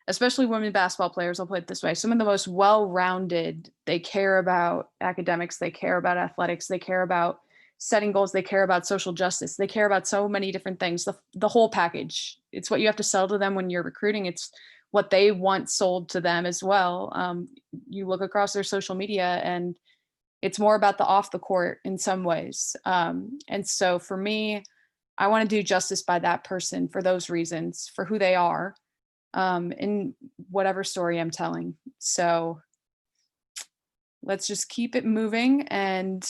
especially women basketball players, I'll put it this way, some of the most well-rounded. They care about academics, they care about athletics, they care about setting goals, they care about social justice, they care about so many different things, the whole package. It's what you have to sell to them when you're recruiting. It's what they want sold to them as well. You look across their social media and it's more about the off the court in some ways. And so for me, I want to do justice by that person for those reasons, for who they are, in whatever story I'm telling. So let's just keep it moving. And,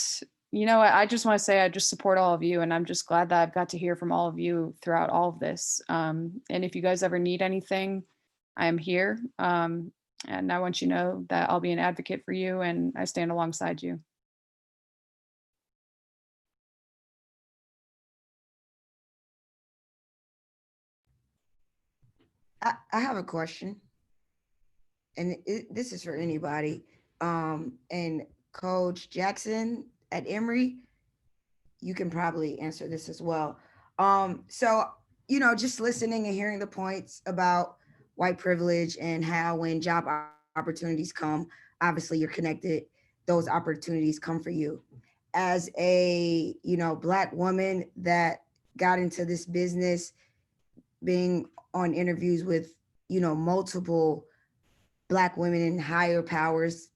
you know, I just want to say, I just support all of you. And I'm just glad that I've got to hear from all of you throughout all of this. And if you guys ever need anything, I am here. And I want you to know that I'll be an advocate for you and I stand alongside you. I have a question, and this is for anybody. And Coach Jackson at Emory, you can probably answer this as well. So, you know, just listening and hearing the points about white privilege and how when job opportunities come, obviously you're connected, those opportunities come for you. As a, you know, Black woman that got into this business, being on interviews with, you know, multiple Black women in higher powers,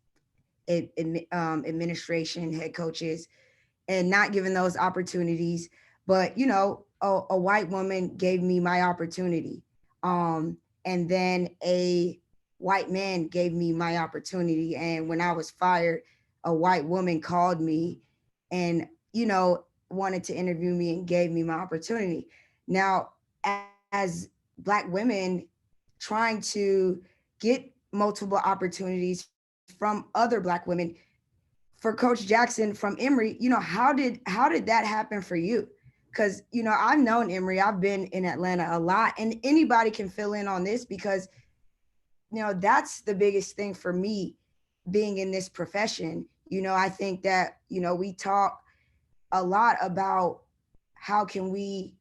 administration, head coaches, and not given those opportunities. But, you know, a white woman gave me my opportunity. And then a white man gave me my opportunity. And when I was fired, a white woman called me and, you know, wanted to interview me and gave me my opportunity. Now, as Black women trying to get multiple opportunities from other Black women, for Coach Jackson from Emory, you know, how did that happen for you? Because, you know, I've known Emory, I've been in Atlanta a lot, and anybody can fill in on this because, you know, that's the biggest thing for me being in this profession. You know, I think that, you know, we talk a lot about how can we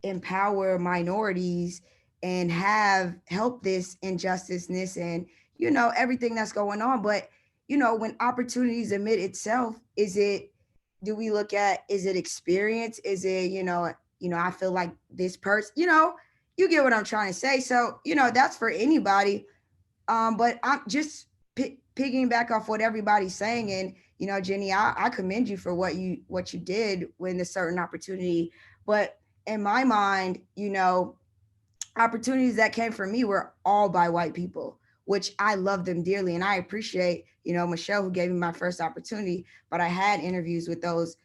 empower minorities and help this injusticeness and, you know, everything that's going on. But, you know, when opportunities admit itself, do we look at, is it experience? Is it, you know, I feel like this person, you know, you get what I'm trying to say. So, you know, that's for anybody. But I'm just picking back off what everybody's saying. And, you know, Jenny, I commend you for what you did when the certain opportunity. But in my mind, you know, opportunities that came for me were all by white people, which I love them dearly. And I appreciate, you know, Michelle, who gave me my first opportunity, but I had interviews with those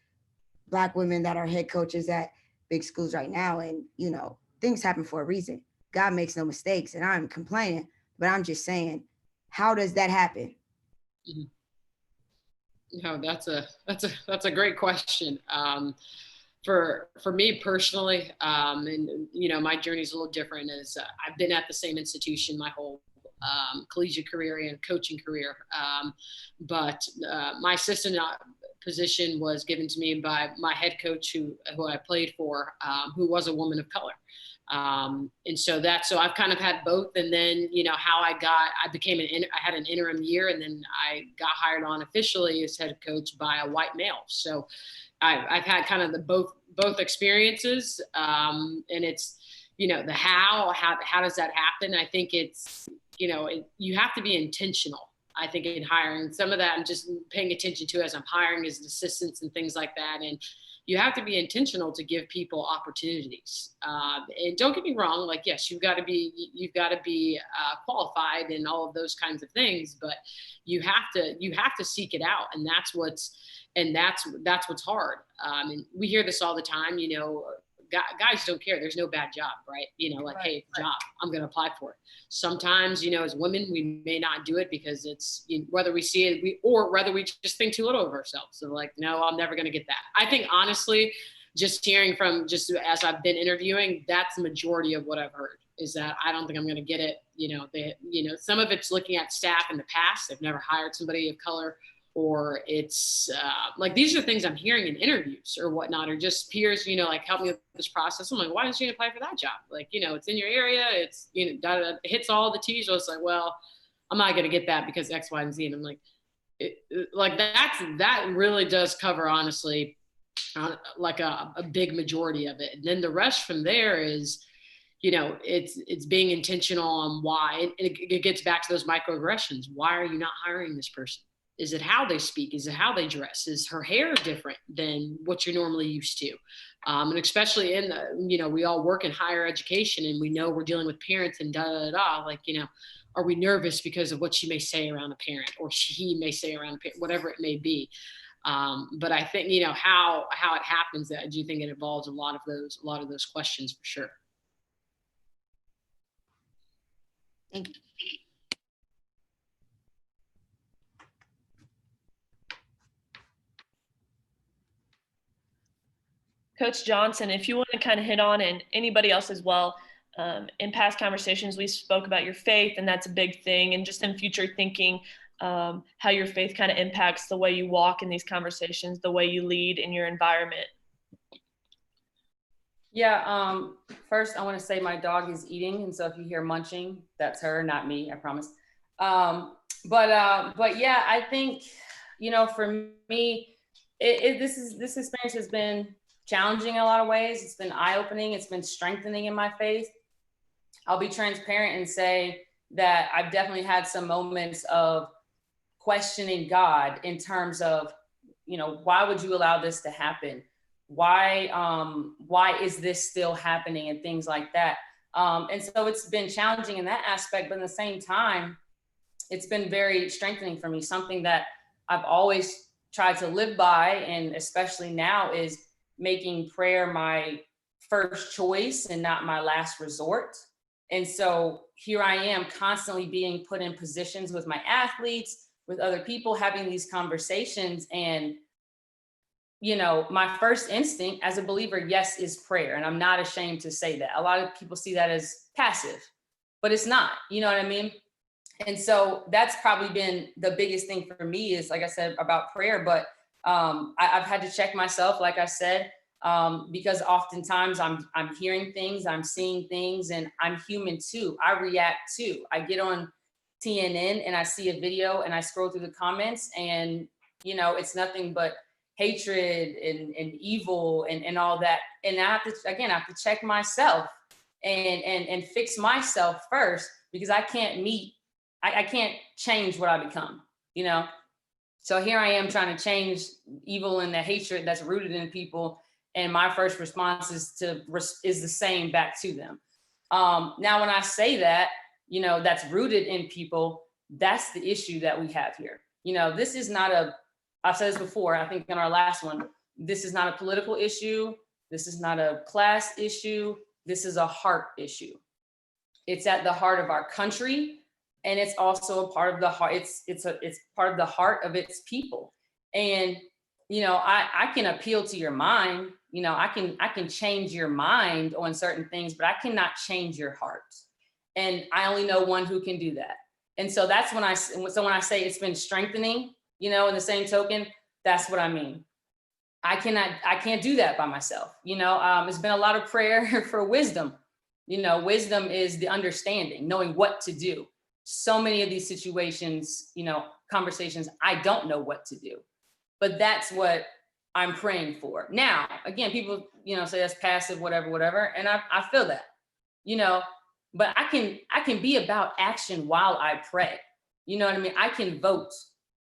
Black women that are head coaches at big schools right now. And, you know, things happen for a reason. God makes no mistakes. And I'm complaining, but I'm just saying, how does that happen? No, that's a great question. For me personally, and you know, my journey is a little different. As I've been at the same institution my whole collegiate career and coaching career, but my assistant position was given to me by my head coach who I played for, who was a woman of color. And so I've kind of had both. And then, you know, I had an interim year, and then I got hired on officially as head coach by a white male. So I've had kind of the both experiences. And it's, you know, the how does that happen? I think it's, you know, you have to be intentional. I think in hiring, some of that I'm just paying attention to as I'm hiring as assistants and things like that. And you have to be intentional to give people opportunities. And don't get me wrong, like, yes, you've got to be qualified and all of those kinds of things, but you have to seek it out. And that's what's hard. And we hear this all the time, you know, guys don't care. There's no bad job, right? You know, like, right, hey, job, I'm going to apply for it. Sometimes, you know, as women, we may not do it because it's, you know, whether we see it, or whether we just think too little of ourselves. So like, no, I'm never going to get that. I think honestly, just hearing from, just as I've been interviewing, that's the majority of what I've heard, is that I don't think I'm going to get it. You know, some of it's looking at staff in the past. They've never hired somebody of color. Or it's like, these are things I'm hearing in interviews or whatnot, or just peers, you know, like, help me with this process. I'm like, why didn't you apply for that job? Like, you know, it's in your area. It's, you know, it hits all the T's. So it's like, well, I'm not going to get that because X, Y, and Z. And I'm like, that really does cover, honestly, like a big majority of it. And then the rest from there is, you know, it's being intentional on why. And it gets back to those microaggressions. Why are you not hiring this person? Is it how they speak? Is it how they dress? Is her hair different than what you're normally used to? And especially in the, you know, we all work in higher education, and we know we're dealing with parents and like, you know, are we nervous because of what she may say around a parent, or he may say around a parent, whatever it may be. But I think, you know, how it happens, I do think it involves a lot of those questions for sure. Thank you. Coach Johnson, if you want to kind of hit on, and anybody else as well, in past conversations, we spoke about your faith, and that's a big thing. And just in future thinking, how your faith kind of impacts the way you walk in these conversations, the way you lead in your environment. Yeah, first I want to say my dog is eating. And so if you hear munching, that's her, not me, I promise. But yeah, I think, you know, for me, this experience has been challenging in a lot of ways. It's been eye-opening. It's been strengthening in my faith. I'll be transparent and say that I've definitely had some moments of questioning God in terms of, you know, why would you allow this to happen? Why is this still happening, and things like that. And so it's been challenging in that aspect, but at the same time, it's been very strengthening for me. Something that I've always tried to live by, and especially now, is making prayer my first choice and not my last resort. And so here I am, constantly being put in positions with my athletes, with other people, having these conversations. And, you know, my first instinct as a believer, yes, is prayer. And I'm not ashamed to say that. A lot of people see that as passive, but it's not, you know what I mean? And so that's probably been the biggest thing for me, is, like I said, about prayer. But I've had to check myself, like I said, because oftentimes I'm hearing things, I'm seeing things, and I'm human too. I react too. I get on TNN and I see a video and I scroll through the comments, and, you know, it's nothing but hatred and evil and all that. And I have to check myself and fix myself first, because I can't change what I become, you know? So here I am trying to change evil and the hatred that's rooted in people. And my first response is the same back to them. Now, when I say that, you know, that's rooted in people, that's the issue that we have here. You know, this is not I've said this before, I think in our last one, this is not a political issue. This is not a class issue. This is a heart issue. It's at the heart of our country. And it's also a part of the heart. It's part of the heart of its people. And, you know, I can appeal to your mind. You know, I can change your mind on certain things, but I cannot change your heart. And I only know one who can do that. And so that's when I say it's been strengthening, you know, in the same token, that's what I mean. I can't do that by myself. You know, it's been a lot of prayer for wisdom. You know, wisdom is the understanding, knowing what to do. So many of these situations, you know, conversations, I don't know what to do, but that's what I'm praying for. Now, again, people, you know, say that's passive, whatever. And I feel that, you know, but I can be about action while I pray. You know what I mean? I can vote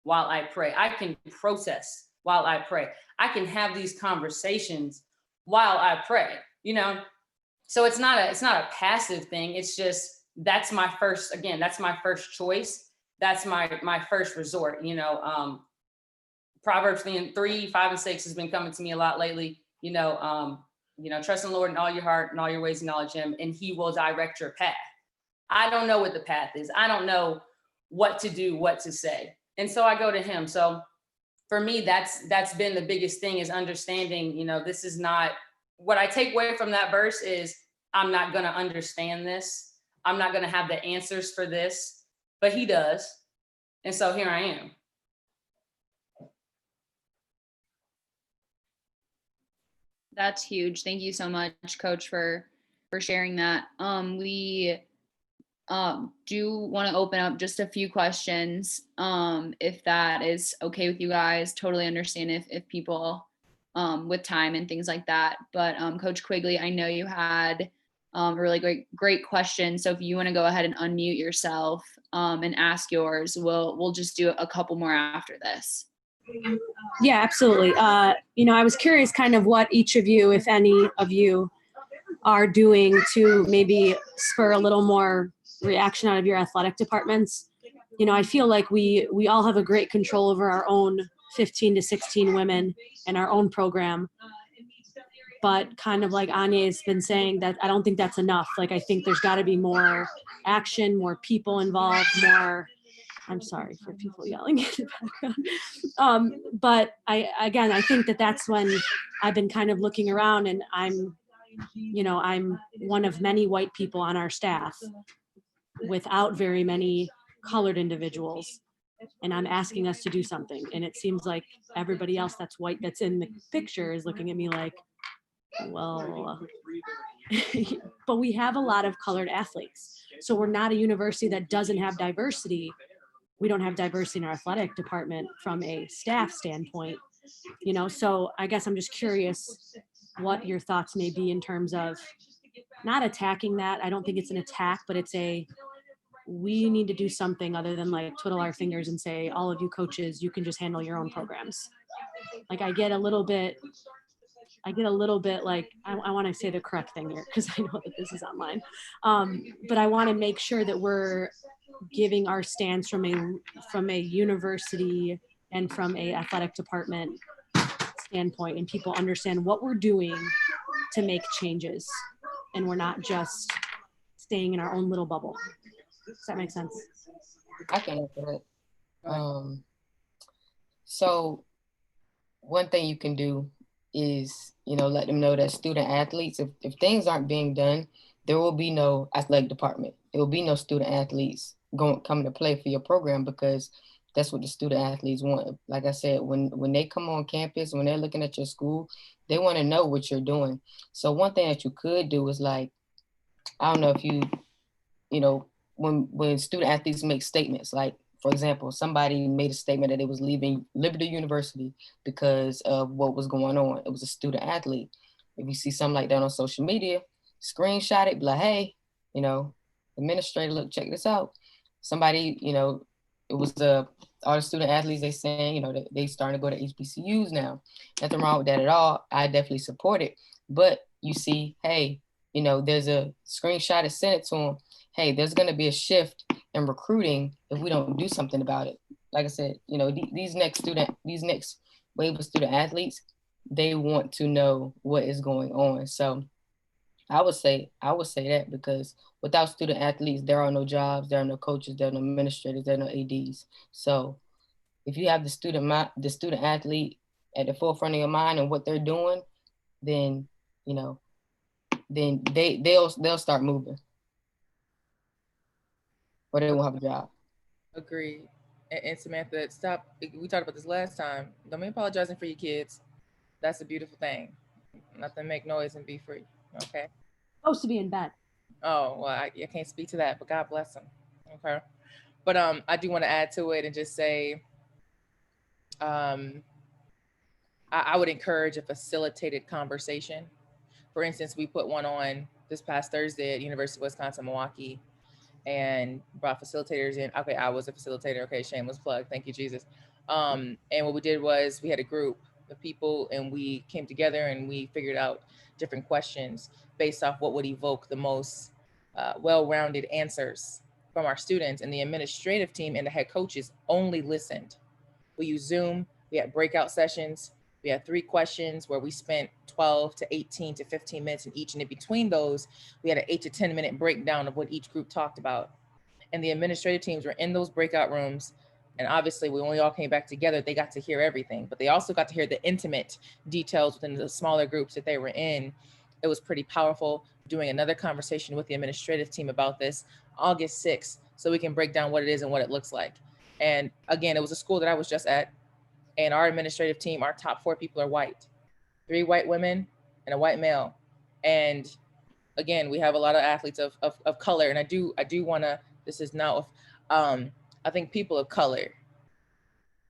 while I pray. I can protest while I pray. I can have these conversations while I pray, you know? So it's not a passive thing. It's just, that's my first choice. That's my first resort, you know. Proverbs 3, 5, and 6 has been coming to me a lot lately. You know, trust in the Lord in all your heart and all your ways, acknowledge him, and he will direct your path. I don't know what the path is. I don't know what to do, what to say. And so I go to him. So for me, that's been the biggest thing, is understanding, you know, this is not, what I take away from that verse is, I'm not going to understand this. I'm not going to have the answers for this, but he does. And so here I am. That's huge. Thank you so much, Coach, for sharing that. We do want to open up just a few questions, if that is okay with you guys. Totally understand if people with time and things like that. But Coach Quigley, I know you had a really great question. So if you want to go ahead and unmute yourself and ask yours, we'll just do a couple more after this. Yeah, absolutely. You know, I was curious kind of what each of you, if any of you, are doing to maybe spur a little more reaction out of your athletic departments. You know, I feel like we all have a great control over our own 15 to 16 women and our own program. But kind of like Anya has been saying, that I don't think that's enough. Like, I think there's got to be more action, more people involved, more. I'm sorry for people yelling in the background. But I think that's when I've been kind of looking around, and I'm one of many white people on our staff without very many colored individuals. And I'm asking us to do something. And it seems like everybody else that's white that's in the picture is looking at me like, well, but we have a lot of colored athletes. So we're not a university that doesn't have diversity. We don't have diversity in our athletic department from a staff standpoint, you know? So I guess I'm just curious what your thoughts may be in terms of not attacking that. I don't think it's an attack, but we need to do something other than like twiddle our fingers and say, all of you coaches, you can just handle your own programs. Like I get a little bit like, I want to say the correct thing here because I know that this is online. But I want to make sure that we're giving our stance from a university and from a athletic department standpoint, and people understand what we're doing to make changes, and we're not just staying in our own little bubble. Does that make sense? I can answer it. So one thing you can do is, let them know that student athletes, if things aren't being done, there will be no athletic department. There will be no student athletes coming to play for your program, because that's what the student athletes want. Like I said, when they come on campus, when they're looking at your school, they want to know what you're doing. So one thing that you could do is, like, I don't know if when student athletes make statements, like, for example, somebody made a statement that they was leaving Liberty University because of what was going on. It was a student athlete. If you see something like that on social media, screenshot it, be like, hey, administrator, look, check this out. Somebody, it was a all the student athletes, they saying, you know, they starting to go to HBCUs now. Nothing wrong with that at all. I definitely support it. But you see, hey, you know, there's a screenshot of Sinnott to them. Hey, there's going to be a shift in recruiting if we don't do something about it. Like I said, you know, these next wave of student athletes, they want to know what is going on. So I would say that, because without student athletes, there are no jobs, there are no coaches, there are no administrators, there are no ADs. So if you have the student athlete at the forefront of your mind and what they're doing, then, you know, then they'll start moving, or they won't have a job. Agreed. And Samantha, stop. We talked about this last time. Don't be apologizing for your kids. That's a beautiful thing. Nothing make noise and be free. Okay. Supposed to be in bed. Oh, well, I can't speak to that, but God bless them. Okay. But I do want to add to it and just say, I would encourage a facilitated conversation. For instance, we put one on this past Thursday at University of Wisconsin-Milwaukee and brought facilitators in. Okay, I was a facilitator. Okay, shameless plug. Thank you, Jesus. And what we did was we had a group of people and we came together and we figured out different questions based off what would evoke the most well-rounded answers from our students. And the administrative team and the head coaches only listened. We used Zoom. We had breakout sessions. We had 3 questions where we spent 12 to 18 to 15 minutes in each. And in between those, we had an 8 to 10 minute breakdown of what each group talked about. And the administrative teams were in those breakout rooms. And obviously, when we all came back together, they got to hear everything, but they also got to hear the intimate details within the smaller groups that they were in. It was pretty powerful. Doing another conversation with the administrative team about this August 6th, so we can break down what it is and what it looks like. And again, it was a school that I was just at, and our administrative team, our top 4 people are white, 3 white women and a white male. And again, we have a lot of athletes of color. And I do want to, this is now, I think people of color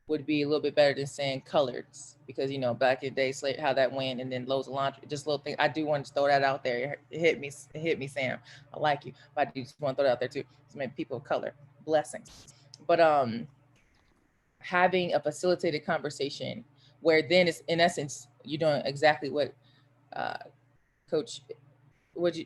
would be a little bit better than saying coloreds, because, you know, back in the day, slave, how that went, and then loads of laundry, just little thing. I do want to throw that out there. It hit me, Sam. I like you, but I do just want to throw that out there too. So maybe people of color, blessings. But having a facilitated conversation where then it's, in essence, you're doing exactly what Coach, would you,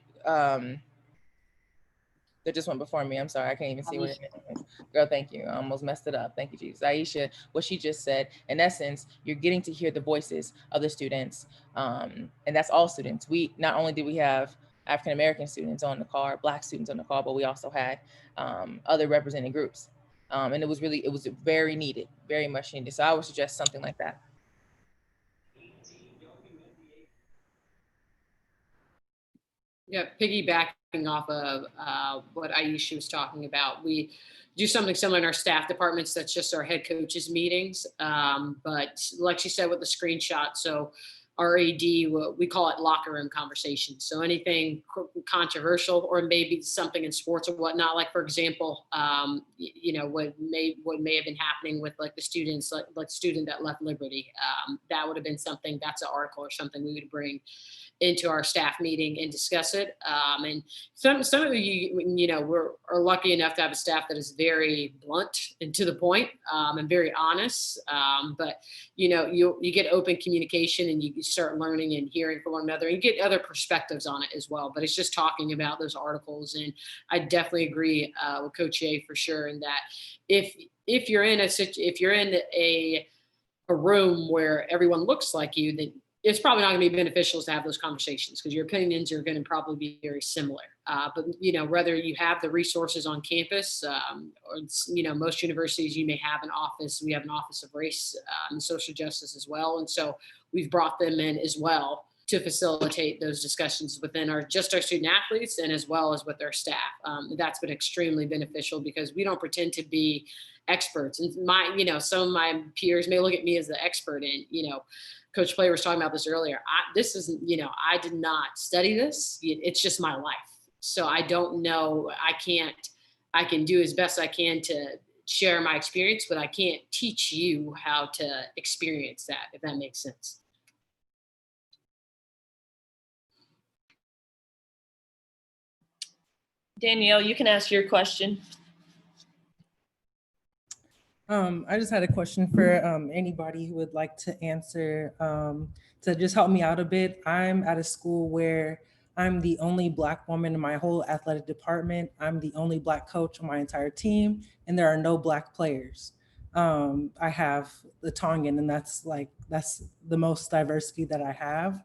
that just went before me. I'm sorry, I can't even see what it is. Girl, thank you. I almost messed it up. Thank you, Jesus. Jhasmine, what she just said, in essence, you're getting to hear the voices of the students. And that's all students. We, not only did we have African-American students on the call, Black students on the call, but we also had other represented groups. And it was very needed, very much needed. So I would suggest something like that. Yeah, piggybacking off of what Aisha was talking about, we do something similar in our staff departments. That's just our head coaches meetings. But like she said with the screenshot, so our AD, we call it locker room conversations. So anything controversial or maybe something in sports or whatnot, like for example, you know, what may have been happening with like the students, like student that left Liberty, that would have been something, that's an article or something we would bring into our staff meeting and discuss it. And some of you know, are lucky enough to have a staff that is very blunt and to the point, and very honest. But you know, you get open communication and you start learning and hearing from one another, and you get other perspectives on it as well. But it's just talking about those articles, and I definitely agree with Coach A for sure. In that, if you're in a room where everyone looks like you, then it's probably not going to be beneficial to have those conversations, because your opinions are going to probably be very similar. But, you know, whether you have the resources on campus, or, you know, most universities, you may have an office. We have an office of race and social justice as well. And so we've brought them in as well to facilitate those discussions within our student athletes and as well as with our staff. That's been extremely beneficial, because we don't pretend to be experts. And you know, some of my peers may look at me as the expert in, you know, Coach Player was talking about this earlier. This isn't, you know, I did not study this. It's just my life. So I don't know. I can do as best I can to share my experience, but I can't teach you how to experience that, if that makes sense. Danielle, you can ask your question. I just had a question for anybody who would like to answer to just help me out a bit. I'm at a school where I'm the only Black woman in my whole athletic department. I'm the only Black coach on my entire team, and there are no Black players. I have the Tongan, and that's the most diversity that I have.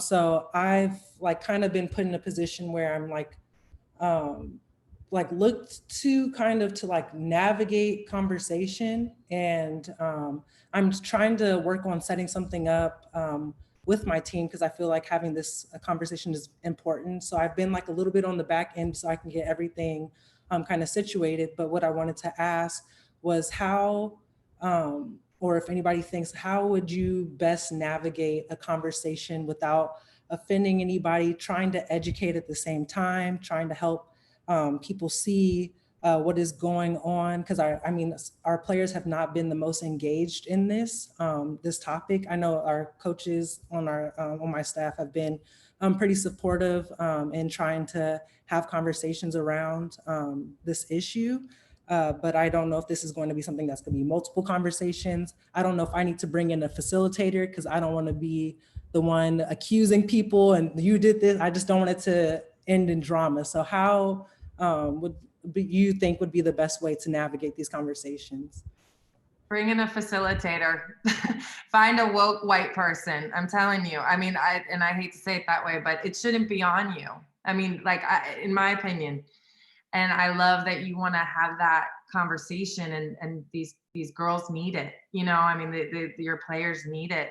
So I've like kind of been put in a position where I'm um, looked to kind of to like navigate conversation, and I'm trying to work on setting something up with my team because I feel like having this conversation is important. So I've been like a little bit on the back end so I can get everything kind of situated. But what I wanted to ask was how, or if anybody thinks, how would you best navigate a conversation without offending anybody, trying to educate at the same time, trying to help people see what is going on, because I mean, our players have not been the most engaged in this this topic. I know our coaches on my staff have been pretty supportive in trying to have conversations around this issue. But I don't know if this is going to be something that's going to be multiple conversations. I don't know if I need to bring in a facilitator because I don't want to be the one accusing people and you did this. I just don't want it to end in drama. So how would you think would be the best way to navigate these conversations? Bring in a facilitator. Find a woke white person. I'm telling you. I mean, I hate to say it that way, but it shouldn't be on you. I mean, like, in my opinion. And I love that you want to have that conversation, and these girls need it. You know, I mean, your players need it.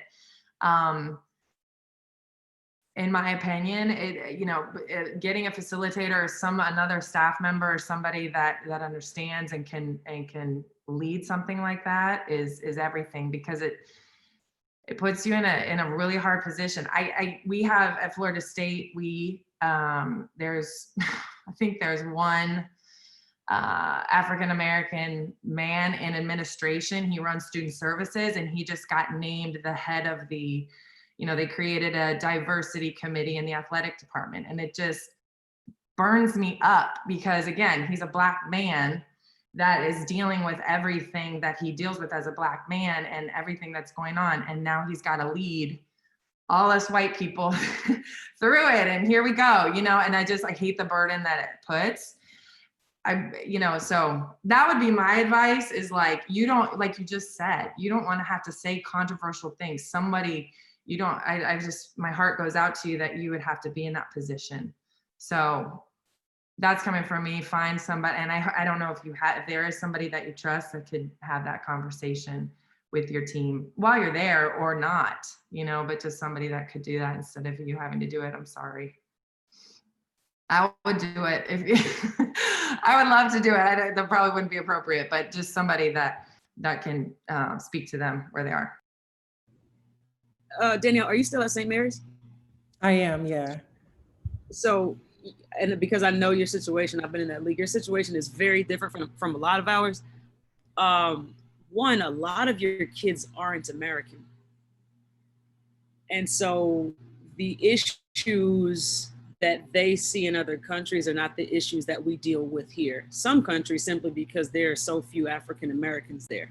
In my opinion, getting a facilitator or another staff member or somebody that understands and can lead something like that is everything, because it puts you in a really hard position. We have at Florida State, there's I think there's one African-American man in administration. He runs student services, and he just got named the head of the, they created a diversity committee in the athletic department. And it just burns me up because, again, he's a Black man that is dealing with everything that he deals with as a Black man and everything that's going on. And now he's got to lead all us white people through it. And here we go, and I hate the burden that it puts. So that would be my advice, is like, you don't, like you just said, you don't want to have to say controversial things. My heart goes out to you that you would have to be in that position. So that's coming from me. Find somebody, and I don't know if there is somebody that you trust that could have that conversation with your team while you're there or not, but just somebody that could do that instead of you having to do it. I'm sorry. I would do it I would love to do it. That probably wouldn't be appropriate, but just somebody that can speak to them where they are. Danielle, are you still at St. Mary's? I am, yeah. So, and because I know your situation, I've been in that league, your situation is very different from a lot of ours. One, a lot of your kids aren't American. And so the issues that they see in other countries are not the issues that we deal with here. Some countries, simply because there are so few African Americans there.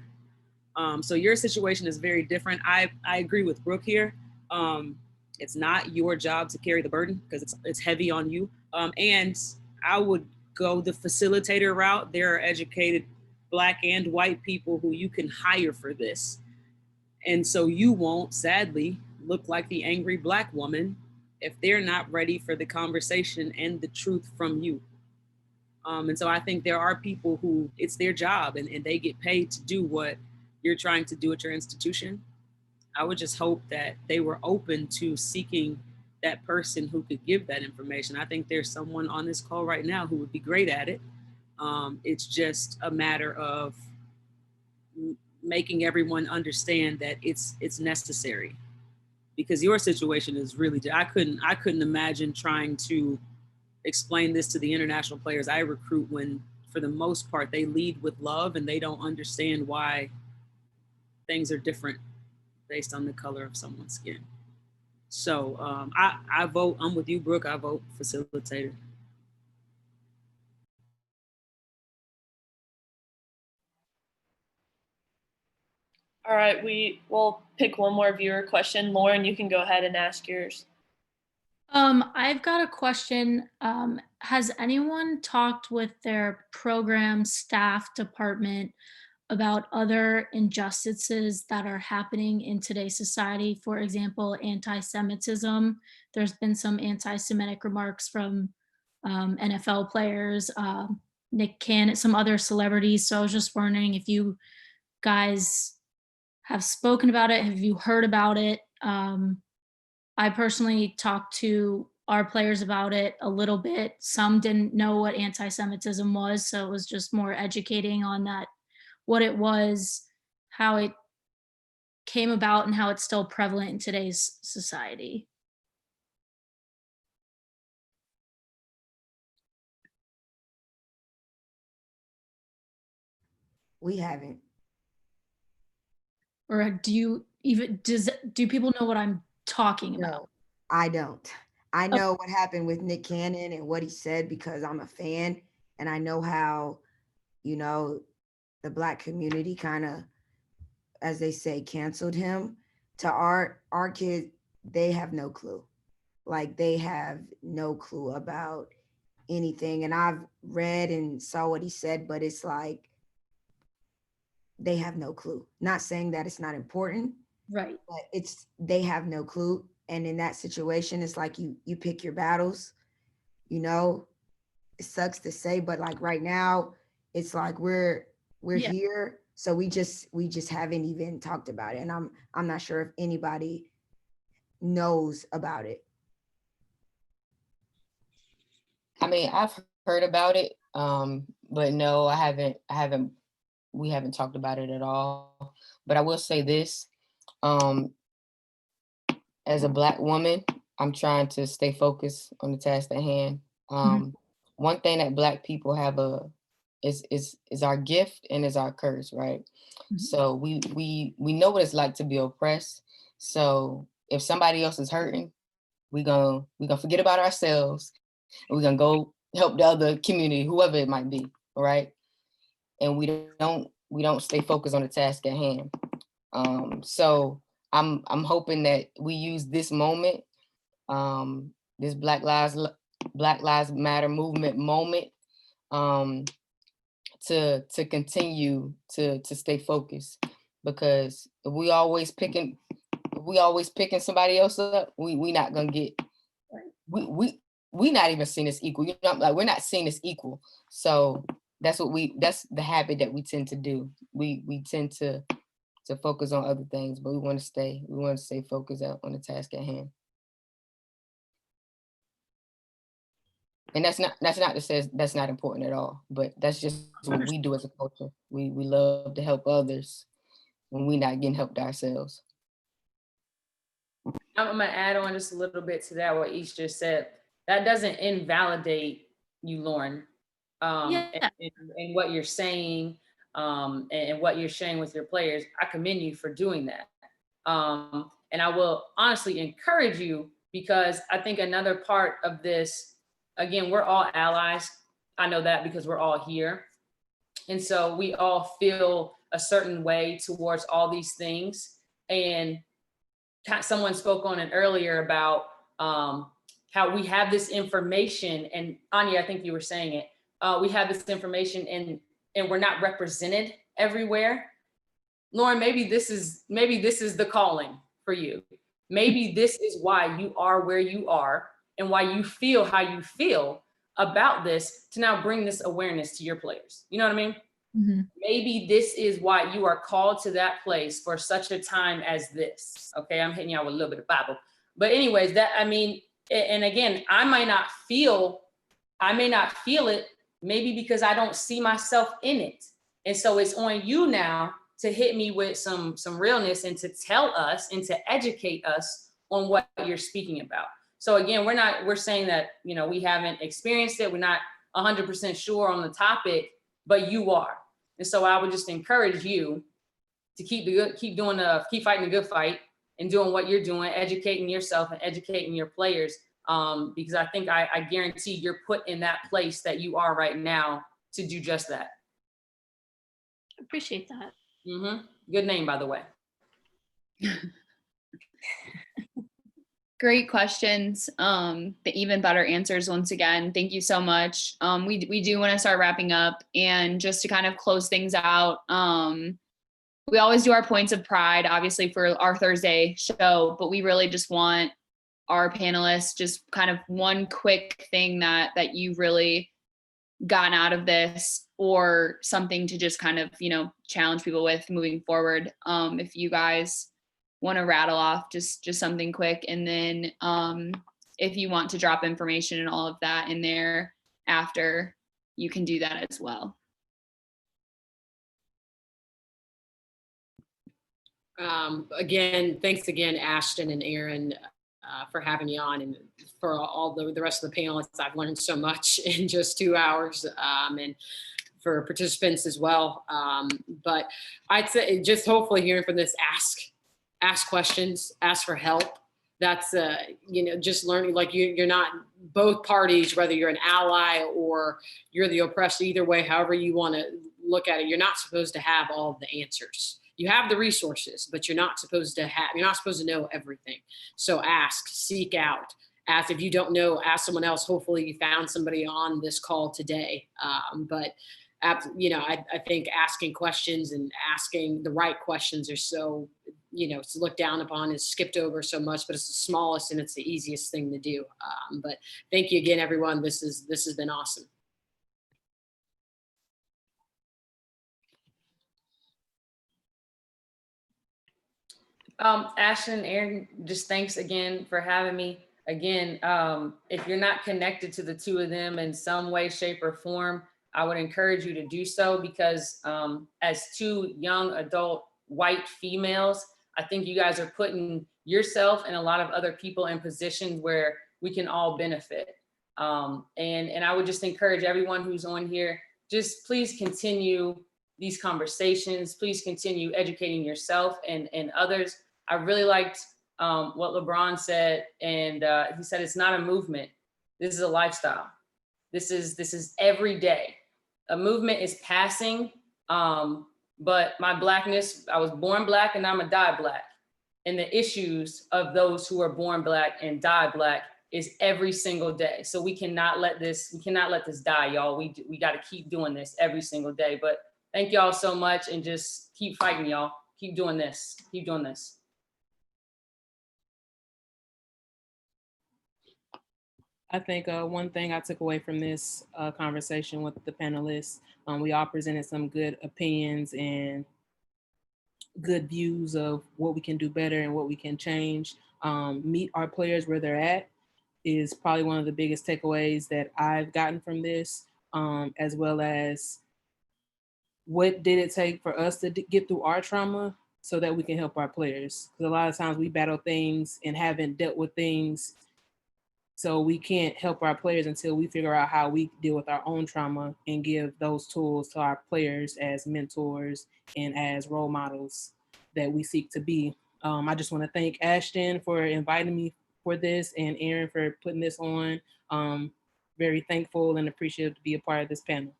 So your situation is very different. I agree with Brooke here. It's not your job to carry the burden because it's heavy on you. And I would go the facilitator route. There are educated Black and white people who you can hire for this. And so you won't, sadly, look like the angry Black woman if they're not ready for the conversation and the truth from you. And so I think there are people who it's their job and they get paid to do what you're trying to do at your institution. I would just hope that they were open to seeking that person who could give that information. I think there's someone on this call right now who would be great at it. It's just a matter of making everyone understand that it's necessary, because your situation is really, I couldn't imagine trying to explain this to the international players I recruit when, for the most part, they lead with love and they don't understand why things are different based on the color of someone's skin. So I vote, I'm with you, Brooke, I vote facilitator. All right, we will pick one more viewer question. Lauren, you can go ahead and ask yours. I've got a question. Has anyone talked with their program staff department about other injustices that are happening in today's society? For example, anti-Semitism. There's been some anti-Semitic remarks from NFL players, Nick Cannon, some other celebrities. So I was just wondering if you guys have spoken about it. Have you heard about it? I personally talked to our players about it a little bit. Some didn't know what anti-Semitism was, so it was just more educating on that, what it was, how it came about, and how it's still prevalent in today's society. We haven't. Or do you even, do people know what I'm talking about? No, I don't. I know what happened with Nick Cannon and what he said because I'm a fan and I know how, you know, the Black community kind of, as they say, canceled him. To our kids, they have no clue. Like they have no clue about anything. And I've read and saw what he said, but it's like they have no clue. Not saying that it's not important, right? But they have no clue. And in that situation, it's like you pick your battles. You know, it sucks to say, but like right now, it's like we're here, so we just haven't even talked about it, and I'm not sure if anybody knows about it. I mean, I've heard about it, but no, I haven't. We haven't talked about it at all. But I will say this: as a Black woman, I'm trying to stay focused on the task at hand. One thing that Black people have is our gift and is our curse, right? So we know what it's like to be oppressed. So if somebody else is hurting, we're gonna forget about ourselves and we're gonna go help the other community, whoever it might be, right? And we don't stay focused on the task at hand. So I'm hoping that we use this moment, this Black Lives Matter movement moment, to continue to stay focused, because if we always picking somebody else up, we not gonna get, we not even seen as equal. You know, like we're not seen as equal. So that's the habit that we tend to do. We tend to focus on other things, but we want to stay focused on the task at hand. And that's not to say that's not important at all, but that's just what we do as a culture. We love to help others when we're not getting helped ourselves. I'm gonna add on just a little bit to that, what Ish just said. That doesn't invalidate you, Lauren, and what you're saying, and what you're sharing with your players. I commend you for doing that. And I will honestly encourage you, because I think another part of this, again, we're all allies. I know that because we're all here. And so we all feel a certain way towards all these things. And someone spoke on it earlier about how we have this information, and Anya, I think you were saying it, we have this information and we're not represented everywhere. Lauren, maybe this is the calling for you. Maybe this is why you are where you are and why you feel how you feel about this, to now bring this awareness to your players. You know what I mean? Mm-hmm. Maybe this is why you are called to that place for such a time as this. Okay, I'm hitting y'all with a little bit of Bible. But anyways, and again, I may not feel it, maybe because I don't see myself in it. And so it's on you now to hit me with some realness and to tell us and to educate us on what you're speaking about. So again, we're saying that, you know, we haven't experienced it. We're not 100% sure on the topic, but you are. And so I would just encourage you to keep fighting the good fight and doing what you're doing, educating yourself and educating your players. Because I think I guarantee you're put in that place that you are right now to do just that. Appreciate that. Mm-hmm. Good name, by the way. Great questions. The even better answers once again. Thank you so much. We do want to start wrapping up, and just to kind of close things out, we always do our points of pride, obviously, for our Thursday show, but we really just want our panelists just kind of one quick thing that you really gotten out of this, or something to just kind of, challenge people with moving forward. If you guys want to rattle off just something quick, and then if you want to drop information and all of that in there after, you can do that as well. Again, thanks again, Ashton and Erin, for having me on, and for all the rest of the panelists. I've learned so much in just 2 hours, and for participants as well. But I'd say just hopefully hearing from this, ask questions, ask for help. That's, just learning, like you're not both parties, whether you're an ally or you're the oppressed, either way, however you want to look at it, you're not supposed to have all of the answers. You have the resources, but you're not supposed to know everything. So ask, seek out, ask. If you don't know, ask someone else. Hopefully you found somebody on this call today. But I think asking questions and asking the right questions are so, it's looked down upon, is skipped over so much, but it's the smallest and it's the easiest thing to do. But thank you again, everyone. This has been awesome. Ashton and Erin, just thanks again for having me. Again, if you're not connected to the two of them in some way, shape, or form, I would encourage you to do so, because as two young adult white females, I think you guys are putting yourself and a lot of other people in positions where we can all benefit. And I would just encourage everyone who's on here, just please continue these conversations. Please continue educating yourself and others. I really liked what LeBron said, and he said it's not a movement. This is a lifestyle. This is every day. A movement is passing, but my Blackness, I was born Black and I'm a die Black. And the issues of those who are born Black and die Black is every single day. So we cannot let this die, y'all. We got to keep doing this every single day. But thank y'all so much, and just keep fighting, y'all. Keep doing this. Keep doing this. I think one thing I took away from this conversation with the panelists, we all presented some good opinions and good views of what we can do better and what we can change. Meet our players where they're at is probably one of the biggest takeaways that I've gotten from this, as well as what did it take for us to get through our trauma so that we can help our players. Because a lot of times we battle things and haven't dealt with things, so we can't help our players until we figure out how we deal with our own trauma and give those tools to our players as mentors and as role models that we seek to be. I just want to thank Ashton for inviting me for this, and Erin for putting this on. Very thankful and appreciative to be a part of this panel.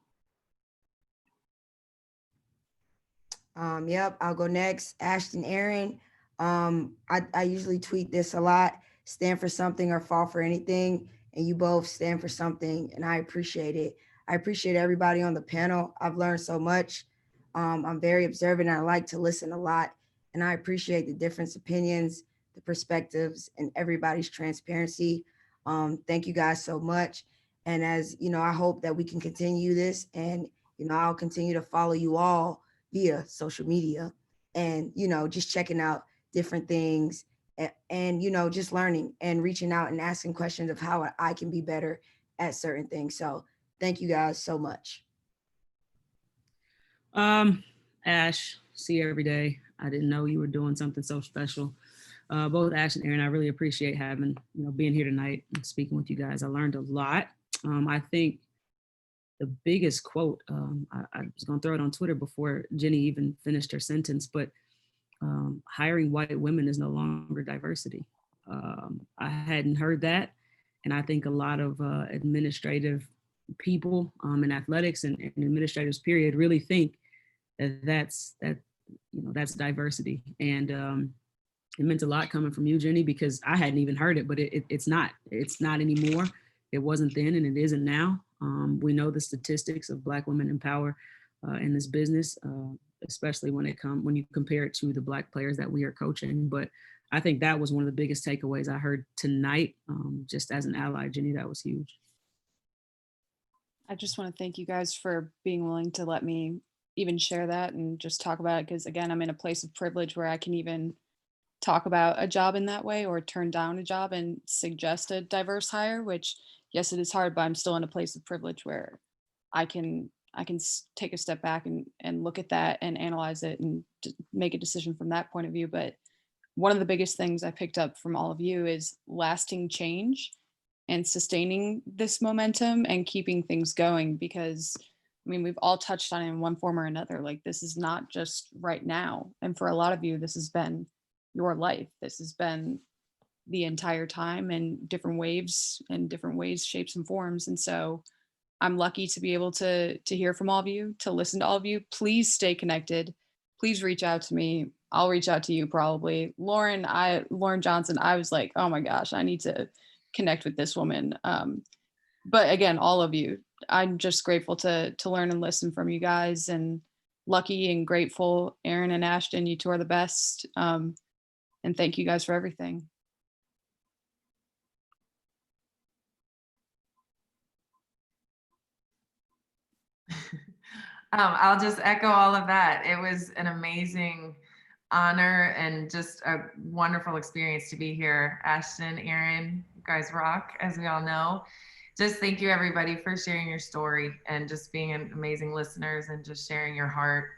Yep, I'll go next. Ashton, Erin. I usually tweet this a lot: stand for something or fall for anything. And you both stand for something, and I appreciate it. I appreciate everybody on the panel. I've learned so much. I'm very observant. I like to listen a lot, and I appreciate the different opinions, the perspectives, and everybody's transparency. Thank you guys so much. And as you know, I hope that we can continue this, and I'll continue to follow you all via social media, and just checking out different things, and just learning and reaching out and asking questions of how I can be better at certain things. So thank you guys so much. Ash, see you every day. I didn't know you were doing something so special. Both Ash and Erin, I really appreciate having, being here tonight and speaking with you guys. I learned a lot. I think the biggest quote, I was going to throw it on Twitter before Jenny even finished her sentence, but hiring white women is no longer diversity. I hadn't heard that. And I think a lot of administrative people in athletics and administrators, period, really think that's diversity. And It meant a lot coming from you, Jenny, because I hadn't even heard it, but it's not anymore. It wasn't then and it isn't now. We know the statistics of Black women in power in this business, especially when you compare it to the Black players that we are coaching. But I think that was one of the biggest takeaways I heard tonight. Just as an ally, Jenny, that was huge. I just want to thank you guys for being willing to let me even share that and just talk about it. Because again, I'm in a place of privilege where I can even talk about a job in that way or turn down a job and suggest a diverse hire, which yes, it is hard, but I'm still in a place of privilege where I can take a step back and look at that and analyze it and make a decision from that point of view. But one of the biggest things I picked up from all of you is lasting change and sustaining this momentum and keeping things going, because I mean, we've all touched on it in one form or another. Like, this is not just right now. And for a lot of you, this has been your life. This has been the entire time in different waves and different ways, shapes and forms. And so I'm lucky to be able to hear from all of you, to listen to all of you. Please stay connected. Please reach out to me. I'll reach out to you probably. Lauren Johnson, I was like, oh my gosh, I need to connect with this woman. But again, all of you, I'm just grateful to learn and listen from you guys, and lucky and grateful. Erin and Ashton, you two are the best. And thank you guys for everything. I'll just echo all of that. It was an amazing honor and just a wonderful experience to be here. Ashton, Erin, you guys rock, as we all know. Just thank you everybody for sharing your story and just being amazing listeners and just sharing your heart.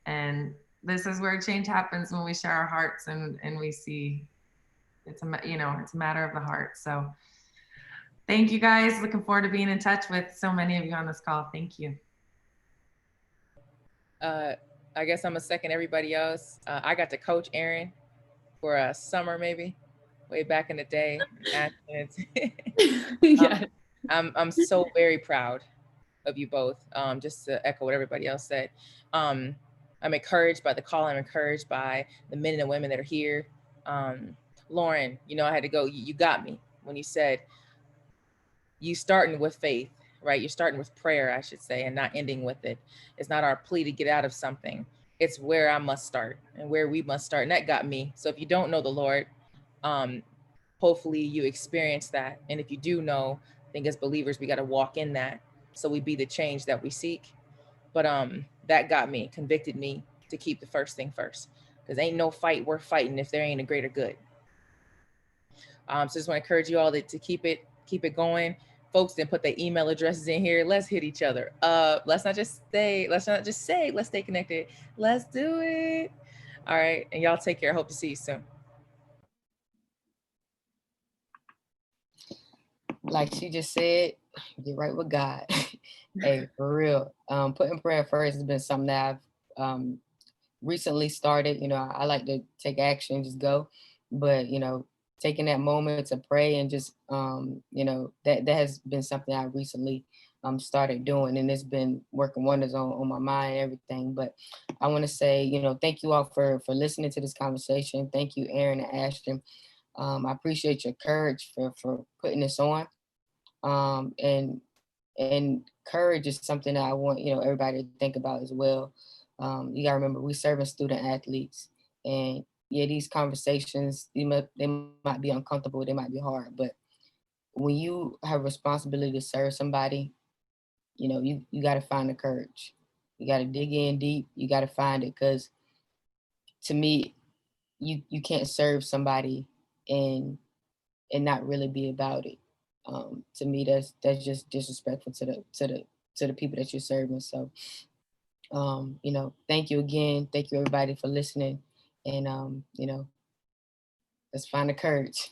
And this is where change happens, when we share our hearts and we see it's a matter of the heart. So thank you guys. Looking forward to being in touch with so many of you on this call. Thank you. I guess I'm gonna second everybody else. I got to coach Erin for a summer, maybe way back in the day. Yeah. I'm so very proud of you both. Just to echo what everybody else said. I'm encouraged by the call. I'm encouraged by the men and the women that are here. Lauren, I had to go. You got me when you said you starting with faith, right? You're starting with prayer, I should say, and not ending with it. It's not our plea to get out of something. It's where I must start and where we must start. And that got me. So if you don't know the Lord, hopefully you experience that. And if you do know, I think as believers, we got to walk in that so we be the change that we seek. But that got me, convicted me to keep the first thing first, because ain't no fight worth fighting if there ain't a greater good. So just want to encourage you all to keep it going. Folks didn't put their email addresses in here. Let's hit each other up. Let's not just say, let's stay connected. Let's do it. All right. And y'all take care. I hope to see you soon. Like she just said, get right with God. Hey, for real. Putting prayer first has been something that I've recently started. I like to take action, just go. But, taking that moment to pray and just, that has been something I recently started doing, and it's been working wonders on my mind and everything. But I want to say, thank you all for listening to this conversation. Thank you, Erin and Ashton. I appreciate your courage for putting this on. And courage is something that I want, everybody to think about as well. You gotta remember, we serving student athletes, and yeah, these conversations, they might be uncomfortable, they might be hard, but when you have responsibility to serve somebody, you got to find the courage. You got to dig in deep. You got to find it, because to me, you can't serve somebody and not really be about it. To me, that's just disrespectful to the people that you're serving. So, thank you again. Thank you everybody for listening, and let's find the courage.